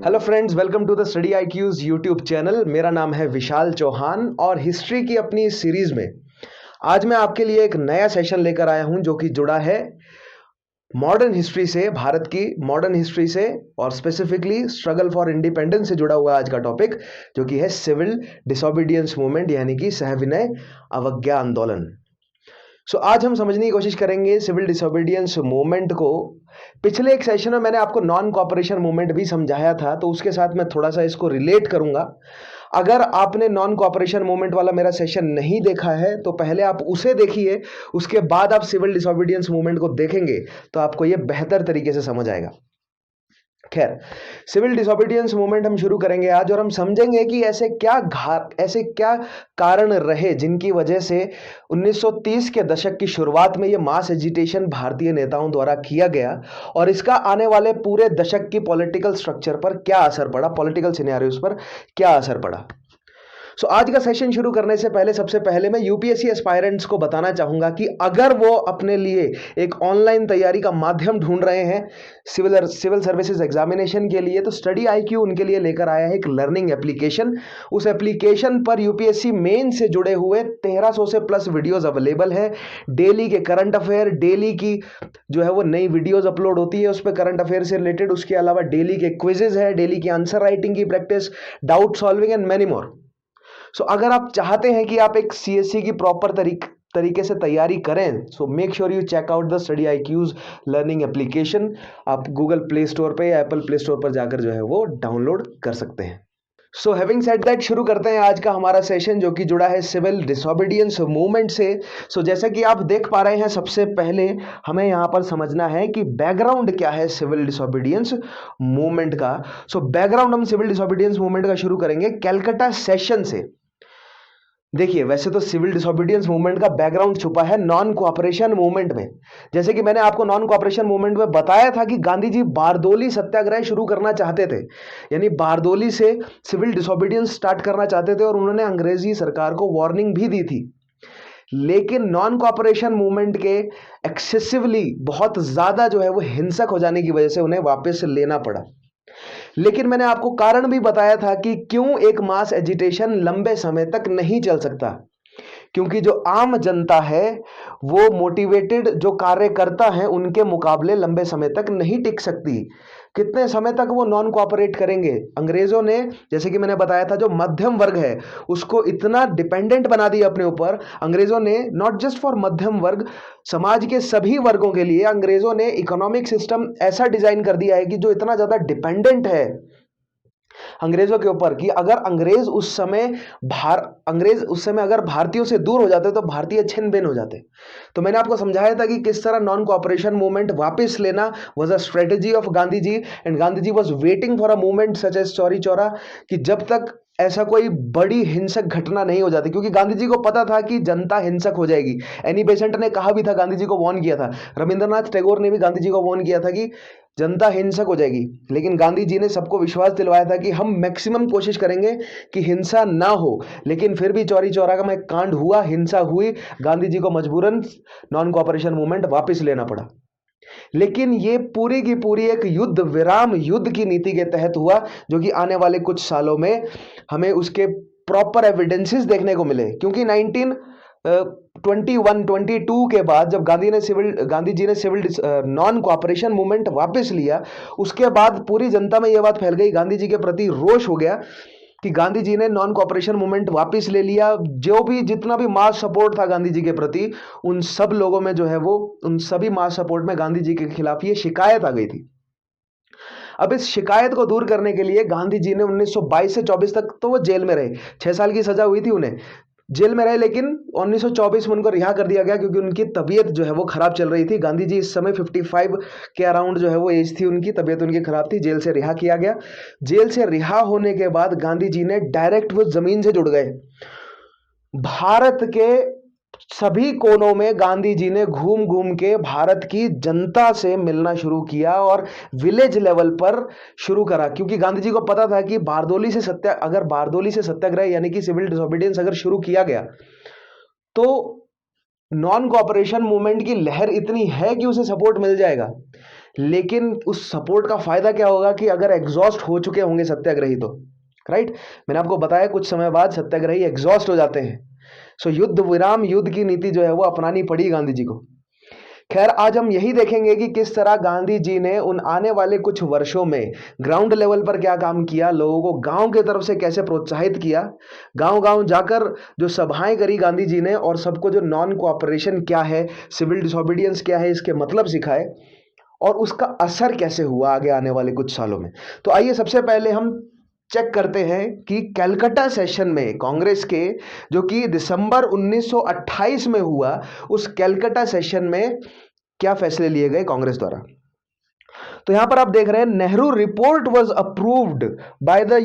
Hello friends, welcome to the study IQ's YouTube channel. मेरा नाम है विशाल चौहान और हिस्ट्री की अपनी सीरीज में आज मैं आपके लिए एक नया सेशन लेकर आया हूं जो कि जुड़ा है मॉडर्न हिस्ट्री से, भारत की मॉडर्न हिस्ट्री से और स्पेसिफिकली स्ट्रगल फॉर इंडिपेंडेंस से जुड़ा हुआ आज का टॉपिक जो कि है सिविल डिसोबीडियंस मूवमेंट यानी कि सहविनय अवज्ञा आंदोलन। आज हम समझने की कोशिश करेंगे सिविल डिसोबीडियंस मूवमेंट को। पिछले एक सेशन में मैंने आपको नॉन कॉपरेशन मूवमेंट भी समझाया था, तो उसके साथ मैं थोड़ा सा इसको रिलेट करूंगा। अगर आपने नॉन कॉपरेशन मूवमेंट वाला मेरा सेशन नहीं देखा है तो पहले आप उसे देखिए, उसके बाद आप सिविल डिसोबीडियंस मूवमेंट को देखेंगे तो आपको यह बेहतर तरीके से समझ आएगा। खैर, सिविल डिसोबीडियंस मूवमेंट हम शुरू करेंगे आज और हम समझेंगे कि ऐसे क्या कारण रहे जिनकी वजह से 1930 के दशक की शुरुआत में यह मास एजिटेशन भारतीय नेताओं द्वारा किया गया और इसका आने वाले पूरे दशक की पॉलिटिकल स्ट्रक्चर पर क्या असर पड़ा, पॉलिटिकल सिनेरियोस पर क्या असर पड़ा। आज का सेशन शुरू करने से पहले सबसे पहले मैं यूपीएससी एस्पायरेंट्स को बताना चाहूंगा कि अगर वो अपने लिए एक ऑनलाइन तैयारी का माध्यम ढूंढ रहे हैं सिविल सर्विसेज एग्जामिनेशन के लिए, तो स्टडी IQ उनके लिए लेकर आया है एक लर्निंग एप्लीकेशन। उस एप्लीकेशन पर यूपीएससी मेन से जुड़े हुए 1300 से प्लस वीडियोज अवेलेबल है। डेली के करंट अफेयर, डेली की जो है वो नई वीडियोज अपलोड होती है उस पर करंट अफेयर से रिलेटेड। उसके अलावा डेली के क्विजेज है, डेली की आंसर राइटिंग की practice, doubt solving and many more. अगर आप चाहते हैं कि आप एक CSE की प्रॉपर तरीके से तैयारी करें, so make sure you check out the study IQ's learning application. आप गूगल प्ले स्टोर पे या एप्पल प्ले स्टोर पर जाकर जो है वो डाउनलोड कर सकते हैं। हैविंग सेड दैट, शुरू करते हैं आज का हमारा सेशन जो कि जुड़ा है सिविल डिसोबीडियंस मूवमेंट से। जैसा कि आप देख पा रहे हैं, सबसे पहले हमें यहाँ पर समझना है कि बैकग्राउंड क्या है सिविल डिसोबीडियंस मूवमेंट का। बैकग्राउंड हम सिविल डिसोबीडियंस मूवमेंट का शुरू करेंगे कैलकाटा सेशन से। देखिए, वैसे तो सिविल डिसोबीडियंस मूवमेंट का बैकग्राउंड छुपा है नॉन कोऑपरेशन मूवमेंट में। जैसे कि मैंने आपको नॉन कोऑपरेशन मूवमेंट में बताया था कि गांधी जी बारदोली सत्याग्रह शुरू करना चाहते थे, यानी बारदोली से सिविल डिसोबीडियंस स्टार्ट करना चाहते थे और उन्होंने अंग्रेजी सरकार को वार्निंग भी दी थी। लेकिन नॉन कोऑपरेशन मूवमेंट के एक्सेसिवली बहुत ज्यादा जो है वो हिंसक हो जाने की वजह से उन्हें वापस लेना पड़ा। लेकिन मैंने आपको कारण भी बताया था कि क्यों एक मास एजिटेशन लंबे समय तक नहीं चल सकता, क्योंकि जो आम जनता है वो मोटिवेटेड जो कार्यकर्ता हैं उनके मुकाबले लंबे समय तक नहीं टिक सकती। कितने समय तक वो नॉन कोऑपरेट करेंगे। अंग्रेजों ने, जैसे कि मैंने बताया था, जो मध्यम वर्ग है उसको इतना डिपेंडेंट बना दिया अपने ऊपर। अंग्रेजों ने नॉट जस्ट फॉर मध्यम वर्ग, समाज के सभी वर्गों के लिए अंग्रेजों ने इकोनॉमिक सिस्टम ऐसा डिजाइन कर दिया है कि जो इतना ज्यादा डिपेंडेंट है अंग्रेजों के ऊपर कि अगर अंग्रेज उस समय अगर भारतीयों से दूर हो जाते तो भारतीय छिन भिन हो जाते। तो मैंने आपको समझाया था कि किस तरह नॉन कोऑपरेशन मूवमेंट वापस लेना was a strategy of Gandhi ji, and Gandhi ji was waiting for a movement such as Chauri Chaura, कि जब तक ऐसा कोई बड़ी हिंसक घटना नहीं हो जाती, क्योंकि गांधी जी को पता था कि जनता हिंसक हो जाएगी। एनी बेसेंट ने कहा भी था, गांधी जी को वार्न किया था, रविंद्रनाथ टैगोर ने भी गांधी जी को वार्न किया था कि जनता हिंसक हो जाएगी। लेकिन गांधी जी ने सबको विश्वास दिलवाया था कि हम मैक्सिमम कोशिश करेंगे कि हिंसा ना हो। लेकिन फिर भी चौरी चौरा का में कांड हुआ, हिंसा हुई, गांधी जी को मजबूरन नॉन कोऑपरेशन मूवमेंट वापस लेना पड़ा। लेकिन ये पूरी की पूरी एक युद्ध विराम युद्ध की नीति के तहत हुआ, जो कि आने वाले कुछ सालों में हमें उसके प्रॉपर एविडेंसेस देखने को मिले। क्योंकि 1921-22 के बाद जब गांधी जी ने सिविल नॉन कोऑपरेशन मूवमेंट वापस लिया, उसके बाद पूरी जनता में यह बात फैल गई, गांधी जी के प्रति रोष हो गया कि गांधी जी ने नॉन कोऑपरेशन मूवमेंट वापस ले लिया। जितना भी मास सपोर्ट था गांधी जी के प्रति, उन सब लोगों में जो है वो, उन सभी मास सपोर्ट में गांधी जी के खिलाफ ये शिकायत आ गई थी। अब इस शिकायत को दूर करने के लिए गांधी जी ने 1922 से 24 तक तो वो जेल में रहे, 6 साल की सजा हुई थी उन्हें, जेल में रहे। लेकिन 1924 में उनको रिहा कर दिया गया क्योंकि उनकी तबीयत जो है वो खराब चल रही थी। गांधी जी इस समय 55 के अराउंड जो है वो एज थी उनकी, तबीयत उनकी खराब थी, जेल से रिहा किया गया। जेल से रिहा होने के बाद गांधी जी ने डायरेक्ट वो जमीन से जुड़ गए। भारत के सभी कोनों में गांधी जी ने घूम घूम के भारत की जनता से मिलना शुरू किया और विलेज लेवल पर शुरू करा, क्योंकि गांधी जी को पता था कि बारदोली से सत्याग्रह यानी कि सिविल डिसोबीडियंस अगर शुरू किया गया तो नॉन कोऑपरेशन मूवमेंट की लहर इतनी है कि उसे सपोर्ट मिल जाएगा। लेकिन उस सपोर्ट का फायदा क्या होगा कि अगर एग्जॉस्ट हो चुके होंगे सत्याग्रही तो, राइट, मैंने आपको बताया कुछ समय बाद सत्याग्रही एग्जॉस्ट हो जाते हैं। सो युद्ध विराम, युद्ध की नीति जो है वो अपनानी पड़ी गांधी जी को। खैर, आज हम यही देखेंगे कि किस तरह गांधी जी ने उन आने वाले कुछ वर्षों में ग्राउंड लेवल पर क्या काम किया, लोगों को गांव के तरफ से कैसे प्रोत्साहित किया, गांव गांव जाकर जो सभाएं करी गांधी जी ने, और सबको जो नॉन कोऑपरेशन क्या है, सिविल डिसोबीडियंस क्या है, इसके मतलब सिखाए, और उसका असर कैसे हुआ आगे आने वाले कुछ सालों में। तो आइए सबसे पहले हम चेक करते हैं कि कलकत्ता सेशन में कांग्रेस के, जो कि दिसंबर 1928 में हुआ, उस कलकत्ता सेशन में क्या फैसले लिए गए कांग्रेस द्वारा। तो यहां पर आप देख रहे हैं, Nehru report was approved by the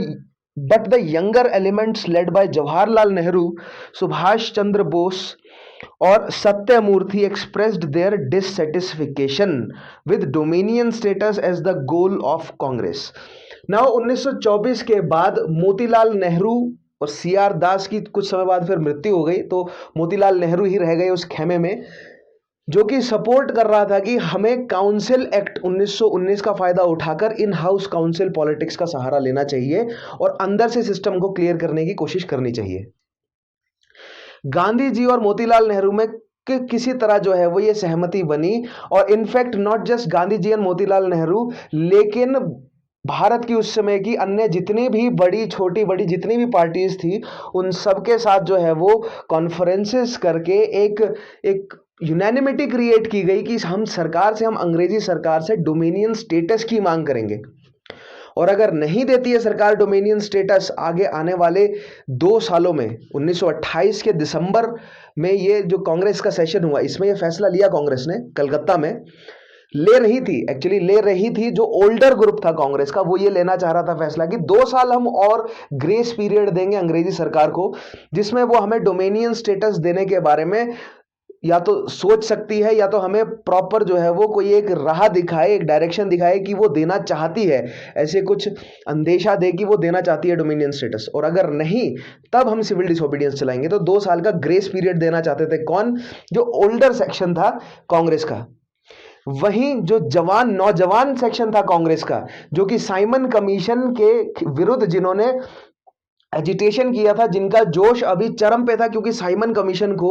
but the younger elements led by Jawaharlal Nehru, Subhash Chandra Bose और Satyamurti expressed their dissatisfaction with dominion status as the goal of Congress. Now 1924 के बाद मोतीलाल नेहरू और सीआर दास की कुछ समय बाद फिर मृत्यु हो गई, तो मोतीलाल नेहरू ही रह गए उस खेमे में, जो कि सपोर्ट कर रहा था कि हमें काउंसिल एक्ट 1919 का फायदा उठाकर इन हाउस काउंसिल पॉलिटिक्स का सहारा लेना चाहिए और अंदर से सिस्टम को क्लियर करने की कोशिश करनी चाहिए। गांधी जी और मोतीलाल नेहरू में किसी तरह जो है वो ये सहमति बनी, और in fact not just Gandhi ji और मोतीलाल नेहरू, लेकिन भारत की उस समय की अन्य जितनी भी बड़ी छोटी बड़ी जितनी भी पार्टीज थी, उन सबके साथ जो है वो कॉन्फ्रेंसेस करके एक यूनैनिमिटी क्रिएट की गई कि हम अंग्रेजी सरकार से डोमिनियन स्टेटस की मांग करेंगे, और अगर नहीं देती है सरकार डोमिनियन स्टेटस आगे आने वाले 2 सालों में, 1928 के दिसंबर में ये जो कांग्रेस का सेशन हुआ, इसमें ये फैसला लिया कांग्रेस ने, कलकत्ता में ले रही थी जो ओल्डर ग्रुप था कांग्रेस का, वो ये लेना चाह रहा था फैसला कि 2 साल हम और ग्रेस पीरियड देंगे अंग्रेजी सरकार को, जिसमें वो हमें डोमिनियन स्टेटस देने के बारे में या तो सोच सकती है, या तो हमें प्रॉपर जो है वो कोई एक राह दिखाए, एक डायरेक्शन दिखाए कि वो देना चाहती है, ऐसे कुछ अंदेशा दे कि वो देना चाहती है डोमिनियन स्टेटस, और अगर नहीं तब हम सिविल डिसोबीडियंस चलाएंगे। तो 2 साल का ग्रेस पीरियड देना चाहते थे कौन? जो ओल्डर सेक्शन था कांग्रेस का। वहीं जो नौजवान सेक्शन था कांग्रेस का, जो कि साइमन कमीशन के विरुद्ध जिन्होंने एजिटेशन किया था, जिनका जोश अभी चरम पे था, क्योंकि साइमन कमीशन को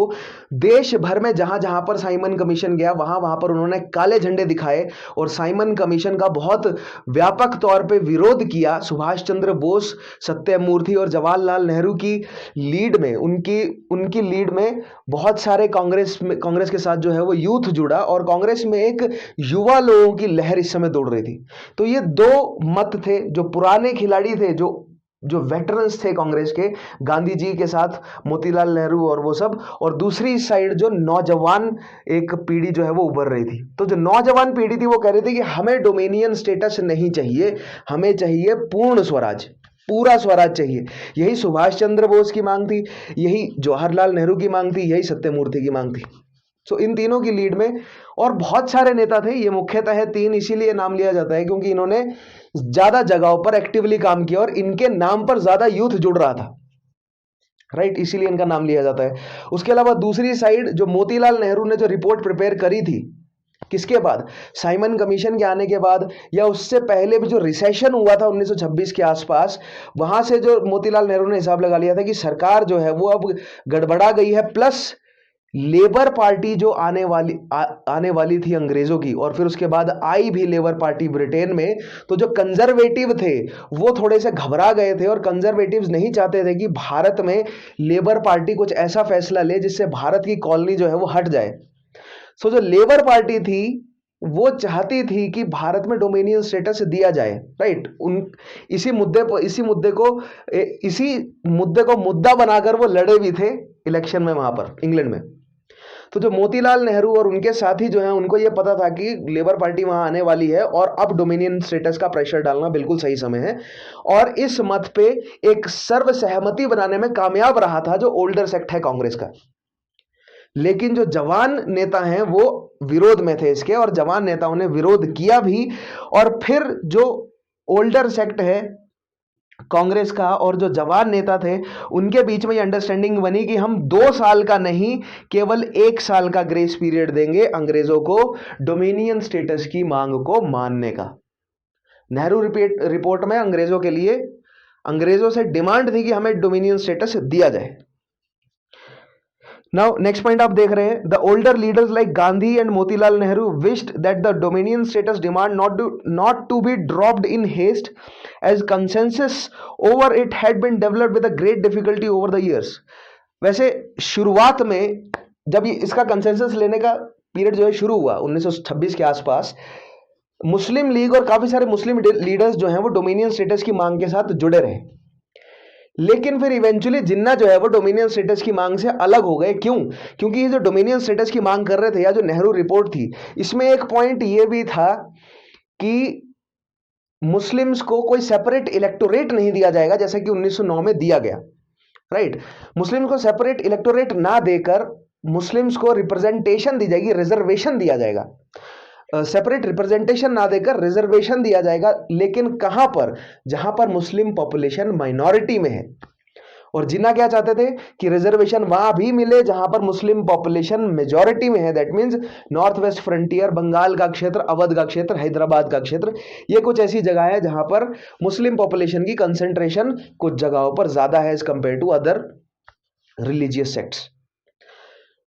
देश भर में जहां जहां पर साइमन कमीशन गया वहां वहां पर उन्होंने काले झंडे दिखाए और साइमन कमीशन का बहुत व्यापक तौर पे विरोध किया। सुभाष चंद्र बोस, सत्यमूर्ति और जवाहरलाल नेहरू की लीड में, उनकी लीड में बहुत सारे कांग्रेस के साथ जो है वो यूथ जुड़ा, और कांग्रेस में एक युवा लोगों की लहर इस समय दौड़ रही थी। तो ये 2 मत थे, जो पुराने खिलाड़ी थे, जो वेटरन्स थे कांग्रेस के, गांधी जी के साथ मोतीलाल नेहरू और वो सब, और दूसरी साइड जो नौजवान एक पीढ़ी जो है वो उभर रही थी। तो जो नौजवान पीढ़ी थी वो कह रही थी कि हमें डोमिनियन स्टेटस नहीं चाहिए, हमें चाहिए पूर्ण स्वराज, पूरा स्वराज चाहिए। यही सुभाष चंद्र बोस की मांग थी, यही जवाहरलाल नेहरू की मांग थी, यही सत्यमूर्ति की मांग थी। सो इन तीनों की लीड में और बहुत सारे नेता थे, ये मुख्यतः 3 इसीलिए नाम लिया जाता है क्योंकि इन्होंने ज्यादा जगहों पर एक्टिवली काम किया और इनके नाम पर ज्यादा यूथ जुड़ रहा था, राइट, इसीलिए इनका नाम लिया जाता है। उसके अलावा दूसरी साइड जो मोतीलाल नेहरू ने जो रिपोर्ट प्रिपेयर करी थी, किसके बाद? साइमन कमीशन के आने के बाद, या उससे पहले भी जो रिसेशन हुआ था 1926 के आसपास, वहां से जो मोतीलाल नेहरू ने हिसाब लगा लिया था कि सरकार जो है वो अब गड़बड़ा गई है, प्लस लेबर पार्टी जो आने वाली थी अंग्रेजों की, और फिर उसके बाद आई भी लेबर पार्टी ब्रिटेन में, तो जो कंजर्वेटिव थे वो थोड़े से घबरा गए थे, और कंजर्वेटिव्स नहीं चाहते थे कि भारत में लेबर पार्टी कुछ ऐसा फैसला ले जिससे भारत की कॉलोनी जो है वो हट जाए। सो जो लेबर पार्टी थी वो चाहती थी कि भारत में डोमिनियन स्टेटस दिया जाए, राइट। इसी मुद्दे को मुद्दा बनाकर वो लड़े भी थे इलेक्शन में वहां पर इंग्लैंड में। तो जो मोतीलाल नेहरू और उनके साथी जो हैं, उनको ये पता था कि लेबर पार्टी वहां आने वाली है और अब डोमिनियन स्टेटस का प्रेशर डालना बिल्कुल सही समय है, और इस मत पे एक सर्व सहमति बनाने में कामयाब रहा था जो ओल्डर सेक्ट है कांग्रेस का। लेकिन जो जवान नेता हैं वो विरोध में थे इसके, और जवान नेताओं ने विरोध किया भी, और फिर जो ओल्डर सेक्ट है कांग्रेस का और जो जवान नेता थे उनके बीच में ये अंडरस्टैंडिंग बनी कि हम 2 साल का नहीं केवल 1 साल का ग्रेस पीरियड देंगे अंग्रेजों को डोमिनियन स्टेटस की मांग को मानने का। नेहरू रिपोर्ट में अंग्रेजों के लिए अंग्रेजों से डिमांड थी कि हमें डोमिनियन स्टेटस दिया जाए। नाउ नेक्स्ट पॉइंट आप देख रहे हैं, the older leaders like Gandhi and Motilal Nehru wished that the dominion status demand not to be dropped in haste as consensus over it had been developed with a great difficulty over the years. वैसे शुरुआत में जब इसका consensus लेने का period जो है शुरू हुआ 1926 के आसपास, मुस्लिम लीग और काफी सारे मुस्लिम लीडर्स जो हैं वो डोमिनियन स्टेटस की मांग के साथ जुड़े रहे, लेकिन फिर इवेंचुअली जिन्ना जो है वो डोमिनियन स्टेटस की मांग से अलग हो गए। क्यों? क्योंकि ये जो डोमिनियन स्टेटस की मांग कर रहे थे या जो नेहरू रिपोर्ट थी, इसमें एक पॉइंट ये भी था कि मुस्लिम्स को कोई सेपरेट इलेक्टोरेट नहीं दिया जाएगा जैसा कि 1909 में दिया गया। राइट, मुस्लिम्स को सेपरेट इलेक्टोरेट ना देकर मुस्लिम्स को रिप्रेजेंटेशन दी जाएगी, रिजर्वेशन दिया जाएगा। सेपरेट रिप्रेजेंटेशन ना देकर रिजर्वेशन दिया जाएगा, लेकिन कहां पर? जहां पर मुस्लिम पॉपुलेशन माइनॉरिटी में है। और जिन्ना क्या चाहते थे कि रिजर्वेशन वहां भी मिले जहां पर मुस्लिम पॉपुलेशन मेजॉरिटी में है। That means north west frontier, Bengal का क्षेत्र, अवध का क्षेत्र, हैदराबाद का क्षेत्र, ये कुछ ऐसी जगह है जहां पर मुस्लिम पॉपुलेशन की कंसेंट्रेशन कुछ जगहों पर ज्यादा है as compare to other religious sects.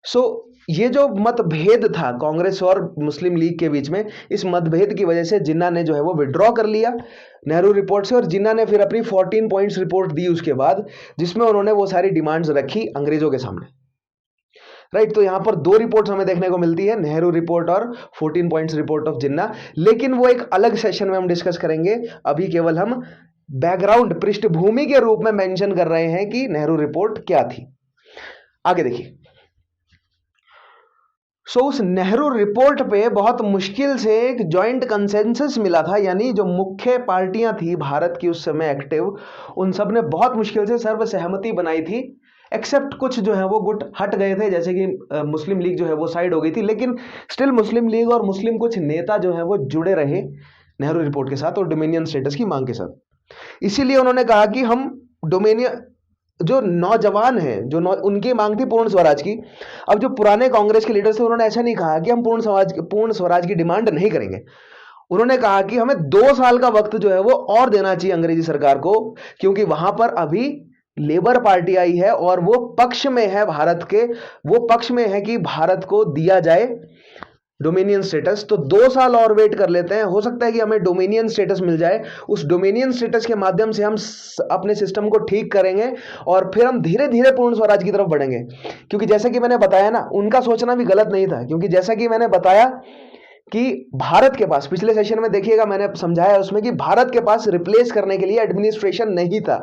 So ये जो मतभेद था कांग्रेस और मुस्लिम लीग के बीच में, इस मतभेद की वजह से जिन्ना ने जो है वो विड्रॉ कर लिया नेहरू रिपोर्ट से, और जिन्ना ने फिर अपनी 14 पॉइंट्स रिपोर्ट दी उसके बाद, जिसमें उन्होंने वो सारी डिमांड्स रखी अंग्रेजों के सामने। राइट, तो यहां पर 2 रिपोर्ट्स हमें देखने को मिलती है, नेहरू रिपोर्ट और 14 पॉइंट्स रिपोर्ट ऑफ जिन्ना, लेकिन वो एक अलग सेशन में हम डिस्कस करेंगे। अभी केवल हम बैकग्राउंड, पृष्ठभूमि के रूप में मेंशन कर रहे हैं कि नेहरू रिपोर्ट क्या थी। आगे देखिए, उस नेहरू रिपोर्ट पे बहुत मुश्किल से एक जॉइंट कंसेंसस मिला था, यानी जो मुख्य पार्टियां थी भारत की उस समय एक्टिव, उन सब ने बहुत मुश्किल से सर्वसहमति बनाई थी, एक्सेप्ट कुछ जो है वो गुट हट गए थे, जैसे कि मुस्लिम लीग जो है वो साइड हो गई थी, लेकिन स्टिल मुस्लिम लीग और मुस्लिम कुछ नेता जो है वो जुड़े रहे नेहरू रिपोर्ट के साथ और डोमिनियन स्टेटस की मांग के साथ। इसीलिए उन्होंने कहा कि हम डोमिनियन, जो नौजवान हैं, उनकी मांग थी पूर्ण स्वराज की। अब जो पुराने कांग्रेस के लीडर्स थे उन्होंने ऐसा नहीं कहा कि हम पूर्ण स्वराज की डिमांड नहीं करेंगे। उन्होंने कहा कि हमें 2 साल का वक्त जो है वो और देना चाहिए अंग्रेजी सरकार को, क्योंकि वहां पर अभी लेबर पार्टी आई है और वो पक्ष में है भारत के, वो पक्ष में है कि भारत को दिया जाए डोमिनियन स्टेटस। तो 2 साल और वेट कर लेते हैं, हो सकता है कि हमें डोमिनियन स्टेटस मिल जाए। उस डोमिनियन स्टेटस के माध्यम से हम अपने सिस्टम को ठीक करेंगे और फिर हम धीरे धीरे पूर्ण स्वराज की तरफ बढ़ेंगे। क्योंकि जैसा कि मैंने बताया ना, उनका सोचना भी गलत नहीं था, क्योंकि जैसा कि मैंने बताया कि भारत के पास, पिछले सेशन में देखिएगा मैंने समझाया उसमें कि भारत के पास रिप्लेस करने के लिए एडमिनिस्ट्रेशन नहीं था।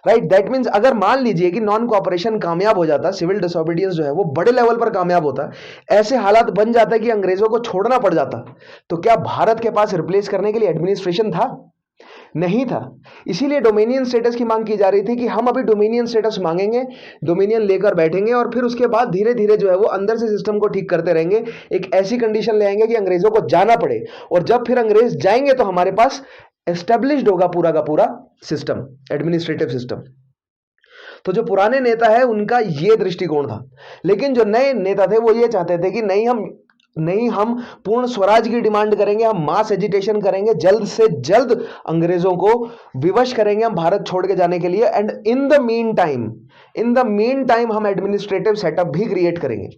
राइट, दैट मीन्स अगर मान लीजिए कि नॉन कोऑपरेशन कामयाब हो जाता, सिविल डिसोबीडियंस जो है वो बड़े लेवल पर कामयाब होता, ऐसे हालात बन जाता कि अंग्रेजों को छोड़ना पड़ जाता, तो क्या भारत के पास रिप्लेस करने के लिए एडमिनिस्ट्रेशन था? नहीं था। इसीलिए डोमिनियन स्टेटस की मांग की जा रही थी कि हम अभी डोमिनियन स्टेटस मांगेंगे, डोमिनियन लेकर बैठेंगे और फिर उसके बाद धीरे धीरे जो है वो अंदर से सिस्टम को ठीक करते रहेंगे। एक ऐसी कंडीशन ले आएंगे कि अंग्रेजों को जाना पड़े, और जब फिर अंग्रेज जाएंगे तो हमारे पास एस्टेब्लिश्ड होगा पूरा का पूरा सिस्टम, एडमिनिस्ट्रेटिव सिस्टम। तो जो पुराने नेता है उनका ये दृष्टिकोण था, लेकिन जो नए नेता थे वो ये चाहते थे कि नहीं, हम पूर्ण स्वराज की डिमांड करेंगे, हम मास एजिटेशन करेंगे, जल्द से जल्द अंग्रेजों को विवश करेंगे हम भारत छोड़ के जाने के लिए, and in the mean time हम एडमिनिस्ट्रेटिव सेटअप भी क्रिएट करेंगे।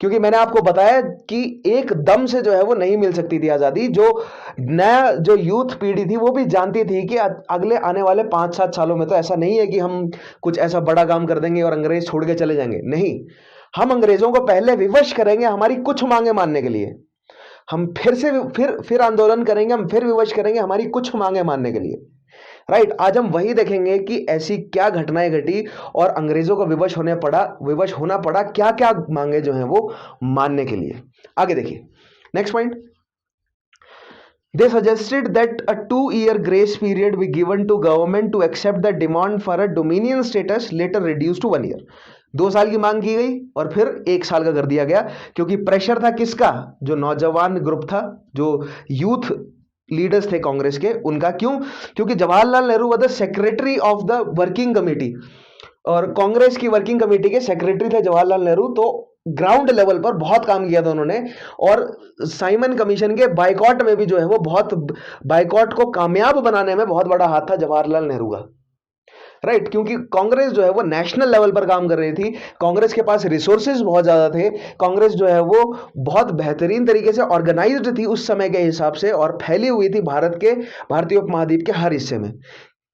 क्योंकि मैंने आपको बताया कि एकदम से जो है वो नहीं मिल सकती थी आजादी। जो यूथ पीढ़ी थी वो भी जानती थी कि अगले आने वाले 5-7 सालों में तो ऐसा नहीं है कि हम कुछ ऐसा बड़ा काम कर देंगे और अंग्रेज छोड़ के चले जाएंगे। नहीं, हम अंग्रेजों को पहले विवश करेंगे हमारी कुछ मांगे मानने के लिए, हम फिर आंदोलन करेंगे, हम फिर विवश करेंगे हमारी कुछ मांगे मानने के लिए। राइट, आज हम वही देखेंगे कि ऐसी क्या घटनाएं घटी और अंग्रेजों को विवश होना पड़ा क्या क्या मांगे जो हैं वो मानने के लिए। आगे देखिए next point, they suggested that a 2-year grace period be given to government to accept the demand for a dominion status, later reduced to 1 year। 2 साल की मांग की गई और फिर 1 साल का कर दिया गया, क्योंकि प्रेशर था किसका? जो नौजवान ग्रुप था, जो यूथ लीडर्स थे कांग्रेस के, उनका। क्यों? क्योंकि Jawaharlal Nehru were the secretary of the working committee, और कांग्रेस की वर्किंग कमेटी के सेक्रेटरी थे जवाहरलाल नेहरू। तो ग्राउंड लेवल पर बहुत काम किया था उन्होंने, और साइमन कमीशन के बाइकॉट में भी जो है वो बहुत, बाइकॉट को कामयाब बनाने में बहुत बड़ा हाथ था जवाहरलाल नेहरू का, राइट। क्योंकि कांग्रेस जो है वो नेशनल लेवल पर काम कर रही थी, कांग्रेस के पास रिसोर्सेज बहुत ज्यादा थे, कांग्रेस जो है वो बहुत बेहतरीन तरीके से ऑर्गेनाइज्ड थी उस समय के हिसाब से, और फैली हुई थी भारतीय उपमहाद्वीप के हर हिस्से में।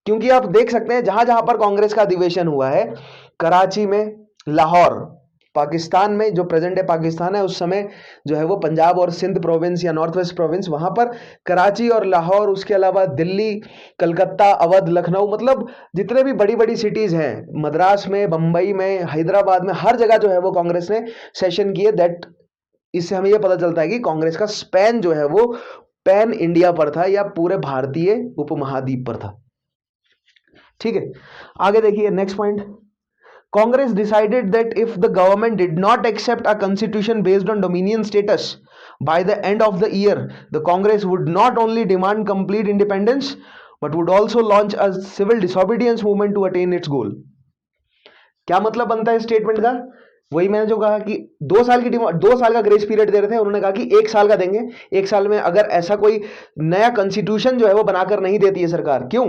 क्योंकि आप देख सकते हैं जहां जहां पर कांग्रेस का अधिवेशन हुआ है, कराची में, लाहौर, पाकिस्तान में, जो प्रेजेंट डे पाकिस्तान है, उस समय जो है वो पंजाब और सिंध प्रोविंस या नॉर्थ वेस्ट प्रोविंस, वहां पर कराची और लाहौर, उसके अलावा दिल्ली, कलकत्ता, अवध, लखनऊ, मतलब जितने भी बड़ी बड़ी सिटीज हैं, मद्रास में, बंबई में, हैदराबाद में, हर जगह जो है वो कांग्रेस ने सेशन किए। दैट, इससे हमें यह पता चलता है कि कांग्रेस का स्पैन जो है वो पैन इंडिया पर था, या पूरे भारतीय उपमहाद्वीप पर था। ठीक है, आगे देखिए next point. Congress decided that if the government did not accept a constitution based on dominion status by the end of the year, the Congress would not only demand complete independence but would also launch a civil disobedience movement to attain its goal. क्या मतलब बनता है statement का? वही मैंने जो कहा कि 2 साल की 2 साल का ग्रेस पीरियड दे रहे थे, उन्होंने कहा कि 1 साल का देंगे। 1 साल में अगर ऐसा कोई नया कॉन्स्टिट्यूशन जो है वो बनाकर नहीं देती है सरकार। क्यों?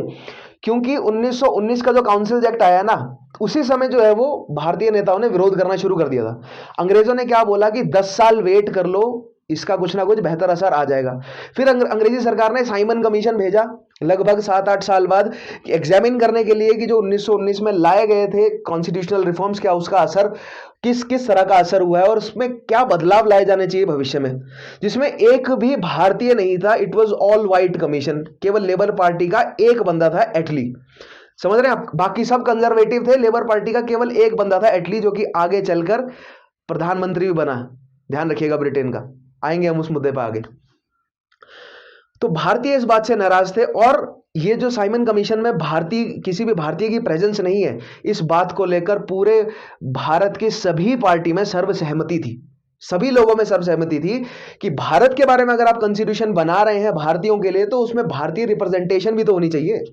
क्योंकि 1919 का जो काउंसिल एक्ट आया ना, उसी समय जो है वो भारतीय नेताओं ने विरोध करना शुरू कर दिया था। अंग्रेजों ने क्या बोला कि 10 साल वेट कर लो, इसका कुछ ना कुछ बेहतर असर आ जाएगा। फिर अंग्रेजी सरकार ने साइमन कमीशन भेजा लगभग 7-8 साल बाद, एग्जामिन करने के लिए कि जो 1919 में लाए गए थे कॉन्स्टिट्यूशनल रिफॉर्म्स, क्या उसका असर, किस किस तरह का असर हुआ है, और उसमें क्या बदलाव लाए जाने चाहिए भविष्य में। जिसमें एक भी भारतीय नहीं था, it was all white commission. केवल लेबर पार्टी का एक बंदा था, एटली। समझ रहे हैं आप? बाकी सब कंजर्वेटिव थे, लेबर पार्टी का केवल एक बंदा था, एटली, जो कि आगे चलकर प्रधानमंत्री भी बना। ध्यान रखिएगा ब्रिटेन का, आएंगे हम उस मुद्दे पर आगे। तो भारतीय इस बात से नाराज थे, और ये जो साइमन कमीशन में किसी भी भारतीय की प्रेजेंस नहीं है, इस बात को लेकर पूरे भारत की सभी पार्टी में सर्वसहमति थी। सभी लोगों में सर्वसहमति थी कि भारत के बारे में अगर आप कॉन्स्टिट्यूशन बना रहे हैं भारतीयों के लिए, तो उसमें भारतीय रिप्रेजेंटेशन भी तो होनी चाहिए।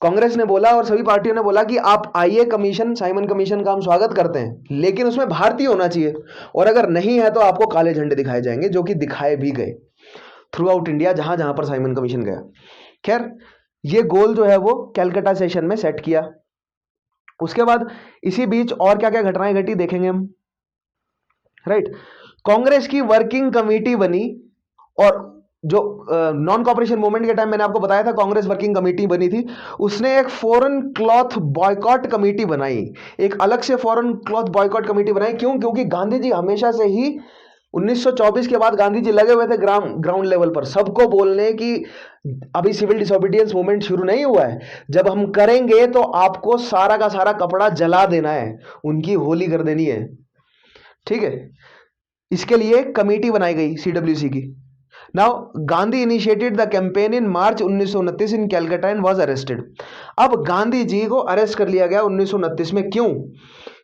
कांग्रेस ने बोला और सभी पार्टियों ने बोला कि आप आइए, कमीशन, साइमन कमीशन का हम स्वागत करते हैं, लेकिन उसमें भारतीय होना चाहिए, और अगर नहीं है तो आपको काले झंडे दिखाए जाएंगे, जो कि दिखाए भी गए थ्रू आउट इंडिया, जहां जहां पर साइमन कमीशन गया। खैर, ये गोल जो है वो कैलकाटा सेशन में सेट किया। उसके बाद इसी बीच और क्या क्या घटनाएं घटी देखेंगे हम, राइट। कांग्रेस की वर्किंग कमेटी बनी, और जो नॉन कॉपरेशन मूवमेंट के टाइम मैंने आपको बताया था कांग्रेस वर्किंग कमेटी बनी थी, उसने एक फॉरेन क्लॉथ बॉयकॉट कमेटी बनाई, एक अलग से फॉरेन क्लॉथ बॉयकॉट कमेटी बनाई। क्यों? क्योंकि गांधी जी हमेशा से ही 1924 के बाद गांधी जी लगे हुए थे ग्राउंड लेवल पर सबको बोलने कि अभी सिविल डिसोबीडियंस मूवमेंट शुरू नहीं हुआ है, जब हम करेंगे तो आपको सारा का सारा कपड़ा जला देना है, उनकी होली कर देनी है। ठीक है, इसके लिए कमेटी बनाई गई CWC की। Now Gandhi initiated the campaign in March 1929 in Calcutta and was arrested. अब गांधी जी को अरेस्ट कर लिया गया 1929 में। क्यों?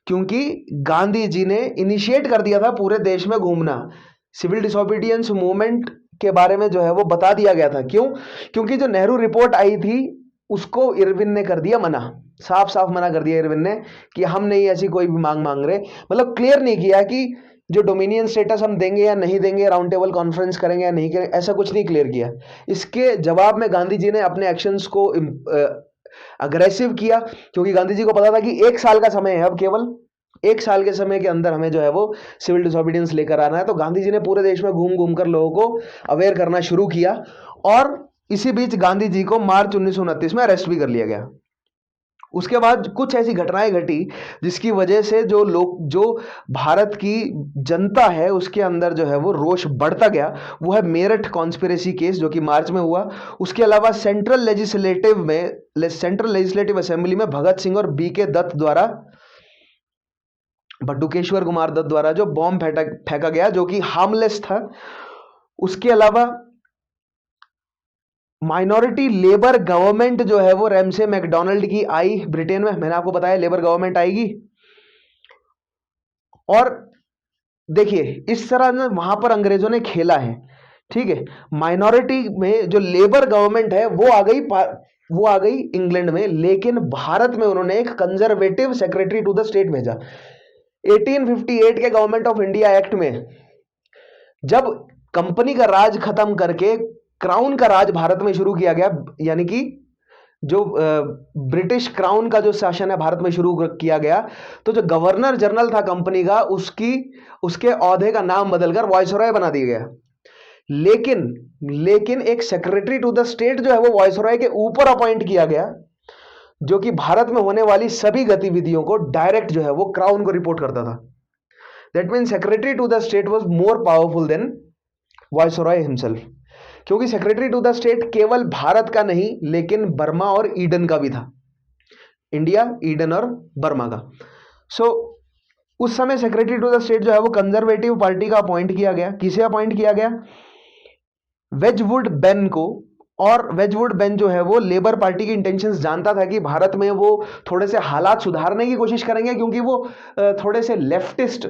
क्योंकि गांधी जी ने इनिशिएट कर दिया था पूरे देश में घूमना, सिविल डिसोबीडियंस मूवमेंट के बारे में जो है वो बता दिया गया था। क्यों? क्योंकि जो नेहरू रिपोर्ट आई थी उसको इरविन ने कर दिया मना, साफ साफ मना कर दिया इरविन ने कि हम नहीं ऐसी कोई भी मांग रहे, मतलब क्लियर नहीं किया कि जो डोमिनियन स्टेटस हम देंगे या नहीं देंगे, राउंड टेबल कॉन्फ्रेंस करेंगे या नहीं करेंगे, ऐसा कुछ नहीं क्लियर किया। इसके जवाब में गांधी जी ने अपने एक्शंस को अग्रेसिव किया, क्योंकि गांधी जी को पता था कि 1 साल का समय है, अब केवल 1 साल के समय के अंदर हमें जो है वो सिविल डिसोबीडियंस लेकर आना है। तो गांधी जी ने पूरे देश में घूम घूम कर लोगों को अवेयर करना शुरू किया, और इसी बीच गांधी जी को मार्च 1929 में अरेस्ट भी कर लिया गया। उसके बाद कुछ ऐसी घटनाएं घटी जिसकी वजह से जो भारत की जनता है उसके अंदर जो है वो रोष बढ़ता गया। वो है मेरठ कॉन्स्पिरेसी केस, जो कि मार्च में हुआ। उसके अलावा सेंट्रल लेजिस्लेटिव असेंबली में भगत सिंह और BK दत्त द्वारा, बटुकेश्वर कुमार दत्त द्वारा जो बॉम्ब फेंका गया, जो कि हार्मलेस था। उसके अलावा माइनॉरिटी लेबर गवर्नमेंट जो है वो रैमसे मैकडोनाल्ड की आई ब्रिटेन में, मैंने आपको बताया लेबर गवर्नमेंट आएगी। और देखिए इस तरह वहां पर अंग्रेजों ने खेला है ठीक है। माइनॉरिटी में जो लेबर गवर्नमेंट है वो आ गई इंग्लैंड में, लेकिन भारत में उन्होंने एक conservative secretary to the state भेजा। 1858 के गवर्नमेंट ऑफ इंडिया एक्ट में जब कंपनी का राज खत्म करके क्राउन का राज भारत में शुरू किया गया, यानी कि जो ब्रिटिश क्राउन का जो शासन है भारत में शुरू किया गया, तो जो गवर्नर जनरल था कंपनी का, उसके ओहदे का नाम बदलकर वायसरॉय बना दिया गया। लेकिन एक सेक्रेटरी टू द स्टेट जो है वो वायसरॉय के ऊपर अपॉइंट किया गया, जो कि भारत में होने वाली सभी गतिविधियों को डायरेक्ट जो है वो क्राउन को रिपोर्ट करता था। That mean secretary to the state was more powerful than viceroy himself, क्योंकि सेक्रेटरी टू द स्टेट केवल भारत का नहीं लेकिन बर्मा और ईडन का भी था। इंडिया, ईडन और बर्मा का। सो उस समय सेक्रेटरी टू द स्टेट जो है वो कंजर्वेटिव पार्टी का अपॉइंट किया गया। किसे अपॉइंट किया गया? वेजवुड बेन को। और वेजवुड बेन जो है वो लेबर पार्टी की इंटेंशंस जानता था कि भारत में वो थोड़े से हालात सुधारने की कोशिश करेंगे, क्योंकि वो थोड़े से लेफ्टिस्ट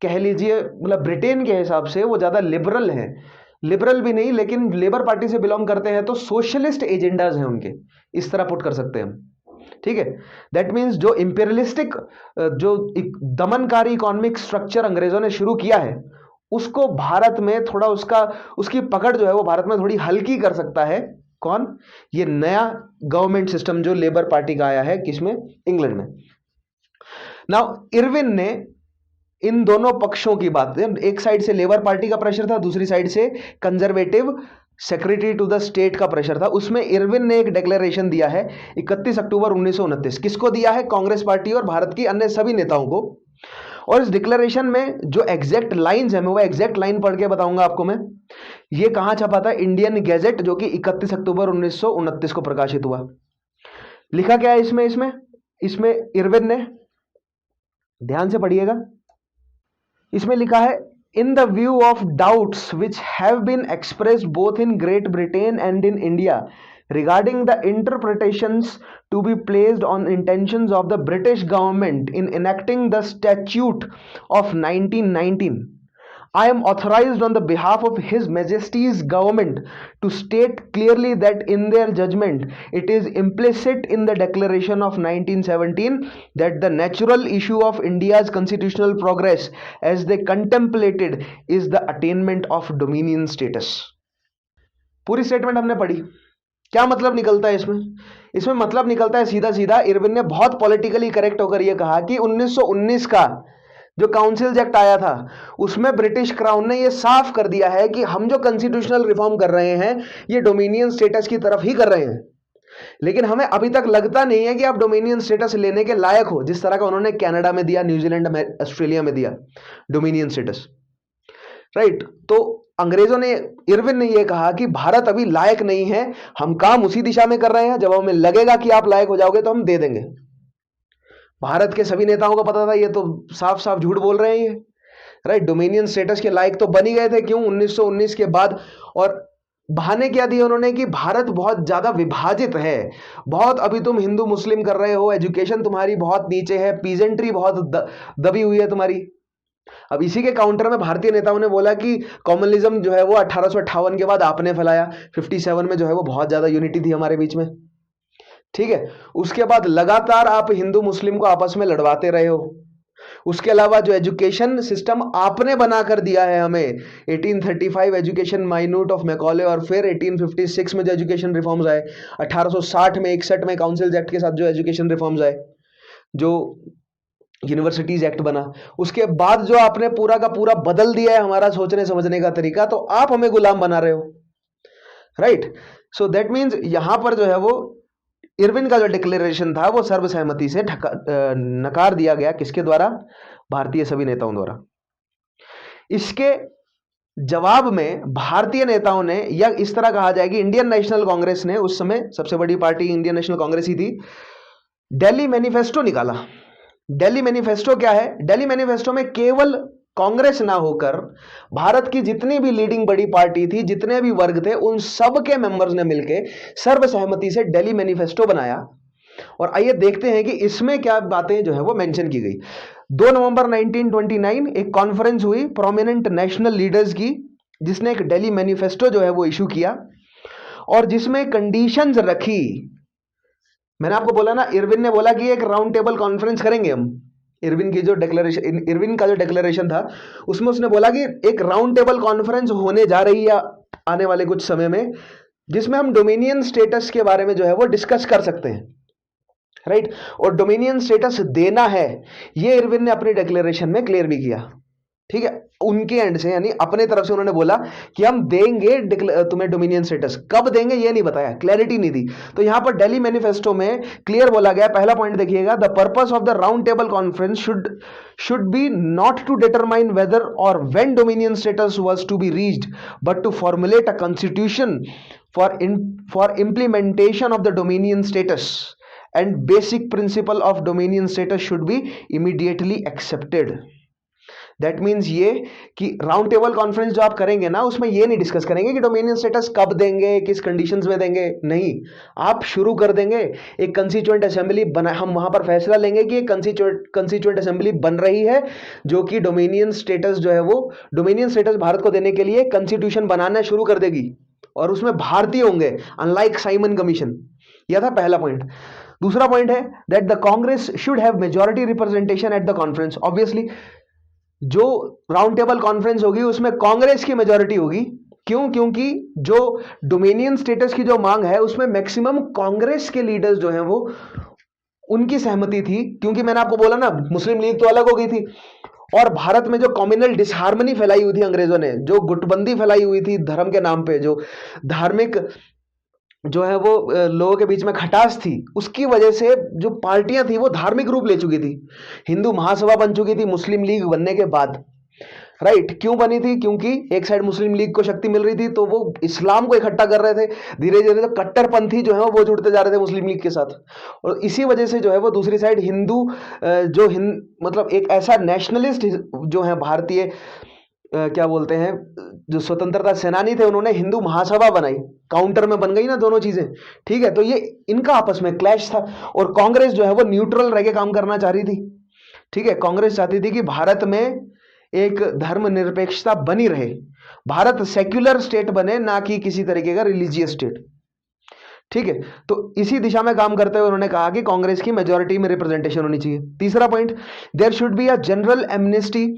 कह लीजिए, मतलब ब्रिटेन के हिसाब से वो ज्यादा लिबरल हैं। लिबरल भी नहीं लेकिन लेबर पार्टी से बिलोंग करते हैं, तो सोशलिस्ट एजेंडाज हैं उनके, इस तरह पुट कर सकते हैं हम। ठीक है। दैट मीन्स जो इंपीरियलिस्टिक, जो दमनकारी इकोनॉमिक स्ट्रक्चर अंग्रेजों ने शुरू किया है, उसको भारत में थोड़ा उसकी पकड़ जो है वो भारत में थोड़ी हल्की कर सकता है। कौन? ये नया गवर्नमेंट सिस्टम जो लेबर पार्टी का आया है, किसमें? इंग्लैंड में। नाउ इरविन ने इन दोनों पक्षों की बात, एक साइड से लेबर पार्टी का प्रेशर था, दूसरी साइड से conservative secretary to the state का प्रेशर था। उसमें इरविन ने एक डिक्लेरेशन दिया है 31 अक्टूबर 1929। किसको दिया है? कांग्रेस पार्टी और भारत की अन्य सभी नेताओं को। और इस डिक्लेरेशन में जो एग्जैक्ट लाइंस है, मैं वो एग्जैक्ट लाइन पढ़ के बताऊंगा आपको मैं। ये कहां छपा था? इंडियन गैजेट, जो कि 31 अक्टूबर 1929 को प्रकाशित हुआ। लिखा क्या है इसमें इरविन ने, ध्यान से पढ़िएगा। इसमें लिखा है, in the view of doubts which have been expressed both in great Britain and in India regarding the interpretations to be placed on intentions of the British government in enacting the Statute of 1919, I am authorized on the behalf of His Majesty's government to state clearly that in their judgment it is implicit in the Declaration of 1917 that the natural issue of India's constitutional progress as they contemplated is the attainment of dominion status. पूरी statement हमने पढ़ी। क्या मतलब निकलता है इसमें मतलब निकलता है सीधा सीधा, इरविन ने बहुत पॉलिटिकली करेक्ट होकर यह कहा कि 1919 का जो काउंसिल्स एक्ट आया था उसमें ब्रिटिश क्राउन ने यह साफ कर दिया है कि हम जो कॉन्स्टिट्यूशनल रिफॉर्म कर रहे हैं ये डोमिनियन स्टेटस की तरफ ही कर रहे हैं, लेकिन हमें अभी तक लगता नहीं है कि आप डोमिनियन स्टेटस लेने के लायक हो, जिस तरह का उन्होंने कनाडा में दिया, न्यूजीलैंड में, ऑस्ट्रेलिया में दिया डोमिनियन स्टेटस। राइट। तो अंग्रेजों ने, इरविन ने यह कहा कि भारत अभी लायक नहीं है, हम काम उसी दिशा में कर रहे हैं, जब हमें लगेगा कि आप लायक हो जाओगे तो हम दे देंगे। भारत के सभी नेताओं को पता था ये तो साफ साफ झूठ बोल रहे हैं ये। राइट। डोमिनियन स्टेटस के लायक तो बन ही गए थे, क्यों? 1919 के बाद। और बहाने क्या दिए उन्होंने कि भारत बहुत ज्यादा विभाजित है, बहुत अभी तुम हिंदू मुस्लिम कर रहे हो, एजुकेशन तुम्हारी बहुत नीचे है, पीजेंट्री बहुत दबी हुई है तुम्हारी। अब इसी के काउंटर में भारतीय नेताओं ने बोला कि कॉम्युनिज्म जो है वो 1858 के बाद आपने फैलाया, 57 में जो है वो बहुत ज्यादा यूनिटी थी हमारे बीच में। ठीक है। उसके बाद लगातार आप हिंदू मुस्लिम को आपस में लड़वाते रहे हो। उसके अलावा जो एजुकेशन सिस्टम आपने बनाकर दिया है हमें, 1835 एजुकेशन माइन्यूट ऑफ मैकॉले, और फिर 1856 में जो एजुकेशन रिफॉर्म्स आए, 1860 में 61 में काउंसिल्स एक्ट के साथ जो एजुकेशन रिफॉर्म्स आए, जो यूनिवर्सिटीज एक्ट बना, उसके बाद जो आपने पूरा का पूरा बदल दिया है हमारा सोचने समझने का तरीका, तो आप हमें गुलाम बना रहे हो। राइट। सो दैट मीन्स यहां पर जो है वो इरविन का जो डिक्लेरेशन था वो सर्वसहमति से नकार दिया गया। किसके द्वारा? भारतीय सभी नेताओं द्वारा। इसके जवाब में भारतीय नेताओं ने, या इस तरह कहा जाए कि इंडियन नेशनल कांग्रेस ने, उस समय सबसे बड़ी पार्टी इंडियन नेशनल कांग्रेस ही थी, दिल्ली मैनिफेस्टो निकाला। दिल्ली मैनिफेस्टो क्या है? दिल्ली मैनिफेस्टो में केवल कांग्रेस ना होकर भारत की जितनी भी लीडिंग बड़ी पार्टी थी, जितने भी वर्ग थे, उन सब के मेंबर्स ने मिलकर सर्वसहमति से दिल्ली मैनिफेस्टो बनाया। और आइए देखते हैं कि इसमें क्या बातें जो है वो मेंशन की गई। 2 नवंबर 1929 एक कॉन्फ्रेंस हुई प्रोमिनेंट नेशनल लीडर्स की, जिसने एक दिल्ली मैनिफेस्टो जो है वो इशू किया और जिसमें कंडीशंस रखी। मैंने आपको बोला ना, इरविन ने बोला कि एक राउंड टेबल कॉन्फ्रेंस करेंगे हम। इरविन का जो डिक्लेरेशन था उसमें उसने बोला कि एक राउंड टेबल कॉन्फ्रेंस होने जा रही है आने वाले कुछ समय में, जिसमें हम डोमिनियन स्टेटस के बारे में जो है वो डिस्कस कर सकते हैं, राइट। और डोमिनियन स्टेटस देना है, ये इरविन ने अपने डिक्लेरेशन में क्लियर भी किया, ठीक है। उनके एंड से, यानी अपने तरफ से उन्होंने बोला कि हम देंगे तुम्हें डोमिनियन स्टेटस। कब देंगे ये नहीं बताया, क्लैरिटी नहीं दी। तो यहां पर दिल्ली मैनिफेस्टो में क्लियर बोला गया, पहला पॉइंट देखिएगा, the purpose of the round table conference should be not to determine whether or when dominion status was to be reached, but to formulate a constitution for implementation of the dominion status and basic principle of dominion status should be immediately accepted. That means ये कि round table conference जो आप करेंगे ना, उसमें ये नहीं discuss करेंगे कि डोमिनियन स्टेटस कब देंगे, किस कंडीशंस में देंगे, नहीं। आप शुरू कर देंगे एक कंस्टिट्यूएंट असेंबली बना, हम वहां पर फैसला लेंगे कि एक कंस्टिट्यूएंट असेंबली बन रही है जो कि डोमिनियन स्टेटस जो है वो, डोमिनियन स्टेटस भारत को देने के लिए कॉन्स्टिट्यूशन बनाना शुरू कर देगी और उसमें भारतीय होंगे, अनलाइक साइमन कमीशन। यह था पहला पॉइंट। दूसरा पॉइंट है that the Congress should have majority representation at the conference. Obviously जो राउंड टेबल कॉन्फ्रेंस होगी उसमें कांग्रेस की मेजॉरिटी होगी। क्यों? क्योंकि जो डोमिनियन स्टेटस की जो मांग है उसमें मैक्सिमम कांग्रेस के लीडर्स जो हैं वो, उनकी सहमति थी। क्योंकि मैंने आपको बोला ना, मुस्लिम लीग तो अलग हो गई थी और भारत में जो कम्युनल डिसहार्मनी फैलाई हुई थी अंग्रेजों ने, जो गुटबंदी फैलाई हुई थी धर्म के नाम पे, जो धार्मिक जो है वो लोगों के बीच में खटास थी, उसकी वजह से जो पार्टियां थी वो धार्मिक रूप ले चुकी थी। हिंदू महासभा बन चुकी थी मुस्लिम लीग बनने के बाद, राइट। क्यों बनी थी? क्योंकि एक साइड मुस्लिम लीग को शक्ति मिल रही थी तो वो इस्लाम को इकट्ठा कर रहे थे, धीरे धीरे तो कट्टरपंथी जो है वो जुड़ते जा रहे थे मुस्लिम लीग के साथ। और इसी वजह से जो है वो दूसरी साइड हिंदू मतलब एक ऐसा नेशनलिस्ट जो है भारतीय क्या बोलते हैं, जो स्वतंत्रता सेनानी थे, उन्होंने हिंदू महासभा बनाई, काउंटर में बन गई ना दोनों चीजें, ठीक है। तो ये इनका आपस में क्लैश था और कांग्रेस जो है वो न्यूट्रल रह के काम करना चाह रही थी, ठीक है। कांग्रेस चाहती थी कि भारत में एक धर्मनिरपेक्षता बनी रहे, भारत सेक्युलर स्टेट बने, ना कि किसी तरीके का रिलीजियस स्टेट, ठीक है। तो इसी दिशा में काम करते हुए उन्होंने कहा कि कांग्रेस की मेजॉरिटी में रिप्रेजेंटेशन होनी चाहिए। तीसरा point, there should be a general amnesty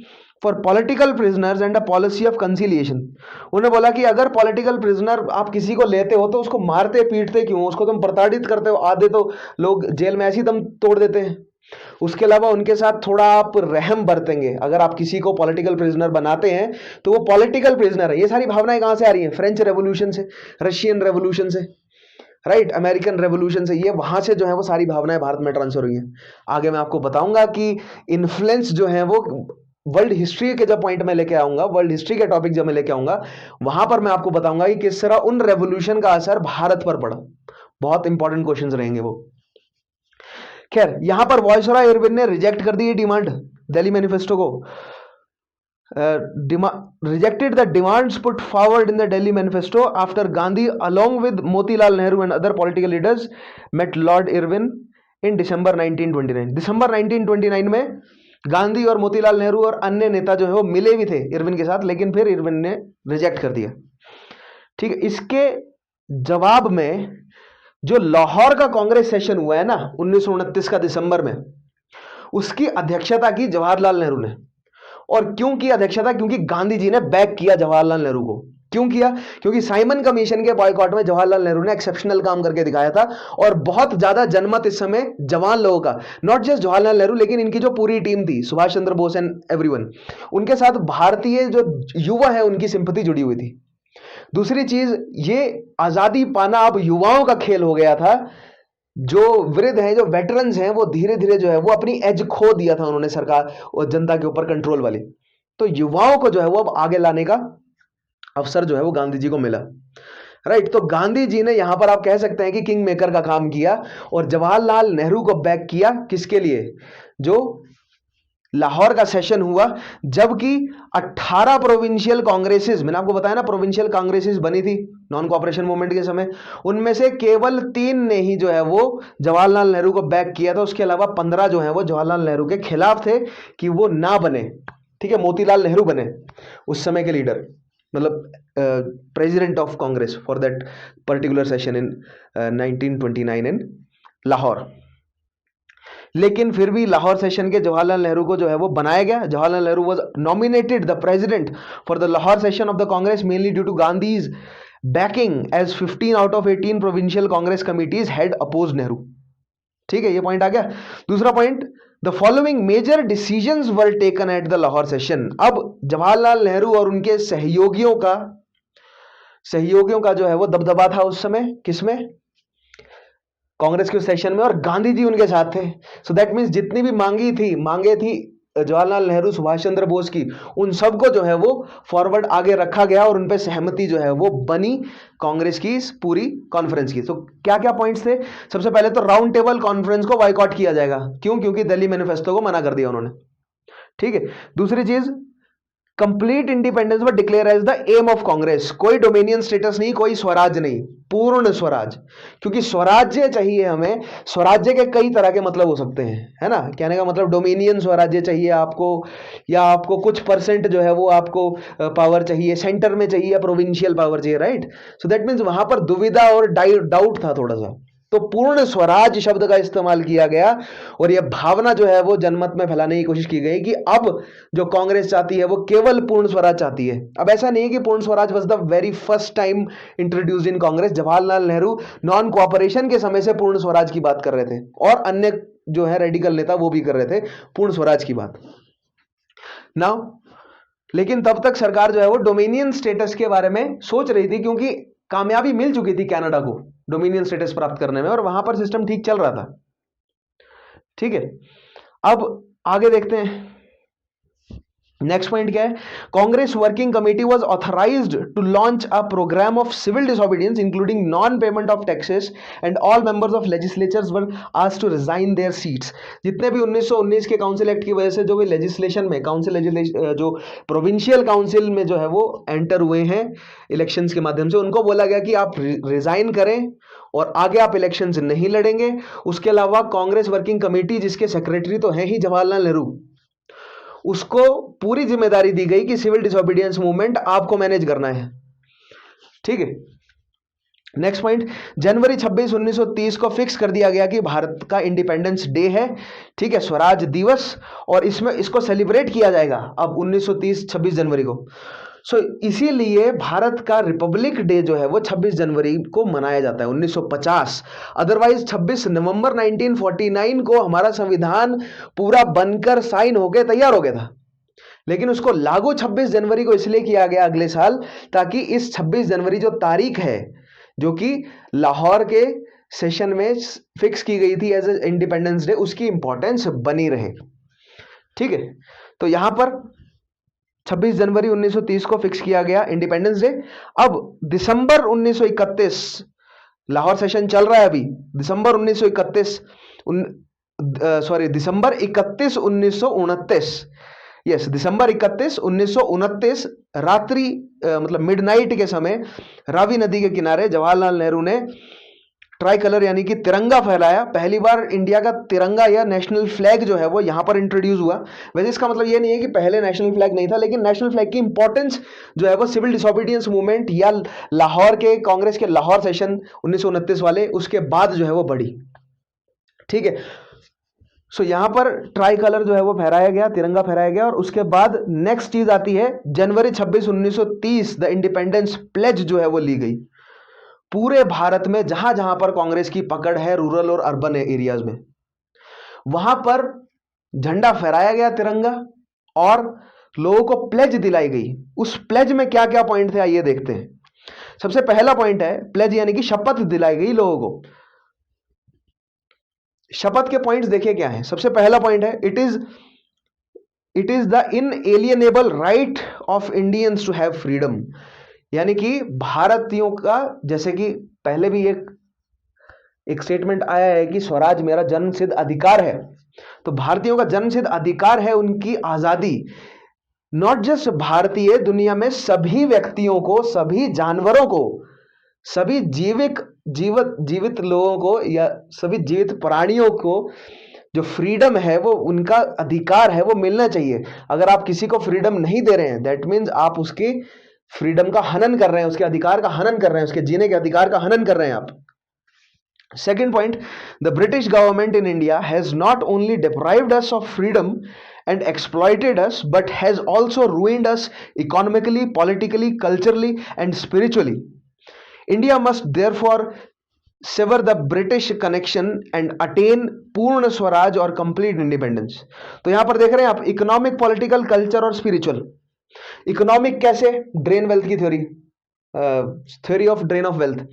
for political prisoners and a policy of conciliation. उन्होंने बोला कि अगर पॉलिटिकल प्रिजनर आप किसी को लेते हो तो उसको मारते पीटते क्यों, उसको तुम प्रताड़ित करते हो, आधे तो लोग जेल में ऐसी दम तोड़ देते हैं। उसके अलावा उनके साथ थोड़ा आप रहम बरतेंगे, अगर आप किसी को पॉलिटिकल प्रिजनर बनाते हैं तो वो पॉलिटिकल प्रिजनर है। ये सारी भावनाएं कहां से आ रही हैं? फ्रेंच रेवोल्यूशन से, रशियन रेवोल्यूशन से, राइट, अमेरिकन रेवोल्यूशन से, ये वहां से जो है वो सारी भावनाएं भारत में ट्रांसफर हुई हैं। आगे मैं आपको बताऊंगा कि इन्फ्लुएंस जो है वो वर्ल्ड हिस्ट्री के जब पॉइंट में लेके आऊंगा, वर्ल्ड हिस्ट्री के टॉपिक जब मैं लेके आऊंगा, वहां पर मैं आपको बताऊंगा कि किस तरह उन रेवोल्यूशन का असर भारत पर पड़ा। बहुत इंपॉर्टेंट क्वेश्चंस रहेंगे वो। खैर, यहां पर वायसरॉय इरविन ने रिजेक्ट कर दी डिमांड, दिल्ली मैनिफेस्टो को rejected the demands put forward in the Delhi manifesto after Gandhi along with Motilal Nehru and other political leaders met Lord Irwin in December 1929। दिसंबर 1929 में गांधी और मोतीलाल नेहरू और अन्य नेता जो है वो मिले भी थे इरविन के साथ, लेकिन फिर इरविन ने रिजेक्ट कर दिया, ठीक है। इसके जवाब में जो लाहौर का कांग्रेस सेशन हुआ है ना 1929 का दिसंबर में, उसकी अध्यक्षता की जवाहरलाल नेहरू ने। और क्यों की अध्यक्षता? क्योंकि गांधी जी ने बैक किया जवाहरलाल नेहरू को। क्यों किया? क्योंकि साइमन कमीशन के बॉयकॉट में जवाहरलाल नेहरू ने एक्सेप्शनल काम करके दिखाया था और बहुत ज्यादा जनमत इस समय जवान लोगों का, नॉट जस्ट जवाहरलाल नेहरू लेकिन इनकी जो पूरी टीम थी, सुभाष चंद्र बोस एंड एवरीवन, उनके साथ भारतीय जो युवा है उनकी सिंपैथी जुड़ी हुई थी। दूसरी चीज, ये आजादी पाना अब युवाओं का खेल हो गया था। जो वृद्ध हैं, जो वेटरन्स हैं, वो धीरे धीरे जो है वो अपनी एज खो दिया था उन्होंने सरकार और जनता के ऊपर कंट्रोल वाली। तो युवाओं को जो है वो अब आगे लाने का अवसर जो है वो गांधी जी को मिला, राइट। तो गांधी जी ने यहां पर आप कह सकते हैं कि किंग मेकर का काम किया और जवाहरलाल नेहरू को बैक किया। किसके लिए? जो लाहौर का सेशन हुआ, जबकि 18 प्रोविंशियल कांग्रेसेस, मैंने आपको बताया ना प्रोविंशियल कांग्रेसेस बनी थी नॉन कोऑपरेशन मूवमेंट के समय, उनमें से केवल 3 ने ही जो है वो जवाहरलाल नेहरू को बैक किया था। उसके अलावा 15 जो है वो जवाहरलाल नेहरू के खिलाफ थे कि वो ना बने, ठीक है। मोतीलाल नेहरू बने उस समय के लीडर, मतलब president of Congress for that particular session in 1929 इन लाहौर। लेकिन फिर भी लाहौर सेशन के जवाहरलाल नेहरू को जो है वो बनाया गया। Jawaharlal Nehru was nominated the president for the Lahore session of the Congress mainly due to Gandhi's backing as 15 out of 18 provincial Congress committees had oppose Nehru. ठीक है, ये पॉइंट आ गया। दूसरा point, the following major decisions were taken at the Lahore session. अब जवाहरलाल नेहरू और उनके सहयोगियों का जो है वो दबदबा था उस समय किसमें, कांग्रेस के सेशन में, और गांधी जी उनके साथ थे। सो दैट मींस जितनी भी मांगे थी जवाहरलाल नेहरू सुभाष चंद्र बोस की, उन सबको जो है वो फॉरवर्ड आगे रखा गया और उन पे सहमति जो है वो बनी कांग्रेस की इस पूरी कॉन्फ्रेंस की। तो क्या क्या पॉइंट्स थे? सबसे पहले तो राउंड टेबल कॉन्फ्रेंस को बायकॉट किया जाएगा। क्यों? क्योंकि दिल्ली मैनिफेस्टो को मना कर दिया उन्होंने। ठीक है। दूसरी चीज, complete independence were declare as the aim of Congress. कोई डोमिनियन स्टेटस नहीं, कोई स्वराज नहीं, पूर्ण स्वराज। क्योंकि स्वराज्य चाहिए हमें। स्वराज्य के कई तरह के मतलब हो सकते हैं, है ना। कहने का मतलब डोमिनियन स्वराज्य चाहिए आपको, या आपको कुछ परसेंट जो है वो आपको पावर चाहिए, सेंटर में चाहिए, या प्रोविंशियल पावर चाहिए, राइट। सो दैट मीन्स वहां पर दुविधा और डाउट था थोड़ा सा। तो पूर्ण स्वराज शब्द का इस्तेमाल किया गया और यह भावना जो है वो जनमत में फैलाने की कोशिश की गई कि अब जो कांग्रेस चाहती है वो केवल पूर्ण स्वराज चाहती है। अब ऐसा नहीं है कि पूर्ण Swaraj was the very first time introduced in Congress. Jawaharlal Nehru non cooperation के समय से पूर्ण स्वराज की बात कर रहे थे और अन्य जो है रेडिकल नेता वो भी कर रहे थे पूर्ण स्वराज की बात। नाउ लेकिन तब तक सरकार जो है वो डोमिनियन स्टेटस के बारे में सोच रही थी, क्योंकि कामयाबी मिल चुकी थी कनाडा को डोमिनियन स्टेटस प्राप्त करने में और वहां पर सिस्टम ठीक चल रहा था। ठीक है, अब आगे देखते हैं। नेक्स्ट पॉइंट क्या है? Congress working committee was authorised to launch a programme of civil disobedience including non payment of taxes and all members of legislatures were asked to resign their seats. जितने भी 1919 के काउंसिल एक्ट की वजह से जो भी लेजिस्लेशन में जो प्रोविंशियल काउंसिल में जो है वो एंटर हुए हैं इलेक्शंस के माध्यम से, उनको बोला गया कि आप रिजाइन करें और आगे आप इलेक्शंस नहीं लड़ेंगे। उसके अलावा कांग्रेस वर्किंग कमेटी, जिसके सेक्रेटरी तो हैं ही जवाहरलाल नेहरू, उसको पूरी जिम्मेदारी दी गई कि सिविल डिसोबीडियंस मूवमेंट आपको मैनेज करना है। ठीक है। नेक्स्ट पॉइंट, जनवरी 26 1930 को फिक्स कर दिया गया कि भारत का इंडिपेंडेंस डे है। ठीक है, स्वराज दिवस, और इसमें इसको सेलिब्रेट किया जाएगा अब 1930 26 जनवरी को। सो इसीलिए भारत का रिपब्लिक डे जो है वो 26 जनवरी को मनाया जाता है 1950। अदरवाइज 26 नवंबर 1949 को हमारा संविधान पूरा बनकर साइन होकर तैयार हो गया था, लेकिन उसको लागू 26 जनवरी को इसलिए किया गया अगले साल, ताकि इस 26 जनवरी जो तारीख है, जो कि लाहौर के सेशन में फिक्स की गई थी एज इंडिपेंडेंस डे, उसकी इंपॉर्टेंस बनी रहे। ठीक है, तो यहां पर 26 जनवरी 1930 को फिक्स किया गया इंडिपेंडेंस डे। अब दिसंबर 1931, लाहौर सेशन चल रहा है अभी, दिसंबर 1931 दिसंबर 31 1929, यस दिसंबर 31 1929 रात्रि मतलब मिडनाइट के समय रावी नदी के किनारे जवाहरलाल नेहरू ने ट्राई कलर यानी कि तिरंगा फहराया। पहली बार इंडिया का तिरंगा या नेशनल फ्लैग जो है वो यहां पर इंट्रोड्यूस हुआ। वैसे इसका मतलब ये नहीं है कि पहले नेशनल फ्लैग नहीं था, लेकिन नेशनल फ्लैग की इंपॉर्टेंस जो है वो सिविल डिसोबीडियंस मूवमेंट या लाहौर के कांग्रेस के लाहौर सेशन 1929 वाले, उसके बाद जो है वो बढ़ी। ठीक है, सो यहां पर ट्राई कलर जो है वो फहराया गया, तिरंगा फहराया गया। और उसके बाद नेक्स्ट चीज आती है जनवरी 26 1930 द इंडिपेंडेंस प्लेज जो है वो ली गई। पूरे भारत में जहां जहां पर कांग्रेस की पकड़ है रूरल और अर्बन एरियाज में, वहां पर झंडा फहराया गया तिरंगा और लोगों को प्लेज दिलाई गई। उस प्लेज में क्या क्या पॉइंट थे आइए देखते हैं। सबसे पहला पॉइंट है प्लेज यानी कि शपथ दिलाई गई लोगों को। शपथ के पॉइंट्स देखिए क्या है। सबसे पहला पॉइंट है it is the inalienable right of Indians to have freedom. यानी कि भारतीयों का, जैसे कि पहले भी एक स्टेटमेंट आया है कि स्वराज मेरा जन्मसिद्ध अधिकार है, तो भारतीयों का जन्मसिद्ध अधिकार है उनकी आजादी। नॉट जस्ट भारतीय, दुनिया में सभी व्यक्तियों को, सभी जानवरों को, सभी जीवित लोगों को या सभी जीवित प्राणियों को जो फ्रीडम है वो उनका अधिकार है, वो मिलना चाहिए। अगर आप किसी को फ्रीडम नहीं दे रहे हैं दैट मीन्स आप उसकी फ्रीडम का हनन कर रहे हैं, उसके अधिकार का हनन कर रहे हैं, उसके जीने के अधिकार का हनन कर रहे हैं आप। Second point, the British government in India has not only deprived us of freedom and exploited us, but has also ruined us economically, politically, culturally, and spiritually. India must therefore sever the British connection and attain पूर्ण स्वराज और complete independence. तो यहां पर देख रहे हैं आप, economic, political, culture और स्पिरिचुअल। इकोनॉमिक कैसे? ड्रेन वेल्थ की theory, theory of drain of wealth.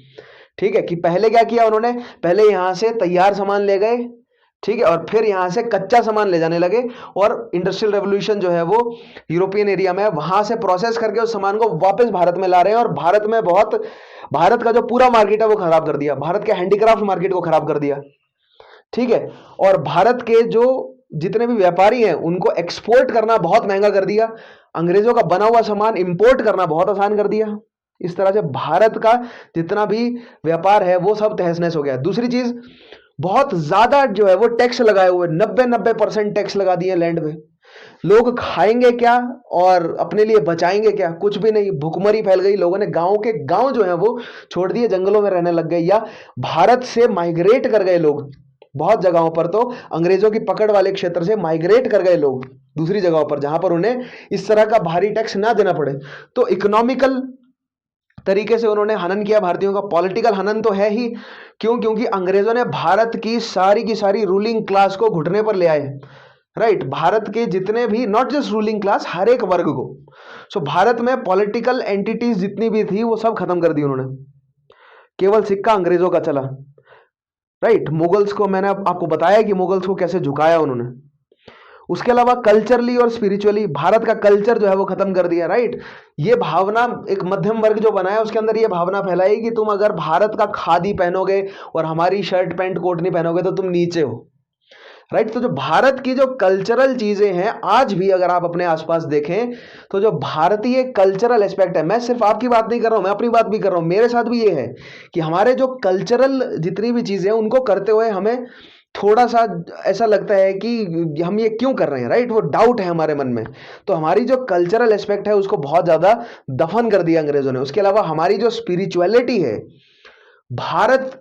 ठीक है, कि पहले क्या किया उन्होंने, पहले यहां से तैयार सामान ले गए, ठीक है, और फिर यहां से कच्चा सामान ले जाने लगे, और इंडस्ट्रियल रेवोल्यूशन जो है वो यूरोपियन एरिया में, वहां से प्रोसेस करके उस सामान को वापस भारत में ला रहे हैं, और भारत में भारत का जो पूरा मार्केट है वो खराब कर दिया, भारत के हैंडीक्राफ्ट मार्केट को खराब कर दिया। ठीक है, और भारत के जो जितने भी व्यापारी हैं उनको एक्सपोर्ट करना बहुत महंगा कर दिया, अंग्रेजों का बना हुआ सामान इंपोर्ट करना बहुत आसान कर दिया। इस तरह से भारत का जितना भी व्यापार है वो सब तहस नहस हो गया। दूसरी चीज, बहुत ज्यादा जो है वो टैक्स लगाए हुए, 90% टैक्स लगा दिए लैंड पे। लोग खाएंगे क्या और अपने लिए बचाएंगे क्या? कुछ भी नहीं, भुखमरी फैल गई, लोगों ने गांव के गांव जो है वो छोड़ दिए, जंगलों में रहने लग गए, या भारत से माइग्रेट कर गए लोग। बहुत जगहों पर तो अंग्रेजों की पकड़ वाले क्षेत्र से माइग्रेट कर गए लोग दूसरी जगहों पर, जहां पर उन्हें इस तरह का भारी टैक्स ना देना पड़े। तो इकोनॉमिकल तरीके से उन्होंने हनन किया भारतीयों का। पॉलिटिकल हनन तो है ही, क्यों? क्योंकि अंग्रेजों ने भारत की सारी रूलिंग क्लास को घुटने पर ले आए। राइट, भारत के जितने भी, नॉट जस्ट रूलिंग क्लास, हर एक वर्ग को। सो भारत में पॉलिटिकल एंटिटीज जितनी भी थी वो सब खत्म कर दी उन्होंने, केवल सिक्का अंग्रेजों का चला। राइट, मुगल्स को मैंने आपको बताया कि मुगल्स को कैसे झुकाया उन्होंने। उसके अलावा कल्चरली और स्पिरिचुअली भारत का कल्चर जो है वो खत्म कर दिया। राइट, ये भावना, एक मध्यम वर्ग जो बनाया उसके अंदर ये भावना फैलाई कि तुम अगर भारत का खादी पहनोगे और हमारी शर्ट पैंट कोट नहीं पहनोगे तो तुम नीचे हो। राइट, तो जो भारत की जो कल्चरल चीजें हैं, आज भी अगर आप अपने आसपास देखें तो जो भारतीय कल्चरल एस्पेक्ट है, मैं सिर्फ आपकी बात नहीं कर रहा हूं, मैं अपनी बात भी कर रहा हूं, मेरे साथ भी ये है कि हमारे जो कल्चरल जितनी भी चीजें हैं उनको करते हुए हमें थोड़ा सा ऐसा लगता है कि हम ये क्यों कर रहे हैं। राइट, वो डाउट है हमारे मन में। तो हमारी जो कल्चरल एस्पेक्ट है उसको बहुत ज्यादा दफन कर दिया अंग्रेजों ने। उसके अलावा हमारी जो स्पिरिचुअलिटी है, भारत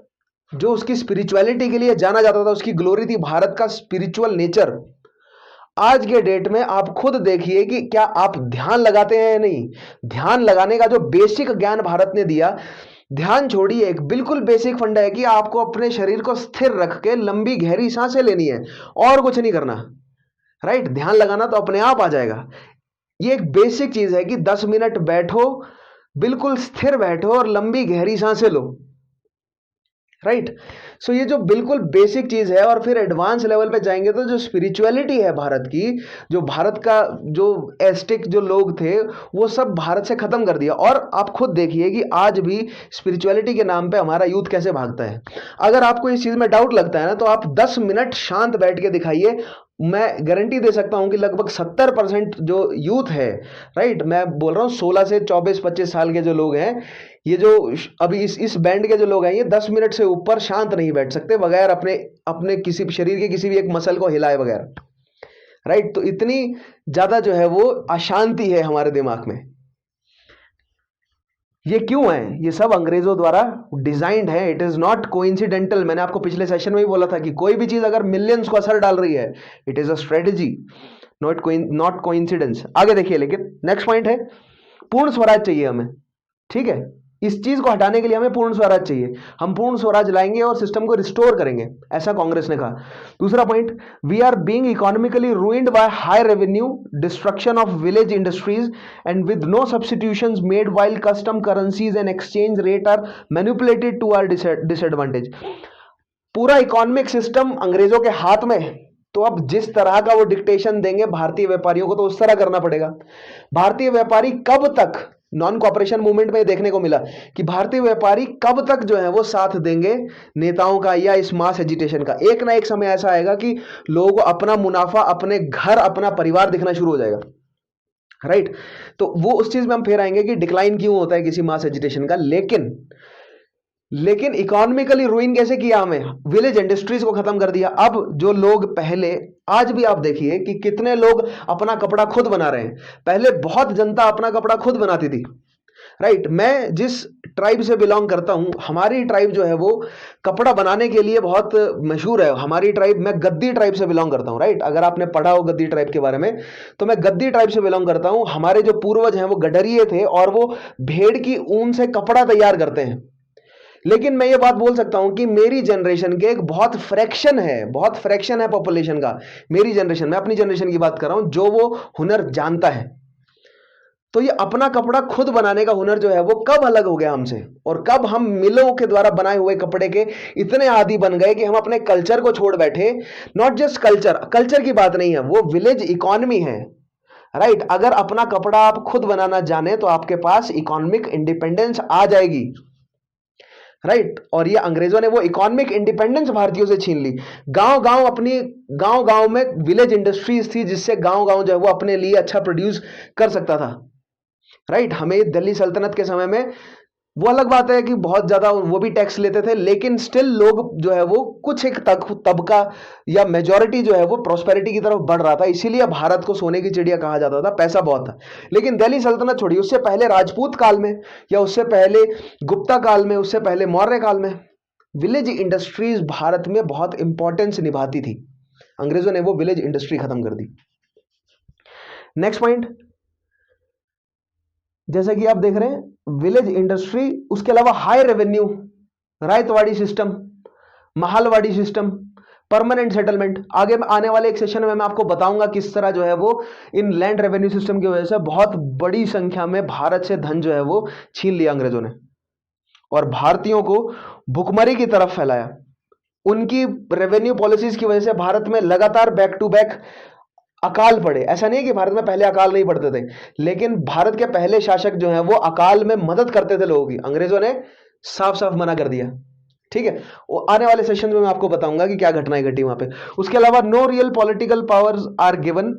जो उसकी स्पिरिचुअलिटी के लिए जाना जाता था, उसकी ग्लोरी थी भारत का स्पिरिचुअल नेचर। आज के डेट में आप खुद देखिए कि क्या आप ध्यान लगाते हैं या नहीं। ध्यान लगाने का जो बेसिक ज्ञान भारत ने दिया, ध्यान छोड़िए, एक बिल्कुल बेसिक फंडा है कि आपको अपने शरीर को स्थिर रख के लंबी गहरी सांसें लेनी है और कुछ नहीं करना। राइट, ध्यान लगाना तो अपने आप आ जाएगा। ये एक बेसिक चीज है कि 10 मिनट बैठो, बिल्कुल स्थिर बैठो और लंबी गहरी सांसें लो। राइट, सो ये जो बिल्कुल बेसिक चीज है, और फिर एडवांस लेवल पे जाएंगे तो जो स्पिरिचुअलिटी है भारत की, जो भारत का जो एस्टिक जो लोग थे वो सब भारत से खत्म कर दिया। और आप खुद देखिए कि आज भी स्पिरिचुअलिटी के नाम पे हमारा यूथ कैसे भागता है। अगर आपको इस चीज में डाउट लगता है ना, तो आप 10 मिनट शांत बैठ के दिखाइए, मैं गारंटी दे सकता हूं कि लगभग 70% जो यूथ है, राइट, मैं बोल रहा हूं 16 से 24-25 साल के जो लोग हैं, ये जो अभी इस बैंड के जो लोग हैं, ये 10 मिनट से ऊपर शांत नहीं बैठ सकते बगैर अपने अपने किसी शरीर के किसी भी एक मसल को हिलाए बगैर। राइट, तो इतनी ज्यादा जो है वो अशांति है हमारे दिमाग में। ये क्यों है? ये सब अंग्रेजों द्वारा डिजाइंड है। It is not coincidental. मैंने आपको पिछले सेशन में भी बोला था कि कोई भी चीज अगर मिलियंस को असर डाल रही है, it is a strategy, not coincidence. आगे देखिए, लेकिन नेक्स्ट पॉइंट है, पूर्ण स्वराज चाहिए हमें। ठीक है, इस चीज को हटाने के लिए हमें पूर्ण स्वराज चाहिए। हम पूर्ण स्वराज लाएंगे और सिस्टम को रिस्टोर करेंगे, ऐसा कांग्रेस ने कहा। दूसरा point, we are being economically ruined by high revenue, destruction of village industries and with no substitutions made while custom currencies and exchange rate are manipulated to our disadvantage. पूरा economic system अंग्रेजों के हाथ में है, तो अब जिस तरह का वो डिक्टेशन देंगे भारतीय व्यापारियों को तो उस तरह करना पड़ेगा। भारतीय व्यापारी कब तक, नॉन कॉपरेशन मूवमेंट में देखने को मिला कि भारतीय व्यापारी कब तक जो है वो साथ देंगे नेताओं का या इस मास एजिटेशन का। एक ना एक समय ऐसा आएगा कि लोगों को अपना मुनाफा, अपने घर, अपना परिवार दिखना शुरू हो जाएगा। राइट, तो वो उस चीज में हम फिर आएंगे कि डिक्लाइन क्यों होता है किसी मास एजिटेशन का। लेकिन इकोनॉमिकली रूइन कैसे किया हमें? विलेज इंडस्ट्रीज को खत्म कर दिया। अब जो लोग पहले, आज भी आप देखिए कि कितने लोग अपना कपड़ा खुद बना रहे हैं। पहले बहुत जनता अपना कपड़ा खुद बनाती थी, राइट। मैं जिस ट्राइब से बिलोंग करता हूं, हमारी ट्राइब जो है वो कपड़ा बनाने के लिए बहुत मशहूर है। हमारी ट्राइब, मैं गद्दी ट्राइब से बिलोंग करता हूं। राइट, अगर आपने पढ़ा हो गद्दी ट्राइब के बारे में, तो मैं गद्दी ट्राइब से बिलोंग करता हूं। हमारे जो पूर्वज हैं वो गडरिये थे और वो भेड़ की ऊन से कपड़ा तैयार करते हैं। लेकिन मैं ये बात बोल सकता हूं कि मेरी जनरेशन के एक बहुत फ्रैक्शन है पॉपुलेशन का, मेरी जनरेशन, मैं अपनी जनरेशन की बात कर रहा हूं, जो वो हुनर जानता है। तो ये अपना कपड़ा खुद बनाने का हुनर जो है वो कब अलग हो गया हमसे, और कब हम मिलों के द्वारा बनाए हुए कपड़े के इतने आदी बन गए कि हम अपने कल्चर को छोड़ बैठे। नॉट जस्ट कल्चर की बात नहीं है, वो विलेज इकोनॉमी है। राइट, अगर अपना कपड़ा आप खुद बनाना जाने तो आपके पास इकोनॉमिक इंडिपेंडेंस आ जाएगी। राइट, और ये अंग्रेजों ने वो इकोनॉमिक इंडिपेंडेंस भारतीयों से छीन ली। गांव गांव में विलेज इंडस्ट्रीज थी, जिससे गांव गांव जो है वो अपने लिए अच्छा प्रोड्यूस कर सकता था। राइट, हमें दिल्ली सल्तनत के समय में, वो अलग बात है कि बहुत ज्यादा वो भी टैक्स लेते थे, लेकिन स्टिल लोग जो है वो कुछ एक तबका या मेजॉरिटी जो है वो प्रोस्पेरिटी की तरफ बढ़ रहा था। इसीलिए भारत को सोने की चिड़िया कहा जाता था, पैसा बहुत था। लेकिन दिल्ली सल्तनत छोड़ी, उससे पहले राजपूत काल में, या उससे पहले गुप्ता काल में, उससे पहले मौर्य काल में, विलेज इंडस्ट्रीज भारत में बहुत इंपॉर्टेंस निभाती थी। अंग्रेजों ने वो विलेज इंडस्ट्री खत्म कर दी। नेक्स्ट पॉइंट, जैसे कि आप देख रहे हैं विलेज इंडस्ट्री, उसके अलावा high revenue, Ryotwari system, Mahalwari system, permanent settlement. आगे आने वाले एक सेशन में मैं आपको बताऊंगा किस तरह जो है वो इन लैंड रेवेन्यू सिस्टम की वजह से बहुत बड़ी संख्या में भारत से धन जो है वो छीन लिया अंग्रेजों ने, और भारतीयों को भुखमरी की तरफ फैलाया। उनकी रेवेन्यू पॉलिसीज की वजह से भारत में लगातार बैक टू बैक अकाल पड़े। ऐसा नहीं है कि भारत में पहले अकाल नहीं पड़ते थे, लेकिन भारत के पहले शासक जो हैं वो अकाल में मदद करते थे लोगों की। अंग्रेजों ने साफ साफ मना कर दिया। ठीक है, वो आने वाले सेशन में मैं आपको बताऊंगा कि क्या घटनाएं घटी वहां पे। उसके अलावा no real political powers are given,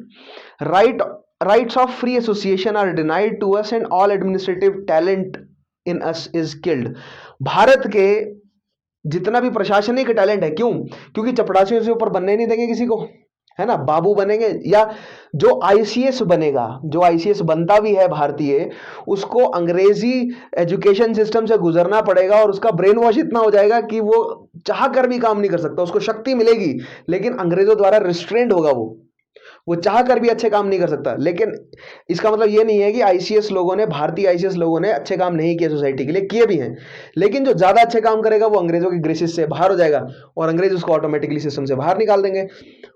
rights of free association are denied to us and all administrative talent in us is killed. Bharat के जितना भी प्रशासनिक टैलेंट है, क्योंकि चपरासियों से ऊपर बनने नहीं देंगे किसी को, है ना। बाबू बनेंगे, या जो आईसीएस बनेगा, जो आईसीएस बनता भी है भारतीय, उसको अंग्रेजी एजुकेशन सिस्टम से गुजरना पड़ेगा, और उसका ब्रेन वॉश इतना हो जाएगा कि वो चाह कर भी काम नहीं कर सकता। उसको शक्ति मिलेगी, लेकिन अंग्रेजों द्वारा रिस्ट्रेंड होगा। वो चाह कर भी अच्छे काम नहीं कर सकता। लेकिन इसका मतलब ये नहीं है कि आईसीएस लोगों ने, भारतीय आईसीएस लोगों ने अच्छे काम नहीं किए सोसाइटी के लिए, किए भी हैं। लेकिन जो ज्यादा अच्छे काम करेगा वो अंग्रेजों की ग्रेसिस से बाहर हो जाएगा, और अंग्रेज उसको ऑटोमेटिकली सिस्टम से बाहर निकाल देंगे।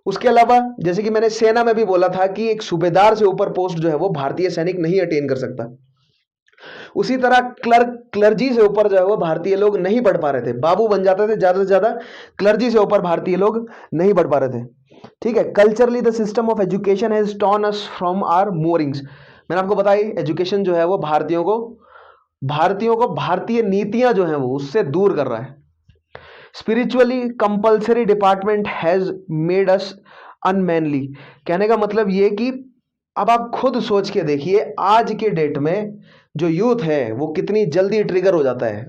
उसके अलावा जैसे कि मैंने सेना में भी बोला था कि एक सूबेदार से ऊपर पोस्ट जो है वो भारतीय सैनिक नहीं अटेन कर सकता। उसी तरह क्लर्जी से ऊपर जो है वो भारतीय लोग नहीं बढ़ पा रहे थे। बाबू बन जाते थे ज्यादा से ज्यादा, क्लर्जी से ऊपर भारतीय लोग नहीं बढ़ पा रहे थे। ठीक है, culturally the system of education has torn us from our moorings. मैंने आपको बताई, एजुकेशन जो है वो भारतीयों को भारतीय नीतियां जो हैं वो उससे दूर कर रहा है। Spiritually compulsory department has made us unmanly. कहने का मतलब ये कि अब आप खुद सोच के देखिए, आज के डेट में जो यूथ है वो कितनी जल्दी ट्रिगर हो जाता है।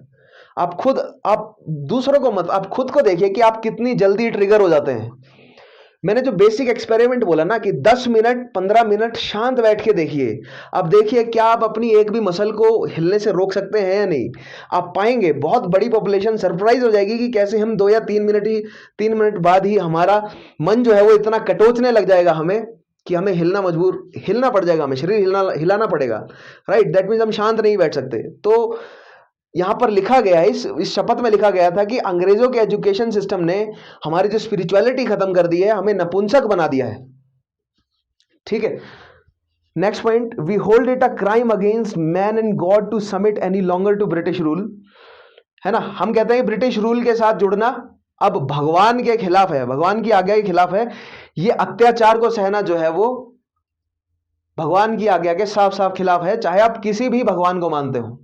आप दूसरों को मत, आप खुद को देखिए कि आप कितनी जल्दी ट्रिगर हो जाते हैं। मैंने जो बेसिक एक्सपेरिमेंट बोला ना कि 10 मिनट 15 मिनट शांत बैठ के देखिए, अब देखिए क्या आप अपनी एक भी मसल को हिलने से रोक सकते हैं या नहीं। आप पाएंगे बहुत बड़ी पॉपुलेशन सरप्राइज हो जाएगी कि कैसे हम 2 या 3 मिनट बाद ही हमारा मन जो है वो इतना कटोचने लग जाएगा हमें, कि हमें हिलना पड़ जाएगा, हमें शरीर हिलाना पड़ेगा। राइट, दैट मीन्स हम शांत नहीं बैठ सकते। तो यहां पर लिखा गया है, इस शपथ में लिखा गया था कि अंग्रेजों के एजुकेशन सिस्टम ने हमारी जो स्पिरिचुअलिटी खत्म कर दी है, हमें नपुंसक बना दिया है। ठीक है, next point, we hold it a crime against man and God to submit any longer to British rule. है ना, हम कहते हैं ब्रिटिश रूल के साथ जुड़ना अब भगवान के खिलाफ है, भगवान की आज्ञा के खिलाफ है। ये अत्याचार को सहना जो है वो भगवान की आज्ञा के साफ साफ खिलाफ है, चाहे आप किसी भी भगवान को मानते हो।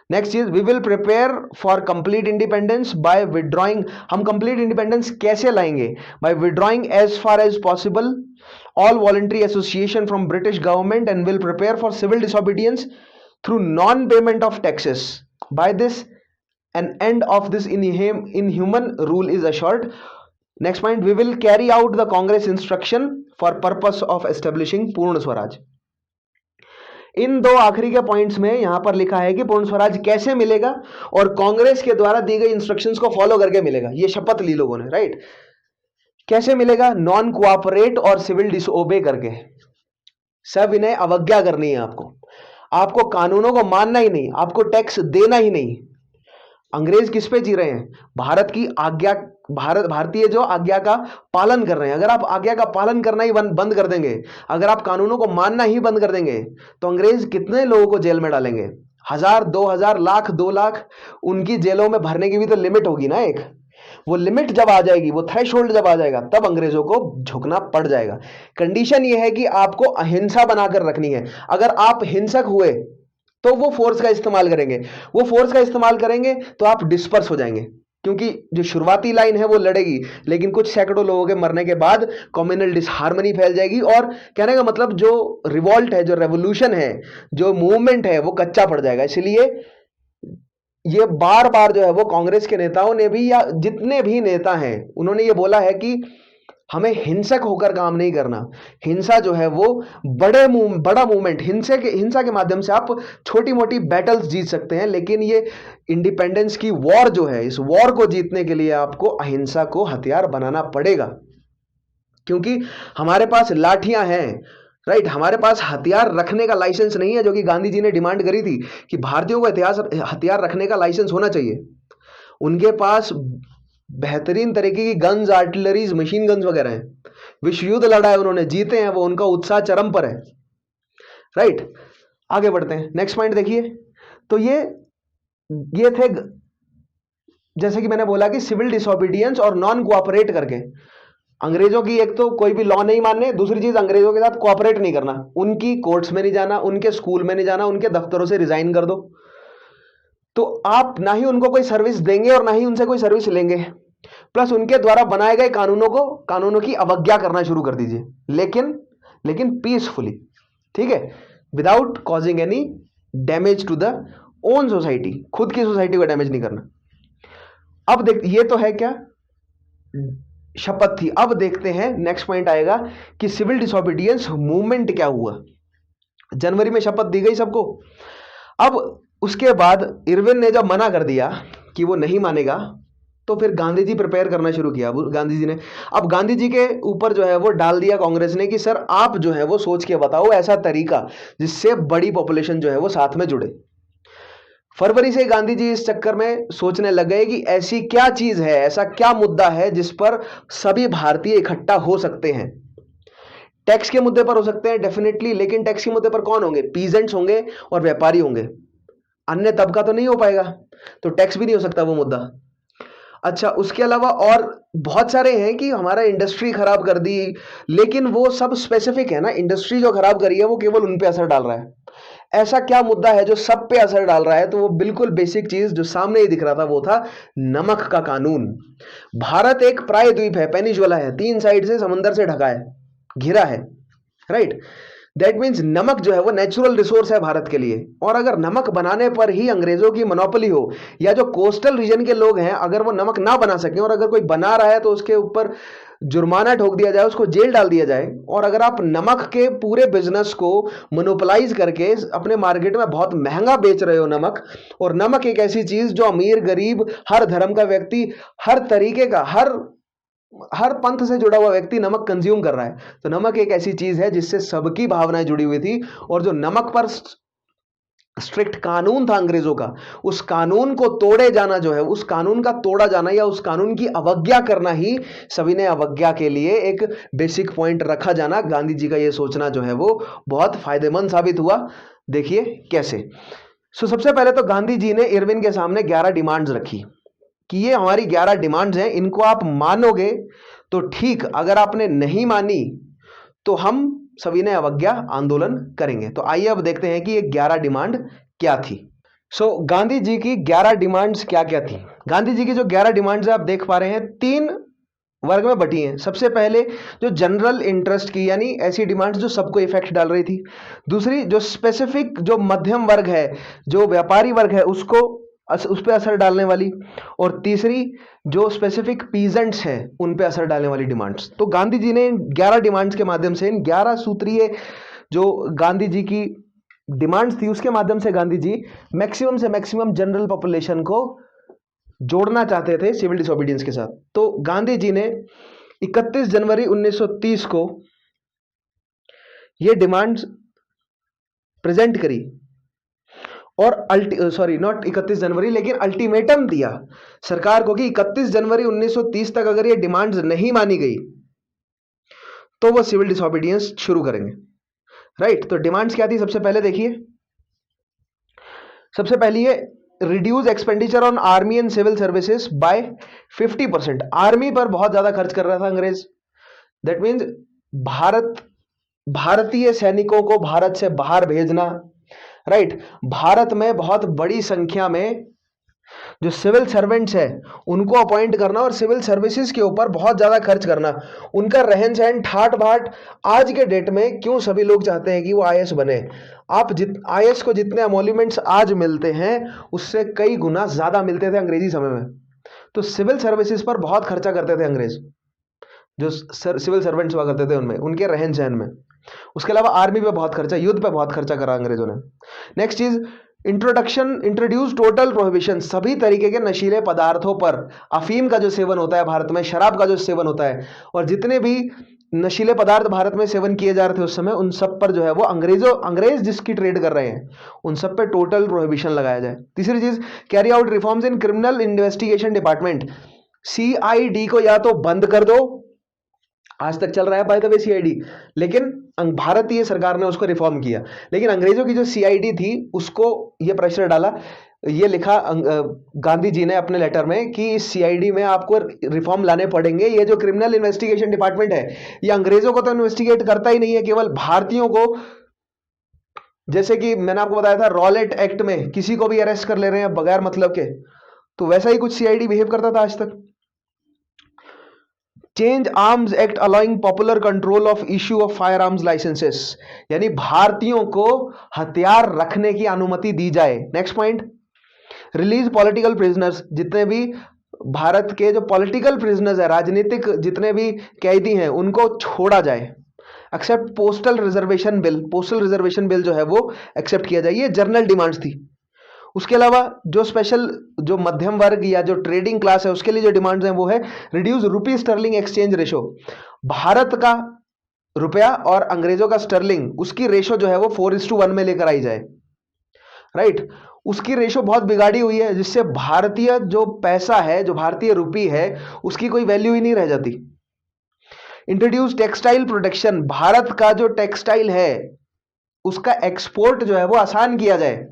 नेक्स्ट चीज, we will prepare for complete independence by withdrawing. हम कंप्लीट इंडिपेंडेंस कैसे लाएंगे? By withdrawing as far as possible all voluntary association from British government and will prepare for civil disobedience through non payment of taxes. By this an end of this inhuman rule is assured. Next point, we will carry out the Congress instruction for purpose of establishing पूर्ण स्वराज। इन दो आखिरी के points में यहां पर लिखा है कि पूर्ण स्वराज कैसे मिलेगा और कांग्रेस के द्वारा दी गई इंस्ट्रक्शंस को फॉलो करके मिलेगा। ये शपथ ली लोगों ने, राइट। कैसे मिलेगा? नॉन कोऑपरेट और सिविल डिसओबे करके। सविनय अवज्ञा करनी है आपको, आपको कानूनों को मानना ही नहीं, आपको टैक्स देना ही नहीं। अंग्रेज किस पे जी रहे हैं? भारत की आज्ञा, भारतीय जो आज्ञा का पालन कर रहे हैं। अगर आप आज्ञा का पालन करना ही बंद कर देंगे, अगर आप कानूनों को मानना ही बंद कर देंगे, तो अंग्रेज कितने लोगों को जेल में डालेंगे? 1000, 2000, लाख, 2 लाख। उनकी जेलों में भरने की भी तो लिमिट होगी ना एक। वो लिमिट जब आ जाएगी, वो थ्रेशोल्ड जब आ जाएगा, तब अंग्रेजों को झुकना पड़ जाएगा। कंडीशन ये है कि आपको अहिंसा बनाकर रखनी है। अगर आप हिंसक हुए तो वो फोर्स का इस्तेमाल करेंगे, वो फोर्स का इस्तेमाल करेंगे तो आप डिस्पर्स हो जाएंगे, क्योंकि जो शुरुआती लाइन है वो लड़ेगी, लेकिन कुछ सैकड़ों लोगों के मरने के बाद कम्युनल डिसहार्मनी फैल जाएगी। और कहने का मतलब जो रिवॉल्ट है, जो रेवोल्यूशन है, जो मूवमेंट है, वो कच्चा पड़ जाएगा। इसलिए ये बार बार जो है वो कांग्रेस के नेताओं ने भी, या जितने भी नेता हैं, उन्होंने ये बोला है कि हमें हिंसक होकर काम नहीं करना। हिंसा जो है वो बड़ा मूवमेंट, हिंसा के माध्यम से आप छोटी मोटी बैटल्स जीत सकते हैं, लेकिन ये इंडिपेंडेंस की वॉर जो है, इस वॉर को जीतने के लिए आपको अहिंसा को हथियार बनाना पड़ेगा। क्योंकि हमारे पास लाठियां हैं, राइट, हमारे पास हथियार रखने का लाइसेंस नहीं है, जो कि गांधी जी ने डिमांड करी थी कि भारतीयों को हथियार रखने का लाइसेंस होना चाहिए। उनके पास बेहतरीन तरीके की गन्स, आर्टिलरीज, मशीन गन्स वगैरह हैं। विश्व युद्ध लड़ा है उन्होंने, जीते हैं वो, उनका उत्साह चरम पर है, राइट। आगे बढ़ते हैं, नेक्स्ट पॉइंट देखिए। तो ये थे, जैसे कि मैंने बोला कि सिविल डिसोबीडियंस और नॉन कोऑपरेट करके। अंग्रेजों की एक तो कोई भी लॉ नहीं मानने, दूसरी चीज अंग्रेजों के साथ कोऑपरेट नहीं करना, उनकी कोर्ट्स में नहीं जाना, उनके स्कूल में नहीं जाना, उनके दफ्तरों से रिजाइन कर दो। तो आप ना ही उनको कोई सर्विस देंगे और ना ही उनसे कोई सर्विस लेंगे, प्लस उनके द्वारा बनाए गए कानूनों की अवज्ञा करना शुरू कर दीजिए, लेकिन पीसफुली, ठीक है, without causing any damage to the own society. खुद की सोसाइटी को डैमेज नहीं करना। अब देख, ये तो है क्या, शपथ थी। अब देखते हैं, नेक्स्ट पॉइंट आएगा कि सिविल डिसोबीडियंस मूवमेंट क्या हुआ। जनवरी में शपथ दी गई सबको। अब उसके बाद इरविन ने जब मना कर दिया कि वो नहीं मानेगा, तो फिर गांधी जी प्रिपेयर करना शुरू किया। गांधी जी ने, अब गांधी जी के ऊपर जो है वो डाल दिया कांग्रेस ने कि सर आप जो है वो सोच के बताओ ऐसा तरीका जिससे बड़ी पॉपुलेशन जो है वो साथ में जुड़े। फरवरी से गांधी जी इस चक्कर में सोचने लग गए कि ऐसी क्या चीज है, ऐसा क्या मुद्दा है जिस पर सभी भारतीय इकट्ठा हो सकते हैं। टैक्स के मुद्दे पर हो सकते हैं डेफिनेटली, लेकिन टैक्स के मुद्दे पर कौन होंगे? पीजेंट्स होंगे और व्यापारी होंगे, अन्य तबका तो नहीं हो पाएगा, तो टैक्स भी नहीं हो सकता वो मुद्दा। अच्छा, उसके अलावा और बहुत सारे हैं कि हमारा इंडस्ट्री खराब कर दी, लेकिन वो सब स्पेसिफिक है ना, इंडस्ट्री जो खराब करी है वो केवल उन पे असर डाल रहा है। ऐसा क्या मुद्दा है जो सब पे असर डाल रहा है? तो वो बिल्कुल बेसिक चीज जो सामने ही दिख रहा था वो था नमक का कानून। भारत एक प्रायद्वीप है, पेनिनसुला है, 3 साइड से समंदर से ढका है, घिरा है, राइट। दैट मीन्स नमक जो है वो नेचुरल रिसोर्स है भारत के लिए, और अगर नमक बनाने पर ही अंग्रेजों की मोनोपोली हो, या जो कोस्टल रीजन के लोग हैं अगर वो नमक ना बना सकें, और अगर कोई बना रहा है तो उसके ऊपर जुर्माना ठोक दिया जाए, उसको जेल डाल दिया जाए, और अगर आप नमक के पूरे बिजनेस को मोनोपोलाइज करके अपने मार्केट में बहुत महंगा बेच रहे हो नमक, और नमक एक ऐसी चीज जो अमीर गरीब हर धर्म का व्यक्ति, हर तरीके का, हर पंथ से जुड़ा हुआ व्यक्ति नमक कंज्यूम कर रहा है, तो नमक एक ऐसी चीज है जिससे सबकी भावनाएं जुड़ी हुई थी। और जो नमक पर स्ट्रिक्ट कानून था अंग्रेजों का, उस कानून को तोड़े जाना जो है, उस कानून का तोड़ा जाना या उस कानून की अवज्ञा करना ही सविनय अवज्ञा के लिए एक बेसिक पॉइंट रखा जाना, गांधी जी का यह सोचना जो है वो बहुत फायदेमंद साबित हुआ। देखिए कैसे। सबसे पहले तो गांधी जी ने इरविन के सामने 11 डिमांड्स रखी कि ये हमारी 11 डिमांड्स हैं, इनको आप मानोगे तो ठीक, अगर आपने नहीं मानी तो हम सविनय अवज्ञा आंदोलन करेंगे। तो आइए अब देखते हैं कि ये 11 डिमांड क्या थी। गांधी जी की 11 डिमांड्स क्या क्या थी। गांधी जी की जो 11 डिमांड्स आप देख पा रहे हैं, 3 वर्ग में बटी हैं। सबसे पहले जो जनरल इंटरेस्ट की, यानी ऐसी डिमांड्स जो सबको इफेक्ट डाल रही थी। दूसरी जो स्पेसिफिक, जो मध्यम वर्ग है, जो व्यापारी वर्ग है, उस पर असर डालने वाली। और तीसरी जो स्पेसिफिक पीजेंट्स हैं उन पे असर डालने वाली डिमांड्स। तो गांधी जी ने इन 11 डिमांड्स के माध्यम से, इन 11 सूत्रीय जो गांधी जी की डिमांड्स थी उसके माध्यम से गांधी जी मैक्सिमम से मैक्सिमम जनरल पॉपुलेशन को जोड़ना चाहते थे सिविल डिसोबीडियंस के साथ। तो गांधी जी ने 31 जनवरी 1930 को ये डिमांड्स प्रेजेंट करी और नॉट 31 जनवरी, लेकिन अल्टीमेटम दिया सरकार को कि 31 जनवरी 1930 तक अगर ये डिमांड्स नहीं मानी गई तो वो सिविल डिसोबीडियंस शुरू करेंगे। राइट, तो डिमांड्स क्या थी सबसे पहले देखिए। सबसे पहली है reduce expenditure on army and civil services by 50%। Army पर बहुत ज्यादा खर्च कर रहा था अंग्रेज। दैट मीन्स भारतीय सैनिकों को भारत से बाहर भेजना। राइट, भारत में बहुत बड़ी संख्या में जो सिविल सर्वेंट्स हैं उनको अपॉइंट करना और सिविल सर्विसेज के ऊपर बहुत ज्यादा खर्च करना, उनका रहन सहन ठाट बाट। आज के डेट में क्यों सभी लोग चाहते हैं कि वो आईएएस बने? आप आईएएस को जितने एमोल्यूमेंट्स आज मिलते हैं उससे कई गुना ज्यादा मिलते थे अंग्रेजी समय में। तो सिविल सर्विसेज पर बहुत खर्चा करते थे अंग्रेज, जो सिविल सर्वेंट्स हुआ करते थे उनमें, उनके रहन सहन में। उसके अलावा आर्मी पे बहुत खर्चा, युद्ध पे बहुत खर्चा करा अंग्रेजों ने। नेक्स्ट चीज इंट्रोड्यूस टोटल प्रोहिबिशन। सभी तरीके के नशीले पदार्थों पर, अफीम का जो सेवन होता है भारत में, शराब का जो सेवन होता है, और जितने भी नशीले पदार्थ भारत में सेवन किए जा रहे थे उस समय, उन सब पर जो है वो अंग्रेज जिसकी ट्रेड कर रहे हैं उन सब पे टोटल प्रोहिबिशन लगाया जाए। तीसरी चीज, carry out reforms in criminal investigation department. CID को या तो बंद कर दो, आज तक चल रहा है बाय द वे सीआईडी, लेकिन भारतीय सरकार ने उसको रिफॉर्म किया। लेकिन अंग्रेजों की जो सीआईडी थी उसको ये प्रेशर डाला, ये लिखा गांधी जी ने अपने लेटर में कि इस सीआईडी में आपको रिफॉर्म लाने पड़ेंगे। ये जो क्रिमिनल इन्वेस्टिगेशन डिपार्टमेंट है ये अंग्रेजों को तो इन्वेस्टिगेट करता ही नहीं है, केवल भारतीयों को, जैसे कि मैंने आपको बताया था रॉलेट एक्ट में किसी को भी अरेस्ट कर ले रहे हैं बगैर मतलब के, तो वैसा ही कुछ सीआईडी बिहेव करता था आज तक। Change arms act allowing popular control of issue of firearms licences, यानी भारतीयों को हथियार रखने की अनुमति दी जाए। Next point, release political prisoners. जितने भी भारत के जो पॉलिटिकल प्रिजनर्स है, राजनीतिक जितने भी कैदी हैं, उनको छोड़ा जाए। Except postal reservation bill. Postal reservation bill जो है वो एक्सेप्ट किया जाए। ये जनरल डिमांड्स थी। उसके अलावा जो स्पेशल, जो मध्यम वर्ग या जो ट्रेडिंग क्लास है उसके लिए जो डिमांड्स हैं वो है रिड्यूस रुपी स्टर्लिंग एक्सचेंज रेशो। भारत का रुपया और अंग्रेजों का स्टर्लिंग, उसकी रेशो जो है वो 4:1 में लेकर आई जाए। राइट, उसकी रेशो बहुत बिगाड़ी हुई है, जिससे भारतीय जो पैसा है, जो भारतीय रुपी है, उसकी कोई वैल्यू ही नहीं रह जाती। Introduce textile protection. भारत का जो टेक्सटाइल है उसका एक्सपोर्ट जो है वो आसान किया जाए।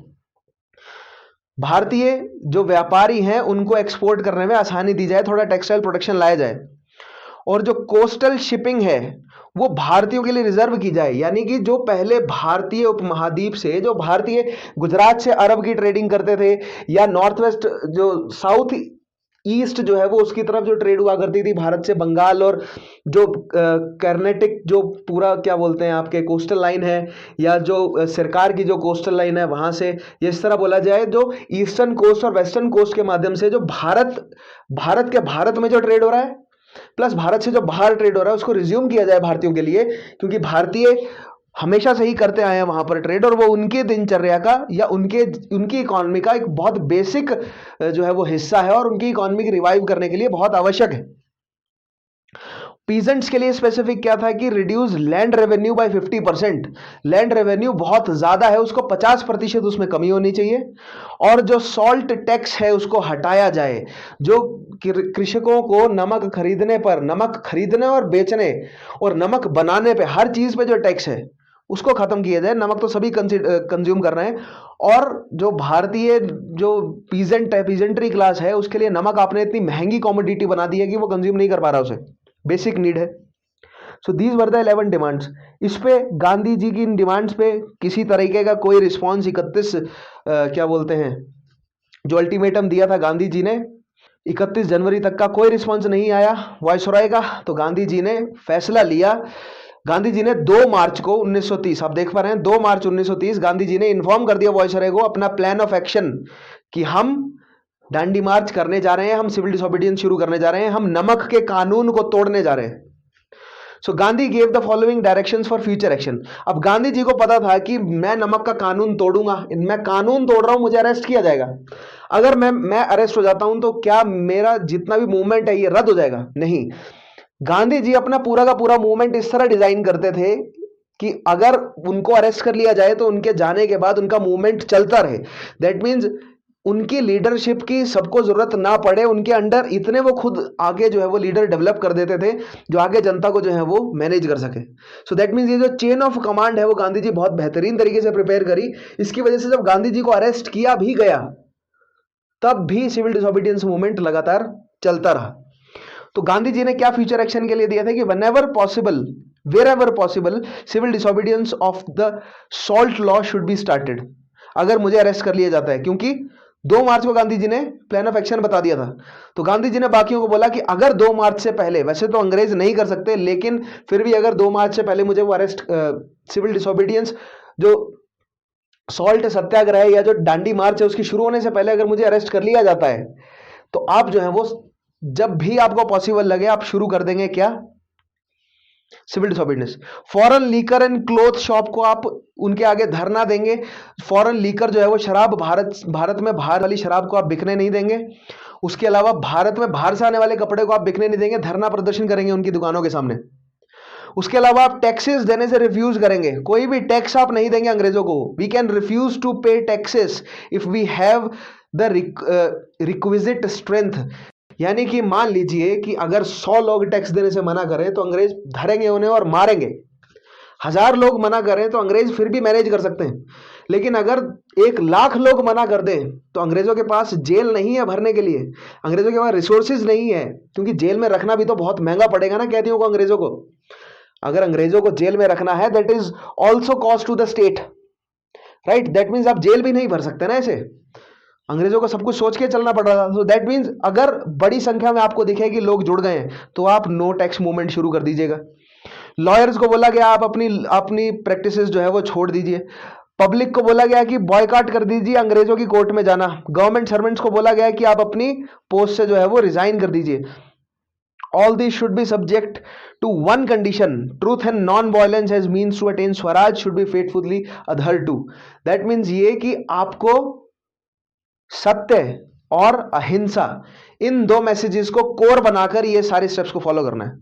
भारतीय जो व्यापारी हैं उनको एक्सपोर्ट करने में आसानी दी जाए, थोड़ा टेक्सटाइल प्रोटेक्शन लाया जाए। और जो कोस्टल शिपिंग है वो भारतीयों के लिए रिजर्व की जाए, यानी कि जो पहले भारतीय उपमहाद्वीप से, जो भारतीय गुजरात से अरब की ट्रेडिंग करते थे, या नॉर्थ वेस्ट जो साउथ ईस्ट जो है वो उसकी तरफ जो ट्रेड हुआ करती थी भारत से बंगाल, और जो कर्नाटक जो पूरा क्या बोलते हैं आपके कोस्टल लाइन है, या जो सरकार की जो कोस्टल लाइन है वहां से, ये इस तरह बोला जाए, जो ईस्टर्न कोस्ट और वेस्टर्न कोस्ट के माध्यम से जो भारत में जो ट्रेड हो रहा है प्लस भारत से जो बाहर ट्रेड हो रहा है उसको रिज्यूम किया जाए भारतीयों के लिए, क्योंकि भारतीय हमेशा से ही करते आए हैं वहां पर ट्रेड, और वो उनके दिनचर्या का या उनकी इकोनॉमी का एक बहुत बेसिक जो है वो हिस्सा है, और उनकी इकोनॉमी की रिवाइव करने के लिए बहुत आवश्यक है। पीजेंट्स के लिए स्पेसिफिक क्या था कि reduce land revenue by 50%। Land revenue बहुत ज्यादा है, उसको 50% उसमें कमी होनी चाहिए। और जो सॉल्ट टैक्स है उसको हटाया जाए। जो कृषकों को नमक खरीदने पर, नमक खरीदने और बेचने और नमक बनाने पे, हर चीज पे जो टैक्स है उसको खत्म किया जाए। नमक तो सभी कंज्यूम कर रहे हैं, और जो भारतीय जो पीजेंट्री क्लास है उसके लिए नमक आपने इतनी महंगी कॉमोडिटी बना दी है कि वो कंज्यूम नहीं कर पा रहा, उसे बेसिक नीड है। So these were the 11 demands. इस पे गांधी जी की इन डिमांड्स पे किसी तरीके का कोई रिस्पॉन्स 31 क्या बोलते हैं जो अल्टीमेटम दिया था गांधी जी ने 31 जनवरी तक का कोई रिस्पॉन्स नहीं आया वायसरॉय का। तो गांधी जी ने फैसला लिया। गांधी जी ने 2 मार्च को 1930, आप देख पा रहे हैं 2 मार्च 1930 गांधी जी ने इन्फॉर्म कर दिया वायसरॉय को अपना प्लान ऑफ एक्शन कि हम दांडी मार्च करने जा रहे हैं, हम सिविल डिसोबीडियंस शुरू करने जा रहे हैं, हम नमक के कानून को तोड़ने जा रहे हैं। So Gandhi gave the following directions for future action. अब गांधी जी को पता था कि मैं नमक का कानून तोड़ूंगा, मैं कानून तोड़ रहा हूं, मुझे अरेस्ट किया जाएगा। अगर मैं अरेस्ट हो जाता हूं तो क्या मेरा जितना भी मूवमेंट है ये रद्द हो जाएगा? नहीं। गांधी जी अपना पूरा का पूरा मूवमेंट इस तरह डिजाइन करते थे कि अगर उनको अरेस्ट कर लिया जाए तो उनके जाने के बाद उनका मूवमेंट चलता रहे। दैट मीन्स उनकी लीडरशिप की सबको जरूरत ना पड़े, उनके अंडर इतने वो खुद आगे जो है वो लीडर डेवलप कर देते थे जो आगे जनता को जो है वो मैनेज कर सके। सो दैट मीन्स ये जो चेन ऑफ कमांड है वो गांधी जी बहुत बेहतरीन तरीके से प्रिपेयर करी। इसकी वजह से जब गांधी जी को अरेस्ट किया भी गया तब भी सिविल डिसोबीडियंस मूवमेंट लगातार चलता रहा। तो गांधी जी ने क्या फ्यूचर एक्शन के लिए दिया था कि whenever possible, wherever possible, civil disobedience of the salt law should be started. अगर मुझे अरेस्ट कर लिया जाता है, क्योंकि 2 मार्च को गांधी जी ने प्लान ऑफ एक्शन बता दिया था, तो गांधी जी ने बाकियों को बोला कि अगर 2 मार्च से पहले, वैसे तो अंग्रेज नहीं कर सकते लेकिन फिर भी अगर 2 मार्च से पहले मुझे वो अरेस्ट, सिविल डिसोबीडियंस जो सॉल्ट सत्याग्रह या जो दांडी मार्च है उसकी शुरू होने से पहले अगर मुझे अरेस्ट कर लिया जाता है तो आप जो है वो जब भी आपको पॉसिबल लगे आप शुरू कर देंगे क्या? Civil disobedience. Foreign liquor and cloth shop को आप उनके आगे धरना देंगे। फॉरेन लीकर जो है वो शराब, भारत में बाहर वाली शराब को आप बिकने नहीं देंगे। उसके अलावा भारत में बाहर से आने वाले कपड़े को आप बिकने नहीं देंगे, धरना प्रदर्शन करेंगे उनकी दुकानों के सामने। उसके अलावा आप टैक्सेस देने से रिफ्यूज करेंगे, कोई भी टैक्स आप नहीं देंगे अंग्रेजों को। We can refuse to pay taxes if we have the requisite strength. यानी कि मान लीजिए कि अगर 100 लोग टैक्स देने से मना करें तो अंग्रेज धरेंगे उन्हें और मारेंगे। 1000 लोग मना करें तो अंग्रेज फिर भी मैनेज कर सकते हैं, लेकिन अगर 1,00,000 लोग मना कर दें तो अंग्रेजों के पास जेल नहीं है भरने के लिए, अंग्रेजों के पास रिसोर्सेज नहीं है, क्योंकि जेल में रखना भी तो बहुत महंगा पड़ेगा ना कैदियों को। अंग्रेजों को अगर अंग्रेजों को जेल में रखना है that is also cost to the state, right. That means आप जेल भी नहीं भर सकते ना ऐसे, अंग्रेजों को सब कुछ सोच के चलना पड़ रहा था। सो दैट मीन्स अगर बड़ी संख्या में आपको दिखे कि लोग जुड़ गए हैं तो आप नो टैक्स मूवमेंट शुरू कर दीजिएगा। लॉयर्स को बोला गया आप अपनी प्रैक्टिसेस जो है वो छोड़ दीजिए। पब्लिक को बोला गया कि बॉयकॉट कर दीजिए अंग्रेजों की कोर्ट में जाना। गवर्नमेंट सर्वेंट्स को बोला गया कि आप अपनी पोस्ट से जो है वो रिजाइन कर दीजिए। All these should be subject to one condition: truth and non-violence as means to attain Swaraj should be faithfully adhered to. That means ये कि आपको सत्य और अहिंसा, इन 2 मैसेजेस को कोर बनाकर ये सारे स्टेप्स को फॉलो करना है।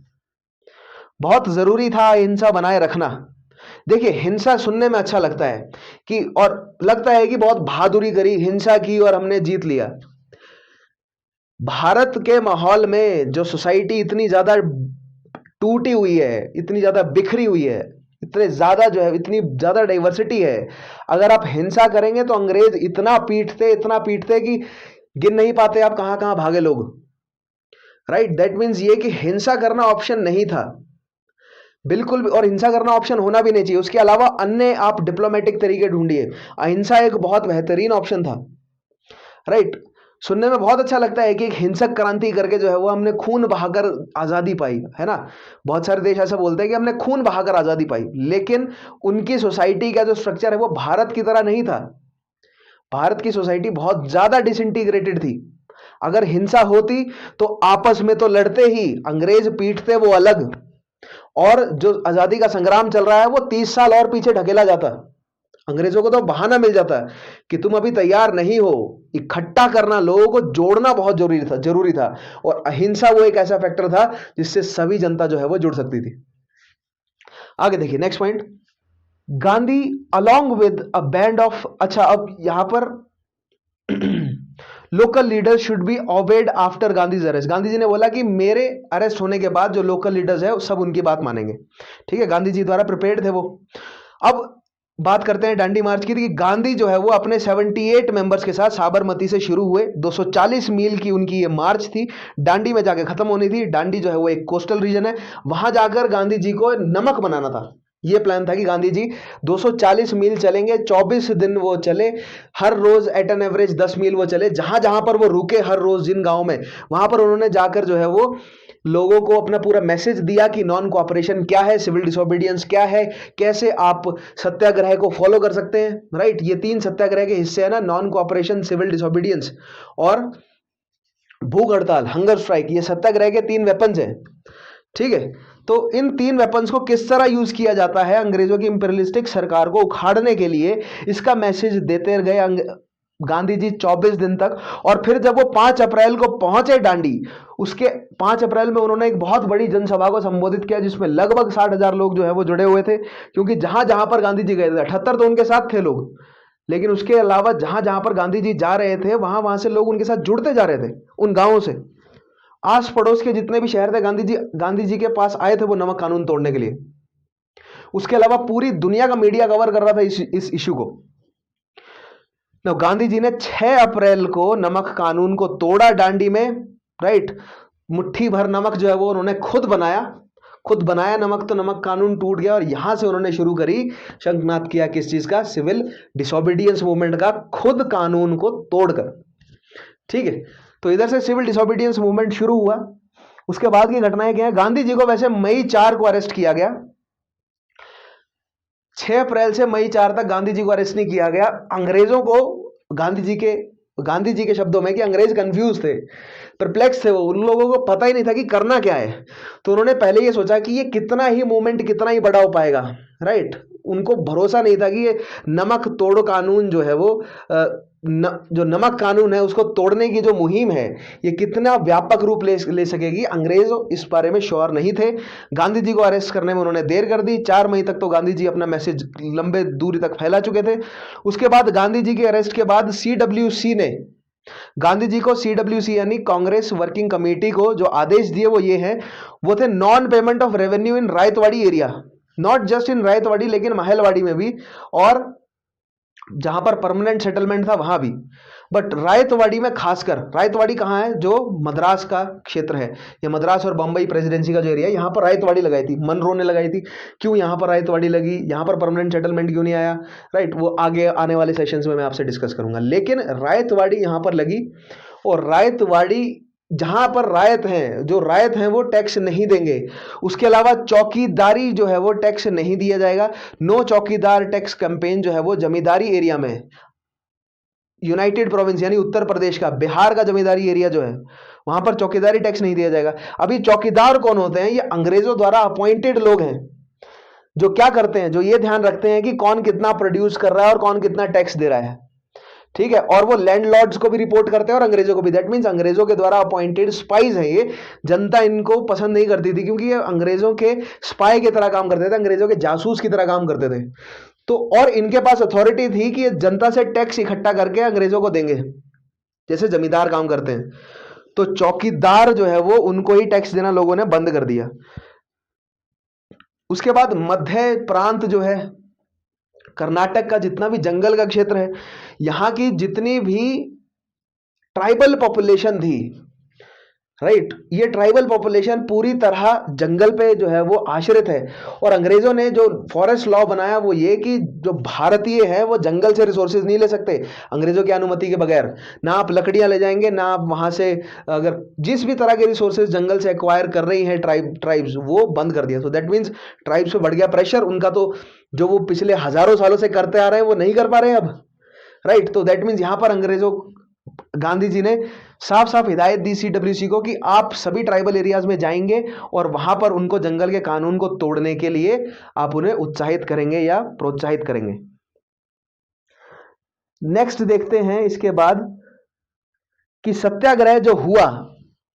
बहुत जरूरी था अहिंसा बनाए रखना। देखिए हिंसा सुनने में अच्छा लगता है कि, और लगता है कि बहुत बहादुरी करी, हिंसा की और हमने जीत लिया। भारत के माहौल में जो सोसाइटी इतनी ज्यादा टूटी हुई है, इतनी ज्यादा बिखरी हुई है, इतने ज्यादा जो है, इतनी ज्यादा डाइवर्सिटी है, अगर आप हिंसा करेंगे तो अंग्रेज इतना पीटते कि गिन नहीं पाते आप कहां कहां भागे लोग, राइट। दैट मीन्स ये कि हिंसा करना ऑप्शन नहीं था बिल्कुल भी, और हिंसा करना ऑप्शन होना भी नहीं चाहिए। उसके अलावा अन्य आप डिप्लोमेटिक तरीके ढूंढिए। अहिंसा एक बहुत बेहतरीन ऑप्शन था, राइट। सुनने में बहुत अच्छा लगता है कि एक हिंसक क्रांति करके जो है वो हमने खून बहाकर आजादी पाई, है ना। बहुत सारे देश ऐसा बोलते हैं कि हमने खून बहाकर आजादी पाई, लेकिन उनकी सोसाइटी का जो स्ट्रक्चर है वो भारत की तरह नहीं था। भारत की सोसाइटी बहुत ज्यादा डिसइंटीग्रेटेड थी। अगर हिंसा होती तो आपस में तो लड़ते ही, अंग्रेज पीटते वो अलग, और जो आजादी का संग्राम चल रहा है वो 30 साल और पीछे ढकेला जाता। अंग्रेजों को तो बहाना मिल जाता है कि तुम अभी तैयार नहीं हो। इकट्ठा करना, लोगों को जोड़ना बहुत जरूरी था। और अहिंसा वो एक ऐसा फैक्टर था जिससे सभी जनता जो है वो जुड़ सकती थी। आगे देखिए next point, Gandhi along with a band of, अच्छा अब यहां पर local leaders should be obeyed after Gandhi's arrest. Gandhi ji ने बोला कि मेरे अरेस्ट होने के बाद जो लोकल लीडर्स है सब उनकी बात मानेंगे, ठीक है। गांधी जी द्वारा प्रिपेयर्ड थे वो। अब बात करते हैं डांडी मार्च की। कि गांधी जो है वो अपने 78 मेंबर्स के साथ साबरमती से शुरू हुए। 240 मील की उनकी ये मार्च थी, डांडी में जाके खत्म होनी थी। डांडी जो है वो एक कोस्टल रीजन है, वहां जाकर गांधी जी को नमक बनाना था। ये प्लान था कि गांधी जी 240 मील चलेंगे, 24 दिन वो चले, हर रोज एट एन एवरेज 10 मील वो चले। जहां जहां पर वो रुके हर रोज जिन गांव में, वहां पर उन्होंने जाकर जो है वो लोगों को अपना पूरा मैसेज दिया कि नॉन कोऑपरेशन क्या है, सिविल डिसोबीडियंस क्या है, कैसे आप सत्याग्रह को फॉलो कर सकते हैं, राइट। ये 3 सत्याग्रह के हिस्से है ना, नॉन कोऑपरेशन, सिविल डिसोबीडियंस और भूख हड़ताल, हंगर स्ट्राइक। ये सत्याग्रह के 3 वेपन्स हैं, ठीक है। तो इन 3 वेपन्स को किस तरह यूज किया जाता है अंग्रेजों की इंपीरियलिस्टिक सरकार को उखाड़ने के लिए, इसका मैसेज देते गए गांधी जी 24 दिन तक। और फिर जब वो 5 अप्रैल को पहुंचे डांडी, उसके 5 अप्रैल में उन्होंने एक बहुत बड़ी जनसभा को संबोधित किया जिसमें लगभग 60,000 लोग जो है वो जुड़े हुए थे, क्योंकि जहां जहां पर गांधी जी गए थे, 78 तो उनके साथ थे लोग, लेकिन उसके अलावा जहां जहां पर गांधी जी जा रहे थे वहां वहां से लोग उनके साथ जुड़ते जा रहे थे। उन गांवों से आस पड़ोस के जितने भी शहर थे, गांधी जी के पास आए थे वो नमक कानून तोड़ने के लिए। उसके अलावा पूरी दुनिया का मीडिया कवर कर रहा था इस इश्यू को। तो गांधी जी ने 6 अप्रैल को नमक कानून को तोड़ा डांडी में, राइट। मुट्ठी भर नमक जो है वो उन्होंने खुद बनाया नमक, तो नमक कानून टूट गया और यहां से उन्होंने शुरू करी, शंखनाद किया किस चीज का, सिविल डिसोबीडियंस मूवमेंट का, खुद कानून को तोड़कर। ठीक है, तो इधर से सिविल डिसोबीडियंस मूवमेंट शुरू हुआ। उसके बाद की घटनाएं क्या है, गांधी जी को वैसे मई 4 को अरेस्ट किया गया। 6 अप्रैल से मई 4 तक गांधी जी को अरेस्ट नहीं किया गया। अंग्रेजों को गांधी जी के शब्दों में कि अंग्रेज कंफ्यूज थे, परप्लेक्स थे, वो उन लोगों को पता ही नहीं था कि करना क्या है। तो उन्होंने पहले ये सोचा कि ये कितना ही मूवमेंट कितना ही बड़ा हो पाएगा, राइट। उनको भरोसा नहीं था कि ये नमक तोड़ो कानून जो है वो जो नमक कानून है उसको तोड़ने की जो मुहिम है ये कितना व्यापक रूप ले सकेगी। अंग्रेज इस बारे में श्योर नहीं थे। गांधी जी को अरेस्ट करने में उन्होंने देर कर दी। 4 मई तक तो गांधी जी अपना मैसेज लंबे दूरी तक फैला चुके थे। उसके बाद गांधी जी के अरेस्ट के बाद CWC ने गांधी जी को, CWC यानी कांग्रेस वर्किंग कमेटी को जो आदेश दिए वो ये हैं, वो थे non payment of revenue in Ryotwari area, not just in Ryotwari लेकिन महलवाड़ी में भी, और जहां पर परमानेंट सेटलमेंट था वहां भी, बट रायतवाड़ी में खासकर। रायतवाड़ी कहां है, जो मद्रास का क्षेत्र है, ये मद्रास और बंबई प्रेसिडेंसी का जो एरिया है, यहां पर रायतवाड़ी लगाई थी, मनरो ने लगाई थी। क्यों यहां पर रायतवाड़ी लगी, यहां पर परमानेंट सेटलमेंट क्यों नहीं आया, राइट, वो आगे आने वाले सेशंस में मैं आपसे डिस्कस करूंगा। लेकिन रायतवाड़ी यहां पर लगी, और रायतवाड़ी जहां पर रायत हैं, जो रायत हैं वो टैक्स नहीं देंगे। उसके अलावा चौकीदारी जो है वो टैक्स नहीं दिया जाएगा। नो चौकीदार टैक्स कैंपेन जो है वो जमींदारी एरिया में, यूनाइटेड प्रोविंस यानी उत्तर प्रदेश का, बिहार का जमींदारी एरिया जो है वहां पर चौकीदारी टैक्स नहीं दिया जाएगा। अभी चौकीदार कौन होते हैं, ये अंग्रेजों द्वारा अपॉइंटेड लोग हैं, जो क्या करते हैं, जो ये ध्यान रखते हैं कि कौन कितना प्रोड्यूस कर रहा है और कौन कितना टैक्स दे रहा है। ठीक है, और वो लैंडलॉर्ड्स को भी रिपोर्ट करते हैं और अंग्रेजों को भी। दैट मींस अंग्रेजों के द्वारा अपॉइंटेड स्पाइज हैं ये। जनता इनको पसंद नहीं करती थी क्योंकि ये अंग्रेजों के स्पाई की तरह काम करते थे, अंग्रेजों के जासूस की तरह काम करते थे। तो और इनके पास अथॉरिटी थी कि ये जनता से टैक्स इकट्ठा करके अंग्रेजों को देंगे, जैसे जमींदार काम करते हैं। तो चौकीदार जो है वो उनको ही टैक्स देना लोगों ने बंद कर दिया। उसके बाद मध्य प्रांत जो है, कर्नाटक का जितना भी जंगल का क्षेत्र है, यहां की जितनी भी ट्राइबल पॉपुलेशन थी, राइट, ये ट्राइबल पॉपुलेशन पूरी तरह जंगल पे जो है वो आश्रित है। और अंग्रेजों ने जो फॉरेस्ट लॉ बनाया वो ये कि जो भारतीय है वो जंगल से रिसोर्सेज नहीं ले सकते अंग्रेजों की अनुमति के बगैर। ना आप लकड़ियां ले जाएंगे, ना आप वहां से अगर जिस भी तरह के रिसोर्सेज जंगल से एक्वायर कर रही हैं ट्राइब्स, वो बंद कर दिया। सो दैट मीन्स ट्राइब्स पे बढ़ गया प्रेशर उनका, तो जो वो पिछले हजारों सालों से करते आ रहे हैं वो नहीं कर पा रहे हैं अब, राइट। तो दैट मीन्स यहां पर अंग्रेजों, गांधी जी ने साफ साफ हिदायत दी CWC को कि आप सभी ट्राइबल एरियाज में जाएंगे और वहां पर उनको जंगल के कानून को तोड़ने के लिए आप उन्हें उत्साहित करेंगे या प्रोत्साहित करेंगे। नेक्स्ट देखते हैं इसके बाद कि सत्याग्रह जो हुआ,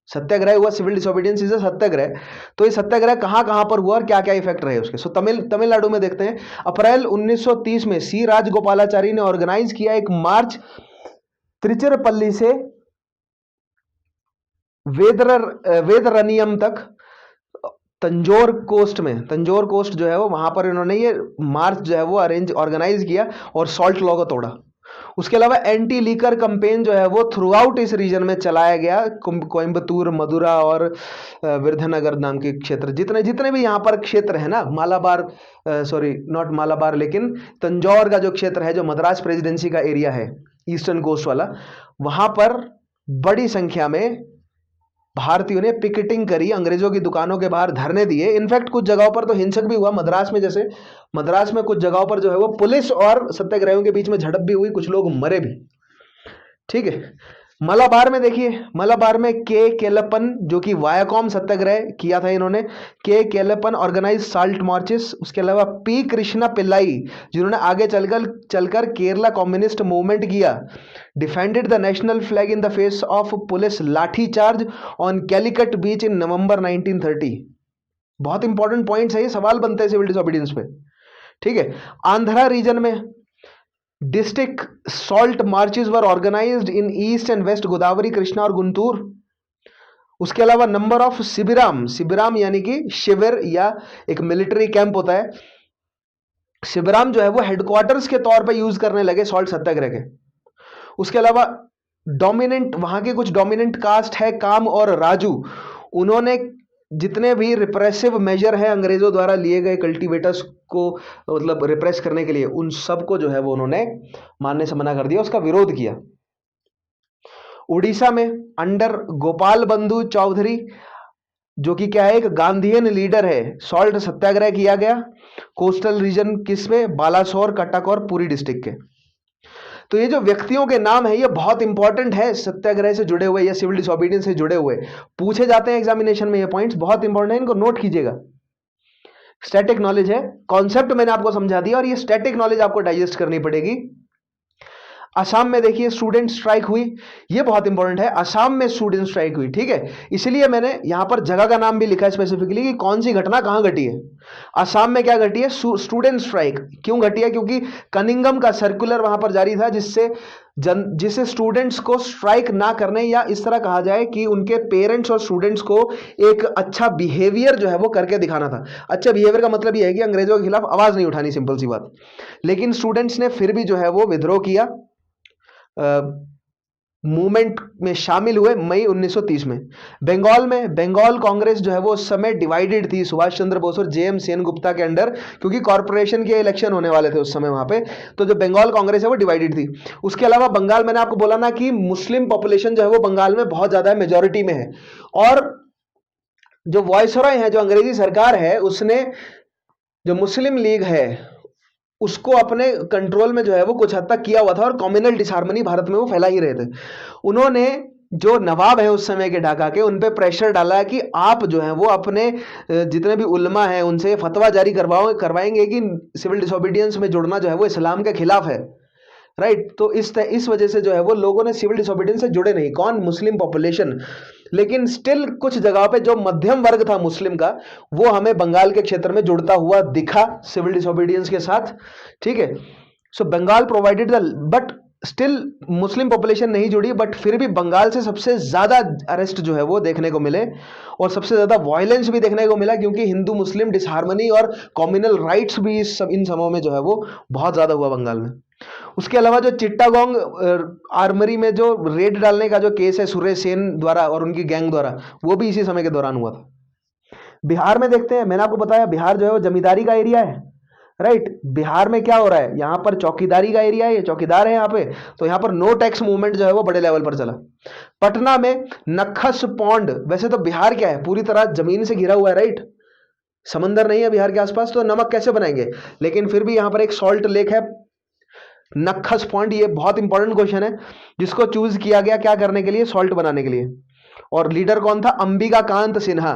सिविल डिसोबीडियंस इज अ सत्याग्रह। तो ये सत्याग्रह कहां कहां पर हुआ और क्या क्या इफेक्ट रहे उसके। सो तमिलनाडु में देखते हैं। अप्रैल 1930 में C राजगोपालाचारी ने ऑर्गेनाइज किया एक मार्च त्रिचिरपल्ली से वेदरनियम तक, तंजौर कोस्ट जो है वो, वहां पर इन्होंने ये मार्च जो है वो ऑर्गेनाइज किया और सॉल्ट लॉ को तोड़ा। उसके अलावा एंटी लीकर कैंपेन जो है वो थ्रू आउट इस रीजन में चलाया गया। कोयम्बतूर, मदुरा और विरुधनगर नाम के क्षेत्र, जितने भी यहाँ पर क्षेत्र है ना, मालाबार, सॉरी नॉट मालाबार, लेकिन तंजौर का जो क्षेत्र है, जो मद्रास प्रेसिडेंसी का एरिया है, ईस्टर्न कोस्ट वाला, वहां पर बड़ी संख्या में भारतीयों ने पिकेटिंग करी, अंग्रेजों की दुकानों के बाहर धरने दिए। इनफैक्ट कुछ जगहों पर तो हिंसक भी हुआ। मद्रास में कुछ जगहों पर जो है वो पुलिस और सत्याग्रहियों के बीच में झड़प भी हुई, कुछ लोग मरे भी। ठीक है, मलाबार में देखिए, मलाबार में के केलप्पन जो कि वायाकॉम सत्याग्रह किया था इन्होंने, के केलप्पन ऑर्गेनाइज साल्ट मार्चेस। उसके अलावा पी कृष्णा पिल्लाई जिन्होंने आगे चलकर चलकर केरला कम्युनिस्ट मूवमेंट किया, defended the national flag in the face of police लाठी चार्ज ऑन कैलिकट बीच इन नवंबर 1930। बहुत इंपॉर्टेंट पॉइंट्स है, ये सवाल बनते हैं सिविल डिसोबीडियंस पे, ठीक है। आंध्रा रीजन में district salt marches were organised in east and west Godavari, Krishna और गुंटूर। उसके अलावा नंबर ऑफ शिबिराम, शिबिराम यानी कि शिविर या एक मिलिट्री कैंप होता है, शिबिराम जो है वो हेडक्वार्टर्स के तौर पे यूज करने लगे सॉल्ट सत्याग्रह के। उसके अलावा डोमिनेंट, वहां के कुछ डोमिनेंट कास्ट है काम और राजू, उन्होंने जितने भी रिप्रेसिव मेजर है अंग्रेजों द्वारा लिए गए कल्टीवेटर्स को मतलब रिप्रेस करने के लिए, उन सबको जो है वो उन्होंने मानने से मना कर दिया, उसका विरोध किया। उड़ीसा में अंडर गोपाल बंधु चौधरी जो कि क्या है, एक गांधीयन लीडर है, सॉल्ट सत्याग्रह किया गया। कोस्टल रीजन किसमें, बालासोर, कटक और पुरी डिस्ट्रिक्ट के। तो ये जो व्यक्तियों के नाम है ये बहुत इंपॉर्टेंट है, सत्याग्रह से जुड़े हुए या सिविल डिसोबीडियंस से जुड़े हुए पूछे जाते हैं एग्जामिनेशन में, ये पॉइंट्स बहुत इंपॉर्टेंट है, इनको नोट कीजिएगा। स्टैटिक नॉलेज है, कॉन्सेप्ट मैंने आपको समझा दिया और ये स्टैटिक नॉलेज आपको डाइजेस्ट करनी पड़ेगी। असम में देखिए स्टूडेंट स्ट्राइक हुई, ये बहुत इंपॉर्टेंट है, असम में स्टूडेंट स्ट्राइक हुई, ठीक है। इसलिए मैंने यहां पर जगह का नाम भी लिखा है स्पेसिफिकली कि कौन सी घटना कहां घटी है। असम में क्या घटी है, स्टूडेंट स्ट्राइक क्यों घटी है, क्योंकि कनिंगम का सर्कुलर वहां पर जारी था जिससे स्टूडेंट्स को स्ट्राइक ना करने, या इस तरह कहा जाए कि उनके पेरेंट्स और स्टूडेंट्स को एक अच्छा बिहेवियर जो है वो करके दिखाना था। अच्छा बिहेवियर का मतलब ये है कि अंग्रेजों के खिलाफ आवाज नहीं उठानी, सिंपल सी बात। लेकिन स्टूडेंट्स ने फिर भी जो है वो विद्रोह किया, मूवमेंट में शामिल हुए मई 1930 में। बंगाल में बंगाल कांग्रेस जो है वो उस समय डिवाइडेड थी सुभाष चंद्र बोस और जेएम सेनगुप्ता के अंडर, क्योंकि कॉर्पोरेशन के इलेक्शन होने वाले थे उस समय वहां पे, तो जो बंगाल कांग्रेस है वो डिवाइडेड थी। उसके अलावा बंगाल, मैंने आपको बोला ना कि मुस्लिम पॉपुलेशन जो है वो बंगाल में बहुत ज्यादा है, मेजोरिटी में है, और जो वायसरॉय है, जो अंग्रेजी सरकार है, उसने जो मुस्लिम लीग है उसको अपने कंट्रोल में जो है वो कुछ हद तक किया हुआ था, और कम्युनल डिसहार्मनी भारत में वो फैला ही रहे थे। उन्होंने जो नवाब है उस समय के ढाका के, उन पे प्रेशर डाला कि आप जो है वो अपने जितने भी उल्मा हैं उनसे फतवा जारी करवाएंगे कि सिविल डिसोबीडियंस में जुड़ना जो है वो इस्लाम के खिलाफ है, राइट। तो इस वजह से जो है वो लोगों ने सिविल डिसोबीडियंस से जुड़े नहीं, कौन, मुस्लिम पॉपुलेशन। लेकिन स्टिल कुछ जगह पे जो मध्यम वर्ग था मुस्लिम का, वो हमें बंगाल के क्षेत्र में जुड़ता हुआ दिखा सिविल डिसोबीडियंस के साथ, ठीक है। So Bengal provided the, but still Muslim population नहीं जुड़ी, बट फिर भी बंगाल से सबसे ज्यादा अरेस्ट जो है वो देखने को मिले और सबसे ज्यादा वायलेंस भी देखने को मिला, क्योंकि हिंदू मुस्लिम डिसहार्मनी और कम्युनल राइट्स भी इन समयों में जो है वो बहुत ज्यादा हुआ बंगाल में। उसके अलावा जो चिट्टागोंग आर्मरी में जो रेड डालने का जो केस है सुरेश सेन द्वारा और उनकी गैंग द्वारा, वो भी इसी समय के दौरान हुआ था। बिहार में देखते हैं, मैंने आपको बताया बिहार जो है वो जमींदारी का एरिया है, राइट। बिहार में क्या हो रहा है, यहाँ पर चौकीदारी का एरिया है, ये चौकीदार है यहाँ पे, तो यहाँ पर नो टैक्स मूवमेंट जो है वो बड़े लेवल पर चला। पटना में नखस पौंड, वैसे तो बिहार क्या है, पूरी तरह जमीन से घिरा हुआ है, राइट, समंदर नहीं है बिहार के आसपास, तो नमक कैसे बनाएंगे, लेकिन फिर भी यहाँ पर एक सॉल्ट लेक है, नखस पॉइंट। ये बहुत इंपॉर्टेंट क्वेश्चन है, जिसको चूज किया गया क्या करने के लिए, सॉल्ट बनाने के लिए, और लीडर कौन था, अंबिका कांत सिन्हा।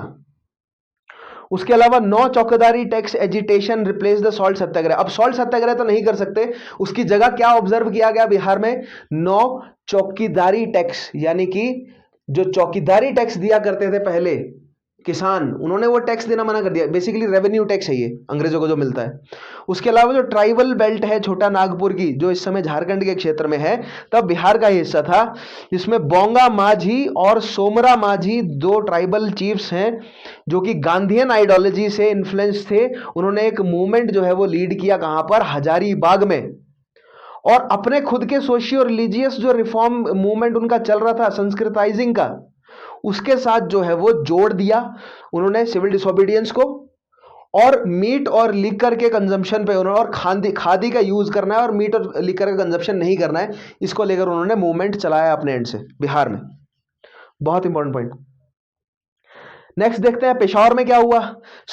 उसके अलावा no chaukidari tax agitation replace the salt satyagraha. अब सॉल्ट सत्याग्रह तो नहीं कर सकते, उसकी जगह क्या ऑब्जर्व किया गया बिहार में, नो चौकीदारी टैक्स, यानी कि जो चौकीदारी टैक्स दिया करते थे पहले किसान, उन्होंने वो टैक्स देना मना कर दिया। बेसिकली रेवेन्यू टैक्स है ये अंग्रेजों को जो मिलता है। उसके अलावा जो ट्राइबल बेल्ट है छोटा नागपुर की, जो इस समय झारखंड के क्षेत्र में है, तब बिहार का हिस्सा था, जिसमें बोंगा माझी और सोमरा माझी दो ट्राइबल चीफ्स हैं जो कि गांधीयन आइडियोलॉजी से इन्फ्लुएंस थे। उन्होंने एक मूवमेंट जो है वो लीड किया, कहां पर, हजारीबाग में, और अपने खुद के सोशियो रिलीजियस जो रिफॉर्म मूवमेंट उनका चल रहा था संस्कृताइजिंग का, उसके साथ जो है वो जोड़ दिया उन्होंने सिविल डिसोबीडियंस को, और मीट और लिकर के कंजम्पशन पे उन्होंने, और खादी का यूज करना है और मीट और लिकर का कंजम्पशन नहीं करना है, इसको लेकर उन्होंने मूवमेंट चलाया अपने एंड से बिहार में। बहुत इंपॉर्टेंट पॉइंट। नेक्स्ट देखते हैं पेशावर में क्या हुआ।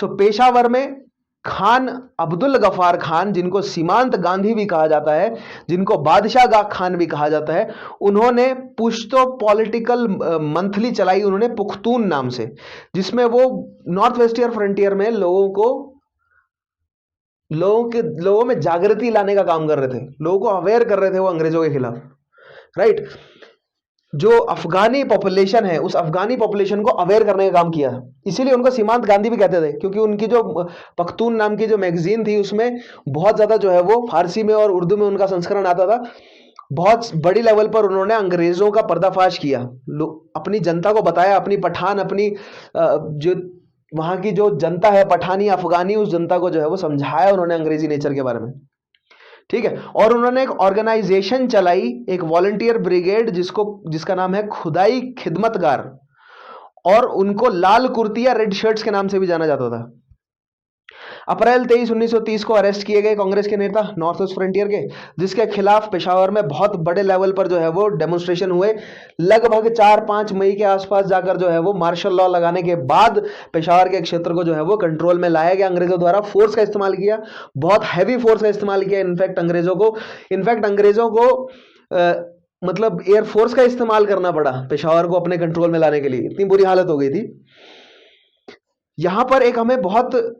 पेशावर में खान अब्दुल गफार खान, जिनको सीमांत गांधी भी कहा जाता है, जिनको बादशाह खान भी कहा जाता है, उन्होंने पुश्तो पॉलिटिकल मंथली चलाई उन्होंने पुख्तून नाम से, जिसमें वो नॉर्थ वेस्टियर फ्रंटियर में लोगों में जागृति लाने का काम कर रहे थे, लोगों को अवेयर कर रहे थे वो अंग्रेजों के खिलाफ, राइट। जो अफगानी पॉपुलेशन है उस अफगानी पॉपुलेशन को अवेयर करने का काम किया, इसीलिए उनको सीमांत गांधी भी कहते थे, क्योंकि उनकी जो पख्तून नाम की जो मैगजीन थी उसमें बहुत ज्यादा जो है वो फारसी में और उर्दू में उनका संस्करण आता था। बहुत बड़ी लेवल पर उन्होंने अंग्रेजों का पर्दाफाश किया, अपनी जनता को बताया, अपनी पठान, अपनी जो वहां की जो जनता है पठानी अफगानी, उस जनता को जो है वो समझाया उन्होंने अंग्रेजी नेचर के बारे में, ठीक है। और उन्होंने एक ऑर्गेनाइजेशन चलाई, एक वॉलंटियर ब्रिगेड, जिसका नाम है खुदाई खिदमतगार, और उनको लाल कुर्ती या रेड शर्ट्स के नाम से भी जाना जाता था। अप्रैल 23, 1930 को अरेस्ट किए गए कांग्रेस के नेता नॉर्थ वेस्ट फ्रंटियर के, जिसके खिलाफ पेशावर में बहुत बड़े लेवल पर जो है वो डेमोन्स्ट्रेशन हुए। लगभग 4-5 मई के आसपास जाकर जो है वो मार्शल लॉ लगाने के बाद पेशावर के क्षेत्र को जो है वो कंट्रोल में लाया गया। अंग्रेजों द्वारा फोर्स का इस्तेमाल किया, बहुत हैवी फोर्स का इस्तेमाल किया। इनफैक्ट अंग्रेजों को मतलब एयरफोर्स का इस्तेमाल करना पड़ा पेशावर को अपने कंट्रोल में लाने के लिए, इतनी बुरी हालत हो गई थी। यहां पर एक हमें बहुत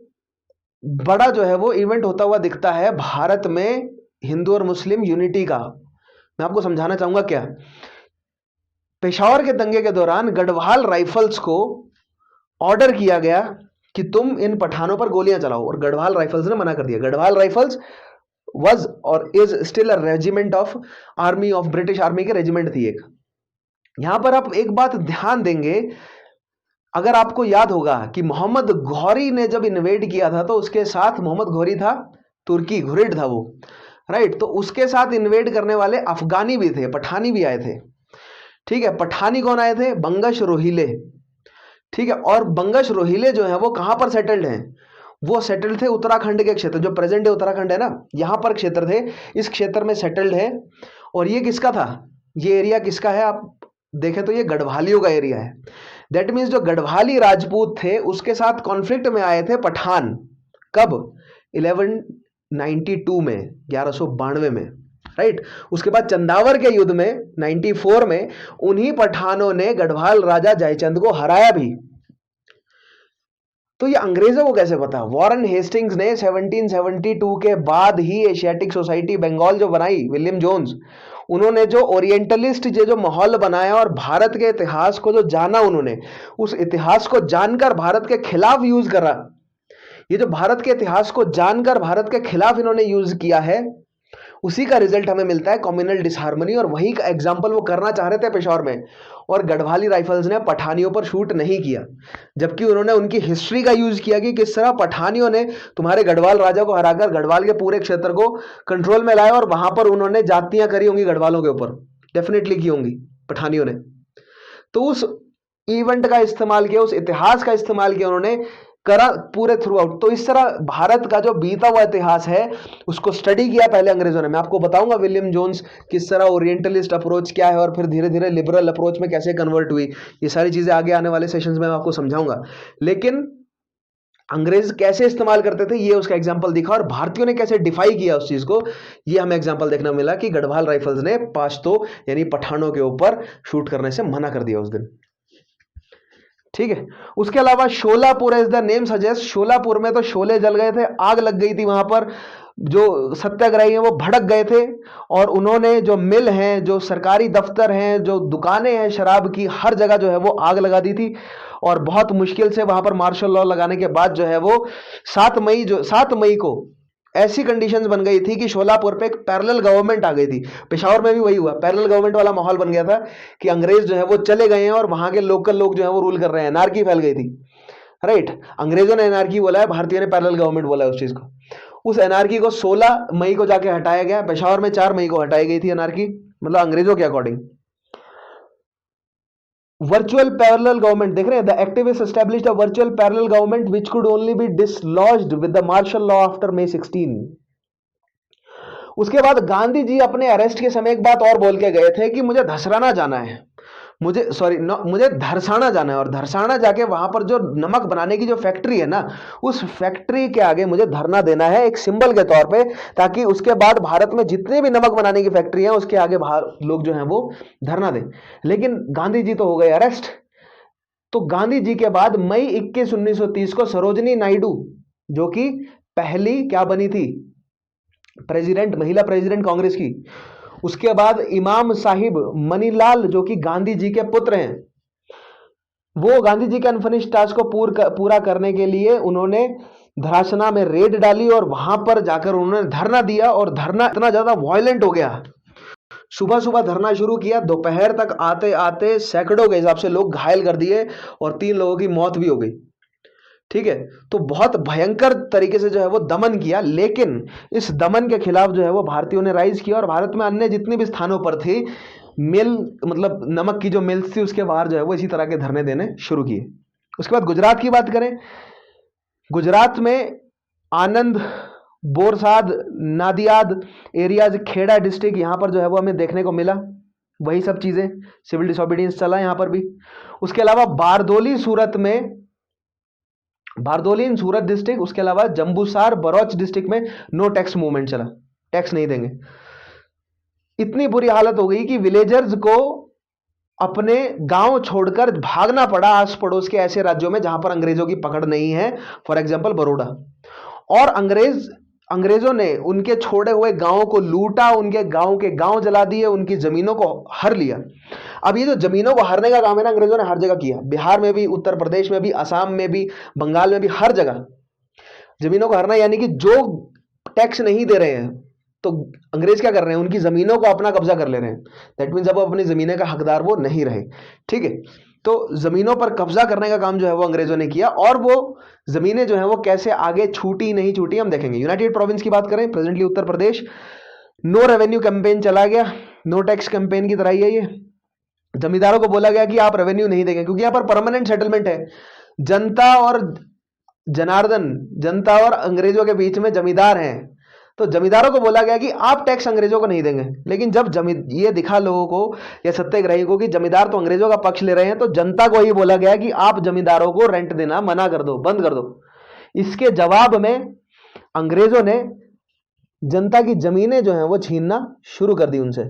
बड़ा जो है वो इवेंट होता हुआ दिखता है भारत में हिंदू और मुस्लिम यूनिटी का। मैं आपको समझाना चाहूंगा क्या। पेशावर के दंगे के दौरान गढ़वाल राइफल्स को ऑर्डर किया गया कि तुम इन पठानों पर गोलियां चलाओ, और गढ़वाल राइफल्स ने मना कर दिया। गढ़वाल राइफल्स वाज और is still a regiment of army of British army के रेजिमेंट थी एक। यहां पर आप एक बात ध्यान देंगे, अगर आपको याद होगा कि मोहम्मद घौरी ने जब इन्वेड किया था तो उसके साथ, मोहम्मद घौरी था तुर्की, घुरिड था वो, राइट। तो उसके साथ इन्वेड करने वाले अफगानी भी थे, पठानी भी आए थे, ठीक है। पठानी कौन आए थे? बंगश रोहिले, ठीक है। और बंगश रोहिले जो है वो कहां पर सेटल्ड हैं? वो सेटल्ड थे उत्तराखंड के क्षेत्र, जो प्रेजेंट डे उत्तराखंड है ना, यहां पर क्षेत्र थे, इस क्षेत्र में सेटल्ड है। और ये किसका था? ये एरिया किसका है? आप देखें तो ये गढ़वालियों का एरिया है। दैट मीन्स जो गढ़वाली राजपूत थे उसके साथ कॉन्फ्लिक्ट में आए थे पठान। कब? 1192 में, 1192 में, राइट। उसके बाद चंदावर के युद्ध में 94 में उन्हीं पठानों ने गढ़वाल राजा जयचंद को हराया भी। तो ये अंग्रेजों को कैसे पता? वॉरेन हेस्टिंग्स ने 1772 के बाद ही एशियाटिक सोसाइटी बंगाल जो बनाई, विलियम जोन्स, उन्होंने जो ओरिएंटलिस्ट जो माहौल बनाया और भारत के इतिहास को जो जाना, उन्होंने उस इतिहास को जानकर भारत के खिलाफ यूज करा। ये जो भारत के इतिहास को जानकर भारत के खिलाफ इन्होंने यूज किया है, उसी का रिजल्ट हमें मिलता है कम्युनल डिसहार्मनी। और वही का एग्जाम्पल वो करना चाह रहे थे पेशावर में, और गढ़वाली राइफल्स ने पठानियों पर शूट नहीं किया, जबकि उन्होंने उनकी हिस्ट्री का यूज किया कि किस तरह पठानियों ने तुम्हारे गढ़वाल राजा को हराकर गढ़वाल के पूरे क्षेत्र को कंट्रोल में लाया, और वहां पर उन्होंने जातियां करी होंगी गढ़वालों के ऊपर, डेफिनेटली की होंगी पठानियों ने। तो उस इवेंट का इस्तेमाल किया, उस इतिहास का इस्तेमाल किया उन्होंने, करा पूरे थ्रू आउट। तो इस तरह भारत का जो बीता हुआ इतिहास है उसको स्टडी किया पहले अंग्रेजों ने। मैं आपको बताऊंगा विलियम जोन्स किस तरह ओरिएंटलिस्ट अप्रोच क्या है और फिर धीरे धीरे लिबरल अप्रोच में कैसे कन्वर्ट हुई, ये सारी चीजें आगे आने वाले सेशंस में मैं आपको समझाऊंगा। लेकिन अंग्रेज कैसे इस्तेमाल करते थे ये उसका एग्जाम्पल दिखा, और भारतीयों ने कैसे डिफाई किया उस चीज को, ये हमें एग्जाम्पल देखना मिला कि गढ़वाल राइफल्स ने पाश्तो यानी पठानों के ऊपर शूट करने से मना कर दिया उस दिन, ठीक है। उसके अलावा Sholapur, as the name suggest, Sholapur में तो शोले जल गए थे, आग लग गई थी वहां पर। जो सत्याग्रही हैं वो भड़क गए थे, और उन्होंने जो मिल हैं, जो सरकारी दफ्तर हैं, जो दुकानें हैं शराब की, हर जगह जो है वो आग लगा दी थी। और बहुत मुश्किल से वहां पर मार्शल लॉ लगाने के बाद जो है वो 7 मई को ऐसी कंडीशंस बन गई थी कि शोलापुर पे एक पैरेलल गवर्नमेंट आ गई थी। पेशावर में भी वही हुआ, पैरेलल गवर्नमेंट वाला माहौल बन गया था कि अंग्रेज जो है वो चले गए हैं और वहां के लोकल लोग जो है वो रूल कर रहे हैं, एनार्की फैल गई थी, राइट। अंग्रेजों ने एनार्की बोला है, भारतीयों ने पैरेलल गवर्नमेंट बोला है उस चीज को। उस एनार्की को 16 मई को जाके हटाया गया। पेशावर में 4 मई को हटाई गई थी एनार्की, मतलब अंग्रेजों के अकॉर्डिंग। वर्चुअल पैरेलल गवर्नमेंट देख रहे हैं, the activist established a virtual parallel government which could only be dislodged with the martial law after May 16। उसके बाद गांधी जी अपने अरेस्ट के समय एक बात और बोल के गए थे कि मुझे धसराना जाना है, मुझे धरसाना जाना है, और धरसाना जाके वहां पर जो नमक बनाने की जो फैक्ट्री है ना, उस फैक्ट्री के आगे मुझे धरना देना है एक सिंबल के तौर पे, ताकि उसके बाद भारत में जितने भी नमक बनाने की फैक्ट्री है उसके आगे बाहर लोग जो हैं वो धरना दें। लेकिन गांधी जी तो हो गए अरेस्ट। तो गांधी जी के बाद मई 21 1930 को सरोजनी नायडू, जो कि पहली क्या बनी थी, प्रेसिडेंट, महिला प्रेसिडेंट कांग्रेस की, उसके बाद इमाम साहिब मनीलाल जो कि गांधी जी के पुत्र हैं, वो गांधी जी के अनफिनिश्ड टास्क को पूरा करने के लिए उन्होंने धरासना में रेड डाली और वहां पर जाकर उन्होंने धरना दिया। और धरना इतना ज्यादा वायलेंट हो गया, सुबह सुबह धरना शुरू किया, दोपहर तक आते आते सैकड़ों के हिसाब से लोग घायल कर दिए और 3 लोगों की मौत भी हो गई। ठीक है, तो बहुत भयंकर तरीके से जो है वो दमन किया। लेकिन इस दमन के खिलाफ जो है वो भारतीयों ने राइज किया, और भारत में अन्य जितने भी स्थानों पर थी मिल, मतलब नमक की जो मिल्स थी उसके बाहर जो है वो इसी तरह के धरने देने शुरू किए। उसके बाद गुजरात की बात करें, गुजरात में आनंद, बोरसाद, नादियाद एरियाज, खेड़ा डिस्ट्रिक्ट, यहां पर जो है वो हमें देखने को मिला वही सब चीजें, सिविल डिसोबीडियंस चला यहां पर भी। उसके अलावा बारदोली सूरत में, बारदोली इन सूरत डिस्ट्रिक्ट, उसके अलावा जंबूसार बरोच डिस्ट्रिक्ट में नो टैक्स मूवमेंट चला, टैक्स नहीं देंगे। इतनी बुरी हालत हो गई कि विलेजर्स को अपने गांव छोड़कर भागना पड़ा आस पड़ोस के ऐसे राज्यों में जहां पर अंग्रेजों की पकड़ नहीं है, फॉर एग्जांपल बड़ौदा। और अंग्रेजों ने उनके छोड़े हुए गांवों को लूटा, उनके गांव के गांव जला दिए, उनकी जमीनों को हर लिया। अब ये जो जमीनों को हरने का काम है ना, अंग्रेजों ने हर जगह किया, बिहार में भी, उत्तर प्रदेश में भी, असम में भी, बंगाल में भी, हर जगह जमीनों को हरना, यानी कि जो टैक्स नहीं दे रहे हैं तो अंग्रेज क्या कर रहे हैं, उनकी जमीनों को अपना कब्जा कर ले रहे हैं। दैट मीन्स अब अपनी जमीनें का हकदार वो नहीं रहे। ठीक है, तो जमीनों पर कब्जा करने का काम जो है वो अंग्रेजों ने किया, और वो जमीनें जो है वो कैसे आगे छूटी नहीं छूटी हम देखेंगे। यूनाइटेड प्रोविंस की बात करें, presently Uttar Pradesh, no revenue campaign चला गया, नो टैक्स कैंपेन की तरह ही है ये। जमींदारों को बोला गया कि आप रेवेन्यू नहीं देंगे, क्योंकि यहां पर परमानेंट सेटलमेंट है। जनता और जनार्दन, जनता और अंग्रेजों के बीच में जमींदार हैं, तो जमींदारों को बोला गया कि आप टैक्स अंग्रेजों को नहीं देंगे। लेकिन जब ये दिखा लोगों को या सत्याग्रही को कि जमींदार तो अंग्रेजों का पक्ष ले रहे हैं, तो जनता को ही बोला गया कि आप जमींदारों को रेंट देना मना कर दो, बंद कर दो। इसके जवाब में अंग्रेजों ने जनता की जमीनें जो हैं वो छीनना शुरू कर दी उनसे।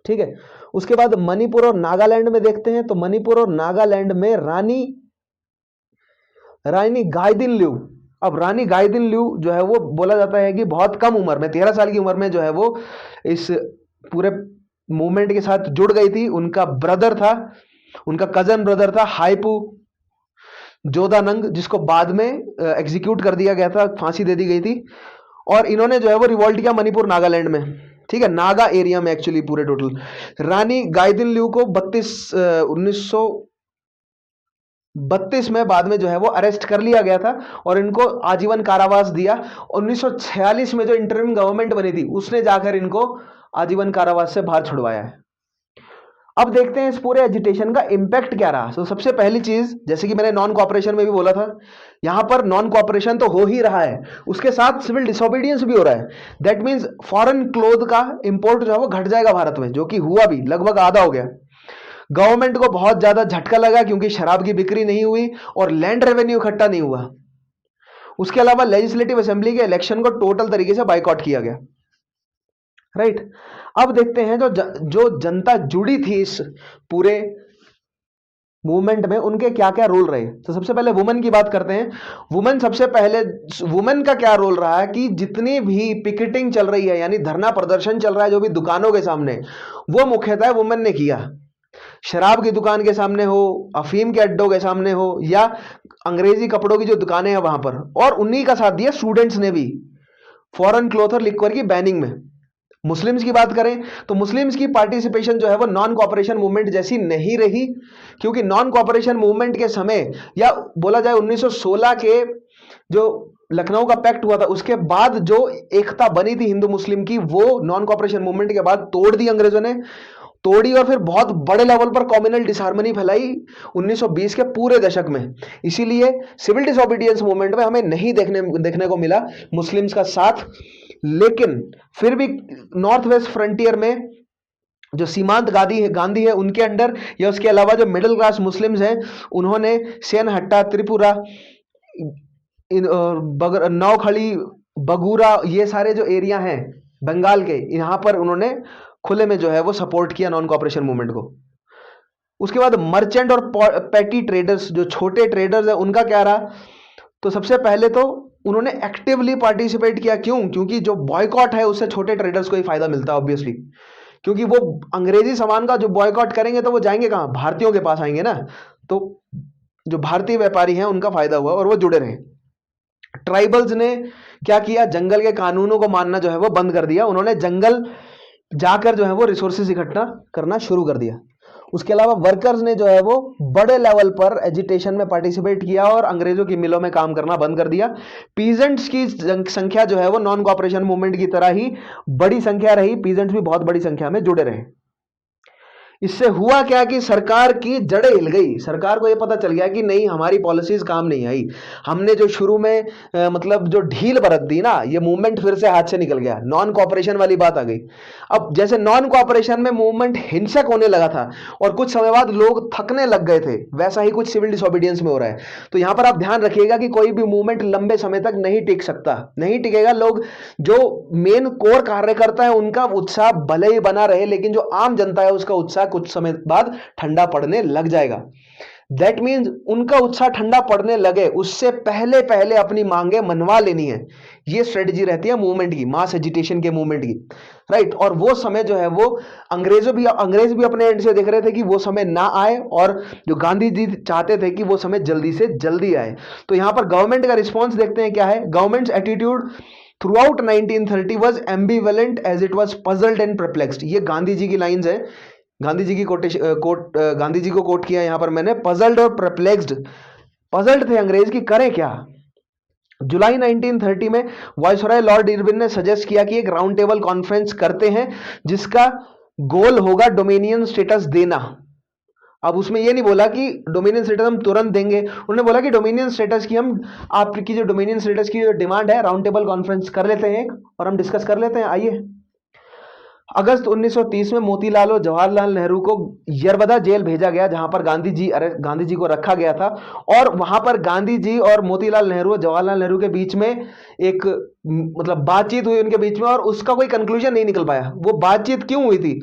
ठीक है, उसके बाद मणिपुर और नागालैंड में देखते हैं, तो मणिपुर और नागालैंड में रानी गाइदिनल्यू, अब रानी गाइदिनल्यू जो है वो बोला जाता है कि बहुत कम उम्र में, 13 साल की उम्र में जो है वो इस पूरे मूवमेंट के साथ जुड़ गई थी। उनका ब्रदर था, उनका कजन ब्रदर था हाइपू जोधानंग, जिसको बाद में एग्जीक्यूट कर दिया गया था, फांसी दे दी गई थी। और इन्होंने जो है वो रिवॉल्ट किया मणिपुर नागालैंड में, ठीक है, नागा एरिया में एक्चुअली पूरे टोटल। रानी गाइदिनल्यू को 1932 में बाद में जो है वो अरेस्ट कर लिया गया था और इनको आजीवन कारावास दिया। 1946 में जो इंटरिम गवर्नमेंट बनी थी उसने जाकर इनको आजीवन कारावास से बाहर छुड़वाया है। अब देखते हैं इस पूरे एजिटेशन का इंपैक्ट क्या रहा। तो सबसे पहली चीज, जैसे कि मैंने नॉन कोऑपरेशन में भी बोला था, यहां पर नॉन कोऑपरेशन तो हो ही रहा है, उसके साथ सिविल डिसोबीडियंस भी हो रहा है। दैट मींस फॉरेन क्लोथ का इंपोर्ट जो है वो घट जाएगा भारत में, जो कि हुआ भी, लगभग आधा हो गया। गवर्नमेंट को बहुत ज्यादा झटका लगा क्योंकि शराब की बिक्री नहीं हुई और लैंड रेवेन्यू इकट्ठा नहीं हुआ। उसके अलावा लेजिस्लेटिव असेंबली के इलेक्शन को टोटल तरीके से बाइकआउट किया गया। राइट, अब देखते हैं जो जनता जुड़ी थी इस पूरे मूवमेंट में, उनके क्या क्या रोल रहे। तो सबसे पहले वुमेन की बात करते हैं। वुमेन, सबसे पहले वुमेन का क्या रोल रहा है कि जितनी भी पिकेटिंग चल रही है, यानी धरना प्रदर्शन चल रहा है जो भी दुकानों के सामने, वो मुख्यतः वुमेन ने किया। शराब की दुकान के सामने हो, अफीम के अड्डों के सामने हो, या अंग्रेजी कपड़ों की जो दुकानें हैं वहां पर, और उन्हीं का साथ दिया स्टूडेंट्स ने भी फॉरेन क्लॉथ और लिक्वर की बैनिंग में। मुस्लिम्स की बात करें तो मुस्लिम्स की पार्टिसिपेशन जो है वो नॉन कोऑपरेशन मूवमेंट जैसी नहीं रही, क्योंकि नॉन कोऑपरेशन मूवमेंट के समय, या बोला जाए 1916 के जो लखनऊ का पैक्ट हुआ था उसके बाद जो एकता बनी थी हिंदू मुस्लिम की, वो नॉन कोऑपरेशन मूवमेंट के बाद तोड़ दी अंग्रेजों ने, तोड़ी और फिर बहुत बड़े लेवल पर कम्युनल डिसहार्मनी फैलाई 1920 के पूरे दशक में। इसीलिए सिविल डिसोबीडियंस मूवमेंट में हमें नहीं देखने को मिला मुस्लिम्स का साथ। लेकिन फिर भी नॉर्थ वेस्ट फ्रंटियर में जो सीमांत गांधी है उनके अंडर, या उसके अलावा जो मिडिल क्लास मुस्लिम्स हैं उन्होंने सेनहट्टा, त्रिपुरा, नौखड़ी, बगूरा, ये सारे जो एरिया हैं बंगाल के, यहां पर उन्होंने खुले में जो है वो सपोर्ट किया नॉन कॉपरेशन मूवमेंट को। उसके बाद मर्चेंट और पैटी ट्रेडर्स, जो छोटे ट्रेडर्स हैं, उनका क्या रहा? तो सबसे पहले तो उन्होंने एक्टिवली पार्टिसिपेट किया। क्यों? क्योंकि जो बॉयकॉट है उससे छोटे ट्रेडर्स को ही फायदा मिलता है ऑब्वियसली, क्योंकि वो अंग्रेजी सामान का जो बॉयकॉट करेंगे तो वो जाएंगे कहां? भारतीयों के पास आएंगे ना। तो जो भारतीय व्यापारी हैं उनका फायदा हुआ और वो जुड़े रहे। ट्राइबल्स ने क्या किया? जंगल के कानूनों को मानना जो है वो बंद कर दिया। उन्होंने जंगल जाकर जो है वो रिसोर्सेज इकट्ठा करना शुरू कर दिया। उसके अलावा वर्कर्स ने जो है वो बड़े लेवल पर एजिटेशन में पार्टिसिपेट किया और अंग्रेजों की मिलों में काम करना बंद कर दिया। पीजेंट्स की संख्या जो है वो नॉन कॉपरेशन मूवमेंट की तरह ही बड़ी संख्या रही। पीजेंट्स भी बहुत बड़ी संख्या में जुड़े रहे। इससे हुआ क्या कि सरकार की जड़ें हिल गई। सरकार को यह पता चल गया कि नहीं, हमारी पॉलिसीज काम नहीं आई। हमने जो शुरू में मतलब जो ढील बरत दी ना, ये मूवमेंट फिर से हाथ से निकल गया। नॉन कॉपरेशन वाली बात आ गई। अब जैसे नॉन कॉपरेशन में मूवमेंट हिंसक होने लगा था और कुछ समय बाद लोग थकने लग गए थे, वैसा ही कुछ सिविल डिसोबीडियंस में हो रहा है। तो यहां पर आप ध्यान रखिएगा कि कोई भी मूवमेंट लंबे समय तक नहीं टिक सकता, नहीं टिकेगा। लोग जो मेन कोर कार्यकर्ता है उनका उत्साह भले ही बना रहे, लेकिन जो आम जनता है उसका उत्साह कुछ समय बाद ठंडा पड़ने लग जाएगा। दैट मीन्स उनका उत्साह ठंडा पड़ने लगे उससे पहले पहले अपनी मांगे मनवा लेनी है। ये स्ट्रेटजी रहती है मूवमेंट की, मास एजिटेशन के मूवमेंट की, राइट। और वो समय जो है वो अंग्रेज भी अपने एंड से देख रहे थे कि वो समय ना आए, और जो गांधी जी चाहते थे कि वो समय जल्दी से जल्दी आए। तो यहां पर गवर्नमेंट का रिस्पॉन्स देखते हैं क्या है। Governments attitude throughout 1930 was ambivalent as it was puzzled and perplexed। ये गांधी जी की लाइंस है। गांधी जी की गांधी जी को कोट किया यहां पर मैंने। पजल्ड और परप्लेक्स्ड, पजल्ड थे अंग्रेज की करें क्या। जुलाई 1930 में वायसराय लॉर्ड इरविन ने सजेस्ट किया कि एक राउंड टेबल कॉन्फ्रेंस करते हैं जिसका गोल होगा डोमिनियन स्टेटस देना। अब उसमें यह नहीं बोला कि डोमिनियन स्टेटस हम तुरंत देंगे, उन्होंने बोला कि डोमिनियन स्टेटस की हम, आपकी जो डोमिनियन स्टेटस की जो डिमांड है, राउंड टेबल कॉन्फ्रेंस कर लेते हैं और हम डिस्कस कर लेते हैं, आइए। अगस्त 1930 में मोतीलाल और जवाहरलाल नेहरू को यरबदा जेल भेजा गया, जहां पर गांधी जी को रखा गया था। और वहां पर गांधी जी और मोतीलाल नेहरू और जवाहरलाल नेहरू के बीच में एक मतलब बातचीत हुई उनके बीच में, और उसका कोई कंक्लूजन नहीं निकल पाया। वो बातचीत क्यों हुई थी?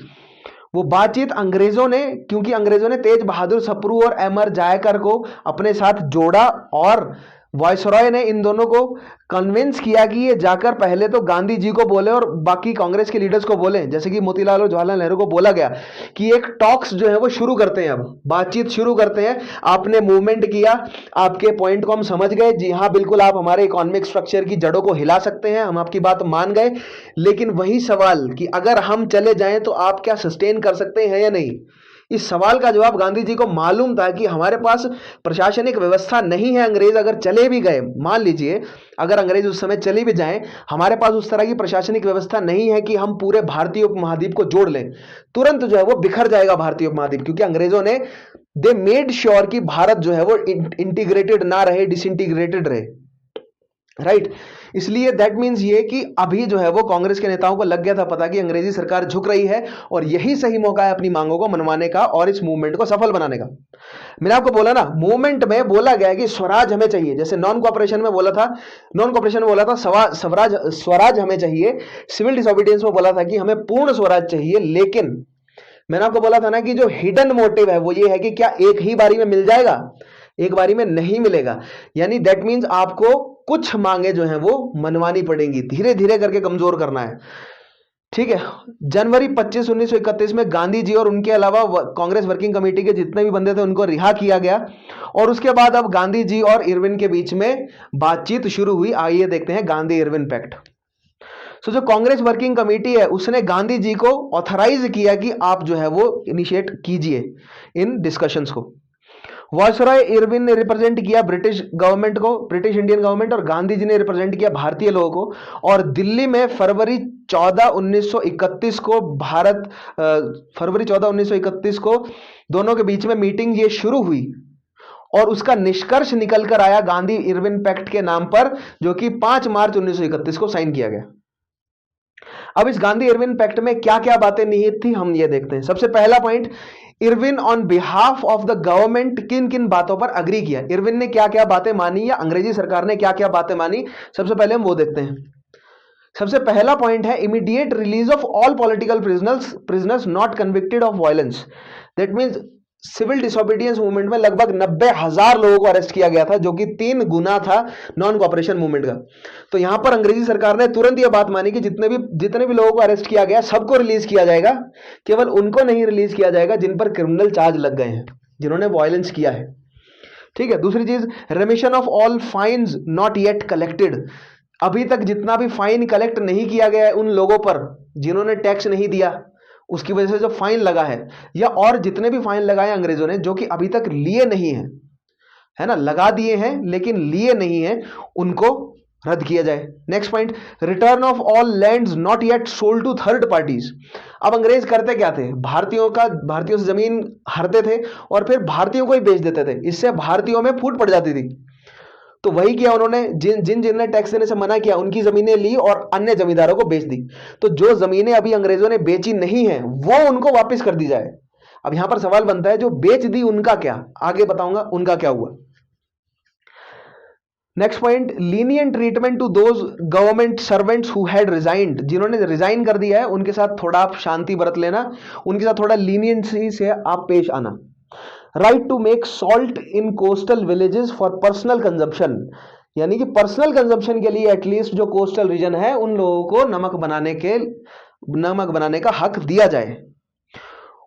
वो बातचीत क्योंकि अंग्रेजों ने तेज बहादुर सप्रू और अमर जायकर को अपने साथ जोड़ा, और वायसरॉय ने इन दोनों को कन्विंस किया कि ये जाकर पहले तो गांधी जी को बोले और बाकी कांग्रेस के लीडर्स को बोले, जैसे कि मोतीलाल और जवाहरलाल नेहरू को बोला गया कि एक टॉक्स जो है वो शुरू करते हैं, अब बातचीत शुरू करते हैं। आपने मूवमेंट किया, आपके पॉइंट को हम समझ गए, जी हाँ बिल्कुल आप हमारे इकोनॉमिक स्ट्रक्चर की जड़ों को हिला सकते हैं, हम आपकी बात मान गए, लेकिन वही सवाल कि अगर हम चले जाएं तो आप क्या सस्टेन कर सकते हैं या नहीं। इस सवाल का जवाब गांधी जी को मालूम था कि हमारे पास प्रशासनिक व्यवस्था नहीं है। अंग्रेज अगर चले भी गए, मान लीजिए अगर अंग्रेज उस समय चले भी जाएं, हमारे पास उस तरह की प्रशासनिक व्यवस्था नहीं है कि हम पूरे भारतीय उपमहाद्वीप को जोड़ लें। तुरंत जो है वो बिखर जाएगा भारतीय उपमहाद्वीप, क्योंकि अंग्रेजों ने दे मेड श्योर कि भारत जो है वो इंटीग्रेटेड ना रहे, डिसइंटीग्रेटेड रहे, राइट। इसलिए दैट मीन्स ये कि अभी जो है वो कांग्रेस के नेताओं को लग गया था पता कि अंग्रेजी सरकार झुक रही है और यही सही मौका है अपनी मांगों को मनवाने का और इस मूवमेंट को सफल बनाने का। मैंने आपको बोला ना, मूवमेंट में बोला गया कि स्वराज हमें चाहिए, जैसे नॉन कॉपरेशन में बोला था स्वराज हमें चाहिए। सिविल डिसोबीडियंस में बोला था कि हमें पूर्ण स्वराज चाहिए। लेकिन मैंने आपको बोला था ना कि जो हिडन मोटिव है वो ये है कि क्या एक ही बारी में मिल जाएगा, एक बारी में नहीं मिलेगा। यानी दैट मीन्स आपको कुछ मांगे जो हैं वो मनवानी पड़ेंगी, धीरे धीरे करके कमजोर करना है, ठीक है। जनवरी 25, 1931 में गांधी जी और उनके अलावा कांग्रेस वर्किंग कमेटी के जितने भी बंदे थे उनको रिहा किया गया, और उसके बाद अब गांधी जी और इरविन के बीच में बातचीत शुरू हुई। आइए देखते हैं गांधी इरविन पैक्ट। सो जो कांग्रेस वर्किंग कमेटी है उसने गांधी जी को ऑथराइज किया कि आप जो है वो इनिशिएट कीजिए इन डिस्कशंस को। वायसराय इरविन ने रिप्रेजेंट किया ब्रिटिश गवर्नमेंट को, ब्रिटिश इंडियन गवर्नमेंट, और गांधी जी ने रिप्रेजेंट किया भारतीय लोगों को। और दिल्ली में फरवरी 14, 1931 को दोनों के बीच में मीटिंग ये शुरू हुई, और उसका निष्कर्ष निकल कर आया गांधी इरविन पैक्ट के नाम पर, जो कि 5 मार्च 1931 को साइन किया गया। अब इस गांधी इरविन पैक्ट में क्या क्या बातें निहित थी हम ये देखते हैं। सबसे पहला point, Irwin on behalf of the government किन किन बातों पर अग्री किया, इरविन ने क्या क्या बातें मानी या अंग्रेजी सरकार ने क्या क्या बातें मानी, सबसे पहले हम वो देखते हैं। सबसे पहला पॉइंट है immediate release of all political prisoners not convicted of violence. That means civil disobedience movement में लगभग 90,000 लोगों को अरेस्ट किया गया था, जो कि 3 गुना था नॉन कोऑपरेशन मूवमेंट का। तो यहां पर अंग्रेजी सरकार ने तुरंत यह बात मानी कि जितने भी लोगों को अरेस्ट किया गया सबको रिलीज किया जाएगा, केवल उनको नहीं रिलीज किया जाएगा जिन पर क्रिमिनल चार्ज लग गए हैं, जिन्होंने वायलेंस किया है। ठीक है। दूसरी चीज, remission of all fines not yet collected. अभी तक जितना भी फाइन कलेक्ट नहीं किया गया है उन लोगों पर जिन्होंने टैक्स नहीं दिया, उसकी वजह से जो फाइन लगा है, या और जितने भी फाइन लगाए अंग्रेजों ने जो कि अभी तक लिए नहीं है, है ना, लगा दिए हैं लेकिन लिए नहीं है, उनको रद्द किया जाए। Next point, return of all lands not yet sold to third parties. अब अंग्रेज करते क्या थे, भारतीयों से जमीन हरते थे और फिर भारतीयों को ही बेच देते थे, इससे भारतीयों में फूट पड़ जाती थी। तो वही किया उन्होंने, जिनने टैक्स देने से मना किया उनकी जमीनें ली और अन्य जमींदारों को बेच दी। तो जो जमीनें अभी अंग्रेजों ने बेची नहीं है वो उनको वापस कर दी जाए। अब यहां पर सवाल बनता है जो बेच दी उनका क्या, आगे बताऊंगा उनका क्या हुआ। Next point, lenient treatment to those government servants who had resigned. जिन्होंने रिजाइन कर दिया है उनके साथ थोड़ा आप शांति बरत लेना, उनके साथ थोड़ा लीनियंसी से आप पेश आना। Right to make salt in coastal villages for personal consumption, यानी कि पर्सनल कंजम्पशन के लिए एटलीस्ट जो कोस्टल रीजन है उन लोगों को नमक बनाने का हक दिया जाए।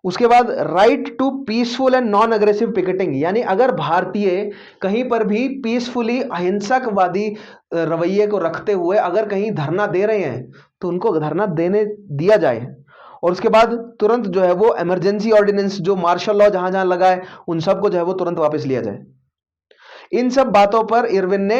उसके बाद right to peaceful and non aggressive picketing, यानी अगर भारतीय कहीं पर भी पीसफुली अहिंसकवादी रवैये को रखते हुए अगर कहीं धरना दे रहे हैं तो उनको धरना देने दिया जाए। और उसके बाद तुरंत जो है वो इमरजेंसी ऑर्डिनेंस, जो मार्शल लॉ जहां जहां लगा है उन सबको जो है वो तुरंत वापस लिया जाए। इन सब बातों पर इरविन ने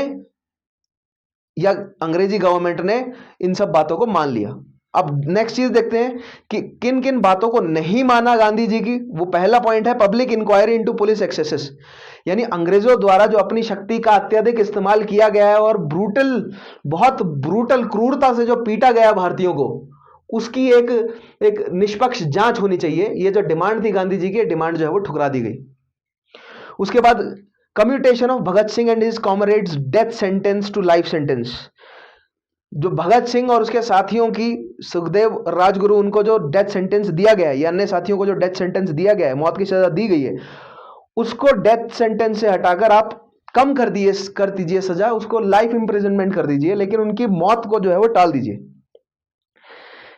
या अंग्रेजी गवर्नमेंट ने इन सब बातों को मान लिया। अब नेक्स्ट चीज देखते हैं कि किन किन बातों को नहीं माना गांधी जी की। वो पहला पॉइंट है public inquiry into police excesses, यानी अंग्रेजों द्वारा जो अपनी शक्ति का अत्यधिक इस्तेमाल किया गया है और बहुत ब्रूटल क्रूरता से जो पीटा गया भारतीयों को, उसकी एक निष्पक्ष जांच होनी चाहिए। ये जो डिमांड थी गांधी जी की, डिमांड जो है वो ठुकरा दी गई। उसके बाद commutation of Bhagat Singh and his comrades death sentence to life sentence. जो भगत सिंह और उसके साथियों की, सुखदेव राजगुरु, उनको जो डेथ सेंटेंस दिया गया है या अन्य साथियों को जो डेथ सेंटेंस दिया गया है, मौत की सजा दी गई है, उसको डेथ सेंटेंस से हटाकर आप कम कर दीजिए सजा, उसको लाइफ इंप्रिजनमेंट कर दीजिए, लेकिन उनकी मौत को जो है वो टाल दीजिए।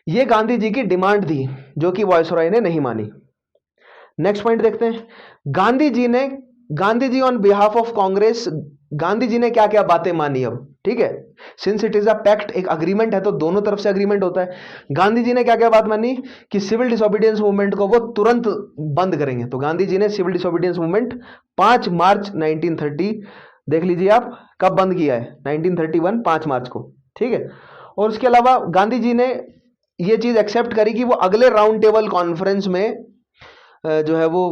ये गांधी जी की डिमांड थी जो कि वायसरॉय ने नहीं मानी। नेक्स्ट पॉइंट देखते हैं, Gandhi ji on behalf of Congress, Gandhi ji ने क्या क्या बातें मानी। अब ठीक है, since it is a pact, एक अग्रीमेंट है तो दोनों तरफ से अग्रीमेंट होता है। गांधी जी ने क्या क्या बात मानी कि सिविल डिसोबीडियंस मूवमेंट को वो तुरंत बंद करेंगे। तो गांधी जी ने सिविल डिसोबीडियंस मूवमेंट 5 मार्च 1930, देख लीजिए आप कब बंद किया है, 1931 5 मार्च को। ठीक है। और उसके अलावा गांधी जी ने ये चीज एक्सेप्ट करी कि वो अगले राउंड टेबल कॉन्फ्रेंस में जो है वो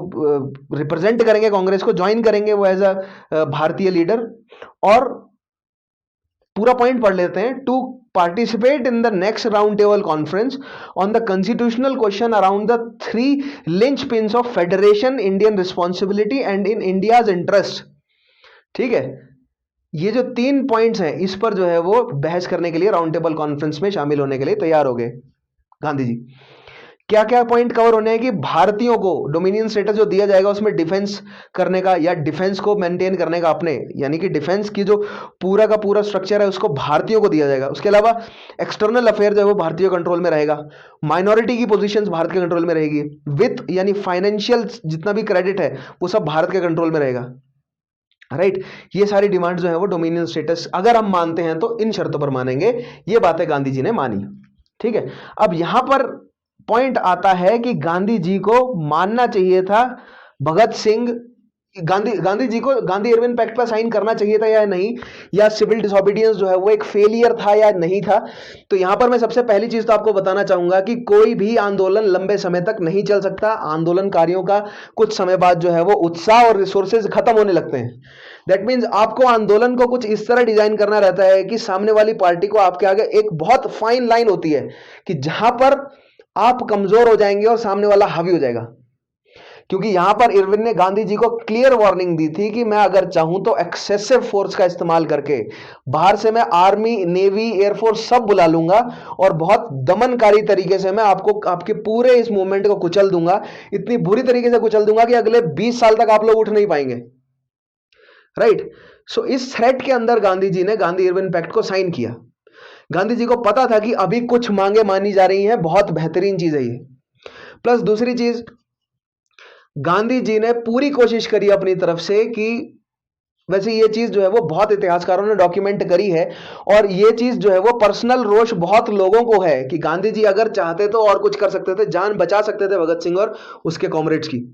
रिप्रेजेंट करेंगे कांग्रेस को, ज्वाइन करेंगे वो एज अ भारतीय लीडर। और पूरा पॉइंट पढ़ लेते हैं, to participate in the next round table conference on the constitutional question around the 3 linchpins of federation, Indian responsibility and in India's interest. ठीक है, ये जो 3 पॉइंट्स हैं इस पर जो है वो बहस करने के लिए राउंड टेबल कॉन्फ्रेंस में शामिल होने के लिए तैयार हो गए गांधी जी। क्या क्या पॉइंट कवर होने हैं कि भारतीयों को डोमिनियन स्टेटस जो दिया जाएगा उसमें डिफेंस करने का या डिफेंस को मेंटेन करने का अपने, यानी कि डिफेंस की जो पूरा का पूरा स्ट्रक्चर है उसको भारतीयों को दिया जाएगा। उसके अलावा एक्सटर्नल अफेयर जो है वो भारतीय कंट्रोल में रहेगा, माइनॉरिटी की पोजीशंस भारत के कंट्रोल में रहेगी, वित्त यानी फाइनेंशियल जितना भी क्रेडिट है वो सब भारत के कंट्रोल में रहेगा। राइट, ये सारी डिमांड जो है वो डोमिनियन स्टेटस अगर हम मानते हैं तो इन शर्तों पर मानेंगे। ये बातें गांधी जी ने मानी। ठीक है, अब यहां पर पॉइंट आता है कि गांधी जी को मानना चाहिए था भगत सिंह गांधी जी को गांधी इरविन पैक्ट पर साइन करना चाहिए था या नहीं, या सिविल डिसोबीडियंस जो है वो एक फेलियर था या नहीं था। तो यहां पर मैं सबसे पहली चीज तो आपको बताना चाहूंगा कि कोई भी आंदोलन लंबे समय तक नहीं चल सकता। आंदोलनकारियों का कुछ समय बाद जो है वो उत्साह और रिसोर्सेज खत्म होने लगते हैं। दैट मीन्स आपको आंदोलन को कुछ इस तरह डिजाइन करना रहता है कि सामने वाली पार्टी को आपके आगे एक बहुत फाइन लाइन होती है कि जहां पर आप कमजोर हो जाएंगे और सामने वाला हावी हो जाएगा। क्योंकि यहां पर इरविन ने गांधी जी को क्लियर वार्निंग दी थी कि मैं अगर चाहूं तो एक्सेसिव फोर्स का इस्तेमाल करके बाहर से मैं आर्मी, नेवी, एयरफोर्स सब बुला लूंगा और बहुत दमनकारी तरीके से मैं आपको, आपके पूरे इस मूवमेंट को कुचल दूंगा, इतनी बुरी तरीके से कुचल दूंगा कि अगले 20 साल तक आप लोग उठ नहीं पाएंगे। राइट। सो इस थ्रेट के अंदर गांधी जी ने गांधी इरविन पैक्ट को साइन किया। गांधी जी को पता था कि अभी कुछ मांगे मानी जा रही हैं, बहुत बेहतरीन चीज है ये। प्लस दूसरी चीज, गांधी जी ने पूरी कोशिश करी अपनी तरफ से कि, वैसे ये चीज जो है वो बहुत इतिहासकारों ने डॉक्यूमेंट करी है, और ये चीज जो है वो पर्सनल रोष बहुत लोगों को है कि गांधी जी अगर चाहते तो और कुछ कर सकते थे, जान बचा सकते थे भगत सिंह और उसके कॉमरेड्स की।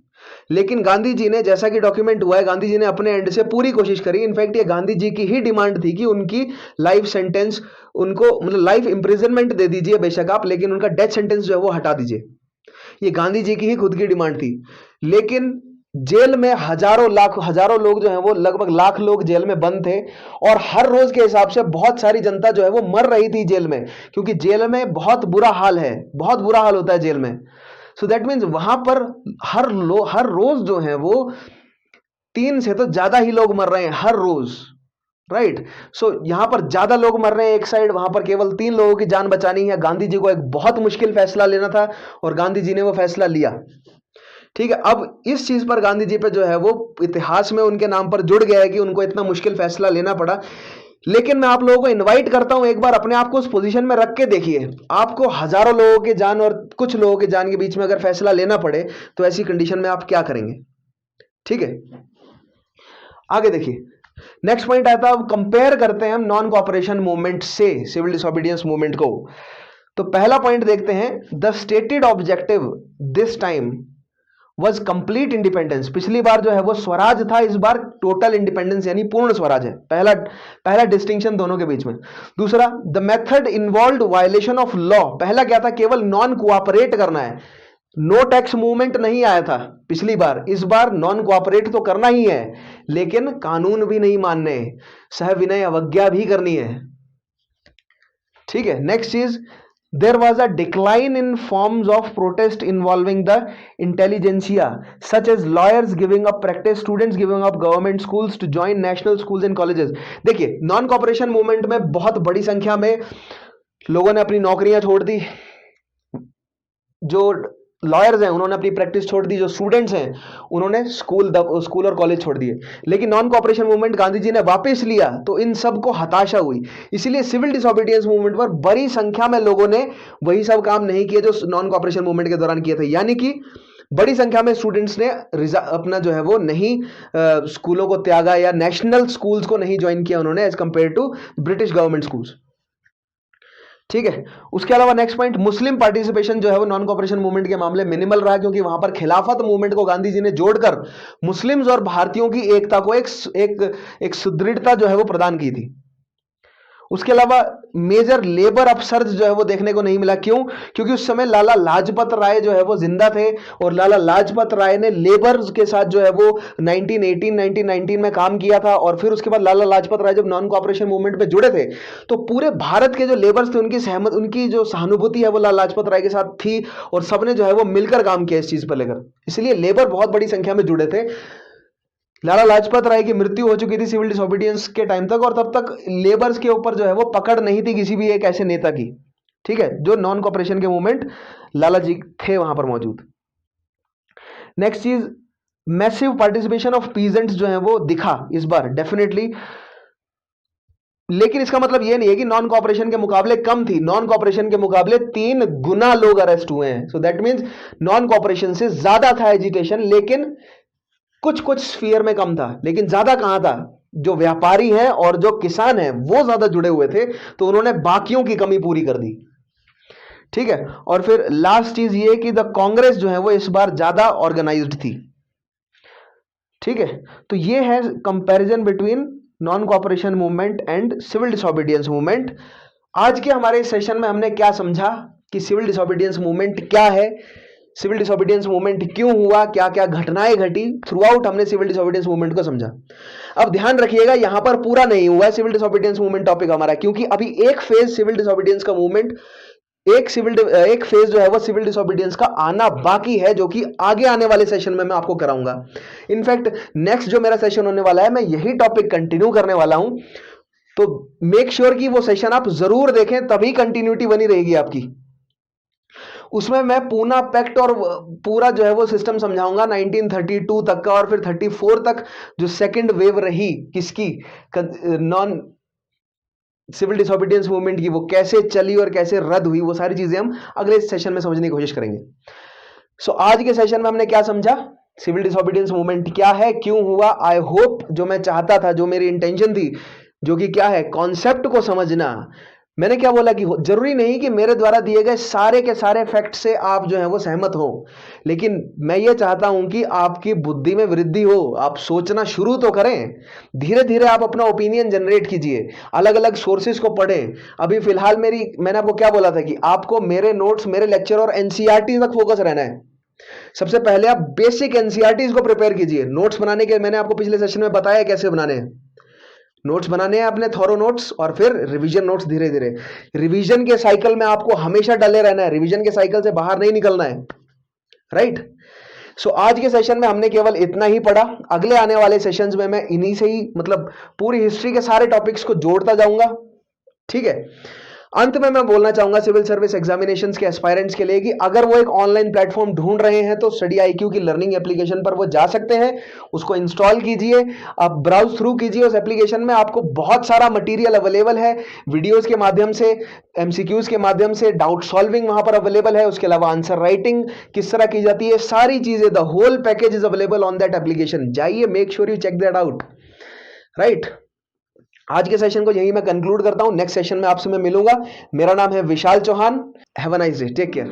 लेकिन गांधी जी ने, जैसा कि डॉक्यूमेंट हुआ है, गांधी जी ने अपने एंड से पूरी कोशिश करी। इनफैक्ट ये गांधी जी की ही डिमांड थी कि उनकी लाइफ सेंटेंस, उनको मतलब लाइफ इंप्रिजनमेंट दे दीजिए बेशक आप, लेकिन उनका डेथ सेंटेंस जो है वो हटा दीजिए। ये गांधी जी की ही खुद की डिमांड थी। लेकिन जेल में हजारों लोग जो हैं वो, लगभग लाख लोग जेल में बंद थे, और हर रोज के हिसाब से बहुत सारी जनता जो है वो मर रही थी जेल में, क्योंकि जेल में बहुत बुरा हाल है, बहुत बुरा हाल होता है जेल में। सो दैट मीन्स वहां पर हर रोज जो है वो 3 से तो ज्यादा ही लोग मर रहे हैं हर रोज। राइट। सो यहां पर ज्यादा लोग मर रहे हैं एक साइड, वहां पर केवल 3 लोगों की जान बचानी है। गांधी जी को एक बहुत मुश्किल फैसला लेना था और गांधी जी ने वो फैसला लिया। ठीक है। अब इस चीज पर गांधी जी पे जो है वो इतिहास में उनके नाम पर जुड़ गया है कि उनको इतना मुश्किल फैसला लेना पड़ा। लेकिन मैं आप लोगों को इनवाइट करता हूं, एक बार अपने आप को उस पोजीशन में रख के देखिए। आपको हजारों लोगों के जान और कुछ लोगों के जान के बीच में अगर फैसला लेना पड़े तो ऐसी कंडीशन में आप क्या करेंगे? ठीक है, आगे देखिए। नेक्स्ट पॉइंट आता है, अब कंपेयर करते हैं हम नॉन कोऑपरेशन मूवमेंट से सिविल डिसोबीडियंस मूवमेंट को। तो पहला पॉइंट देखते हैं, the stated objective this time was complete independence. पिछली बार जो है वो स्वराज था, इस बार टोटल इंडिपेंडेंस यानी पूर्ण स्वराज है। पहला डिस्टिंक्शन दोनों के बीच में। दूसरा, the method involved violation of law. पहला क्या था? केवल नॉन कोऑपरेट करना है, नो टैक्स मूवमेंट नहीं आया था पिछली बार। इस बार नॉन कोऑपरेट तो करना ही है, लेकिन कानून भी नहीं मानने, सहविनय अवज्ञा भी करनी है। ठीक है। नेक्स्ट चीज, there was a decline in forms of protest involving the intelligentsia, such as lawyers giving up practice, students giving up government schools to join national schools and colleges। देखिए, नॉन कॉपरेशन मूवमेंट में बहुत बड़ी संख्या में लोगों ने अपनी नौकरियां छोड़ दी। जो लॉयर्स हैं उन्होंने अपनी प्रैक्टिस छोड़ दी, जो स्टूडेंट्स हैं उन्होंने स्कूल और कॉलेज छोड़ दिए। लेकिन non cooperation movement Gandhi ji ने वापस लिया तो इन सबको हताशा हुई। इसीलिए सिविल डिसोबीडियंस मूवमेंट पर बड़ी संख्या में लोगों ने वही सब काम नहीं किए जो नॉन कॉपरेशन मूवमेंट के दौरान किए थे। यानी कि बड़ी संख्या में स्टूडेंट्स ने अपना जो है वो नहीं स्कूलों को त्यागा, या नेशनल स्कूल्स को नहीं ज्वाइन किया उन्होंने as compare to British government schools. ठीक है। उसके अलावा नेक्स्ट पॉइंट, मुस्लिम पार्टिसिपेशन जो है वो नॉन कॉपरेशन मूवमेंट के मामले मिनिमल रहा, क्योंकि वहां पर खिलाफत मूवमेंट को गांधी जी ने जोड़कर मुस्लिम्स और भारतीयों की एकता को एक सुदृढ़ता जो है वो प्रदान की थी। उसके अलावा मेजर लेबर अपसर्ज जो है वो देखने को नहीं मिला। क्यों? क्योंकि उस समय लाला लाजपत राय जो है वो जिंदा थे, और लाला लाजपत राय ने लेबर के साथ जो है वो 1919 में काम किया था। और फिर उसके बाद लाला लाजपत राय जब नॉन कोऑपरेशन मूवमेंट पे जुड़े थे तो पूरे भारत के जो लेबर्स थे उनकी जो सहानुभूति है वो लाला लाजपत राय के साथ थी, और सबने जो है वो मिलकर काम किया इस चीज पर लेकर। इसलिए लेबर बहुत बड़ी संख्या में जुड़े थे। लाला लाजपत राय की मृत्यु हो चुकी थी सिविल डिसोबीडियंस के टाइम तक, और तब तक लेबर्स के ऊपर जो है वो पकड़ नहीं थी किसी भी एक ऐसे नेता की। ठीक है, जो नॉन कॉपरेशन के मूवमेंट लाला जी थे वहां पर मौजूद। नेक्स्ट चीज, मैसिव पार्टिसिपेशन ऑफ पीजेंट्स जो है वो दिखा इस बार डेफिनेटली। लेकिन इसका मतलब यह नहीं है कि नॉन कॉपरेशन के मुकाबले कम थी। नॉन कॉपरेशन के मुकाबले 3 गुना लोग अरेस्ट हुए हैं। So that means non cooperation से ज्यादा था एजिटेशन, लेकिन कुछ स्फीयर में कम था। लेकिन ज्यादा कहां था? जो व्यापारी हैं और जो किसान हैं वो ज्यादा जुड़े हुए थे, तो उन्होंने बाकियों की कमी पूरी कर दी। ठीक है। और फिर लास्ट चीज ये कि द कांग्रेस जो है वो इस बार ज्यादा ऑर्गेनाइज्ड थी। ठीक है, तो ये है comparison between non cooperation movement and civil disobedience movement. आज के हमारे सेशन में हमने क्या समझा कि सिविल डिसोबीडियंस मूवमेंट क्या है, सिविल डिसोबीडियंस मूवमेंट क्यों हुआ, क्या क्या घटनाएं घटी, थ्रू आउट हमने सिविल डिसोबीडियंस मूवमेंट को समझा। अब ध्यान रखिएगा, यहां पर पूरा नहीं हुआ है सिविल डिसोबीडियंस मूवमेंट टॉपिक हमारा, क्योंकि अभी एक फेज सिविल डिसोबीडियंस का मूवमेंट, एक फेज जो है वो सिविल डिसोबीडियंस का आना बाकी है, जो कि आगे आने वाले सेशन में मैं आपको कराऊंगा। इनफैक्ट नेक्स्ट जो मेरा सेशन होने वाला है, मैं यही टॉपिक कंटिन्यू करने वाला हूं, तो मेक श्योर कि वो सेशन आप जरूर देखें, तभी कंटिन्यूटी बनी रहेगी आपकी। उसमें मैं पूना पैक्ट और पूरा जो है वो सिस्टम समझाऊंगा 1932 तक का, और फिर 34 तक जो सेकंड वेव रही किसकी, नॉन सिविल डिसोबीडियंस मूवमेंट की, वो कैसे चली और कैसे रद्द हुई, वो सारी चीजें हम अगले सेशन में समझने की कोशिश करेंगे। सो आज के सेशन में हमने क्या समझा, सिविल डिसोबीडियंस मूवमेंट क्या है, क्यों हुआ। आई होप जो मैं चाहता था, जो मेरी इंटेंशन थी, जो कि क्या है, कॉन्सेप्ट को समझना। मैंने क्या बोला कि जरूरी नहीं कि मेरे द्वारा दिए गए सारे के सारे फैक्ट से आप जो है वो सहमत हो, लेकिन मैं ये चाहता हूं कि आपकी बुद्धि में वृद्धि हो, आप सोचना शुरू तो करें। धीरे धीरे आप अपना ओपिनियन जनरेट कीजिए, अलग अलग सोर्सेज को पढ़ें। अभी फिलहाल मैंने आपको क्या बोला था कि आपको मेरे नोट्स, मेरे लेक्चर और एनसीईआरटी तक फोकस रहना है। सबसे पहले आप बेसिक एनसीईआरटी को प्रिपेयर कीजिए। नोट्स बनाने के मैंने आपको पिछले सेशन में बताया कैसे बनाने हैं। नोट्स बनाने हैं अपने, थॉरो नोट्स, और फिर रिवीजन नोट्स। धीरे धीरे रिवीजन के साइकिल में आपको हमेशा डले रहना है, रिवीजन के साइकिल से बाहर नहीं निकलना है, राइट। सो आज के सेशन में हमने केवल इतना ही पढ़ा। अगले आने वाले सेशंस में मैं इन्हीं से ही, मतलब पूरी हिस्ट्री के सारे टॉपिक्स को जोड़ता जाऊंगा, ठीक है। अंत में मैं बोलना चाहूंगा सिविल सर्विस एग्जामिनेशंस के एस्पायरेंट्स के लिए कि अगर वो एक ऑनलाइन प्लेटफॉर्म ढूंढ रहे हैं तो स्टडी आईक्यू की लर्निंग एप्लीकेशन पर वो जा सकते हैं, उसको इंस्टॉल कीजिए, आप ब्राउज थ्रू कीजिए। उस एप्लीकेशन में आपको बहुत सारा मटेरियल अवेलेबल है, वीडियोस के माध्यम से, एमसीक्यूज के माध्यम से, डाउट सॉल्विंग वहां पर अवेलेबल है, उसके अलावा आंसर राइटिंग किस तरह की जाती है, सारी चीजें, the whole package is available on that application. जाइए, make sure you check that out, right. आज के सेशन को यही मैं कंक्लूड करता हूं। नेक्स्ट सेशन में आपसे मैं मिलूंगा। मेरा नाम है Vishal Chauhan. Have a nice day, take care.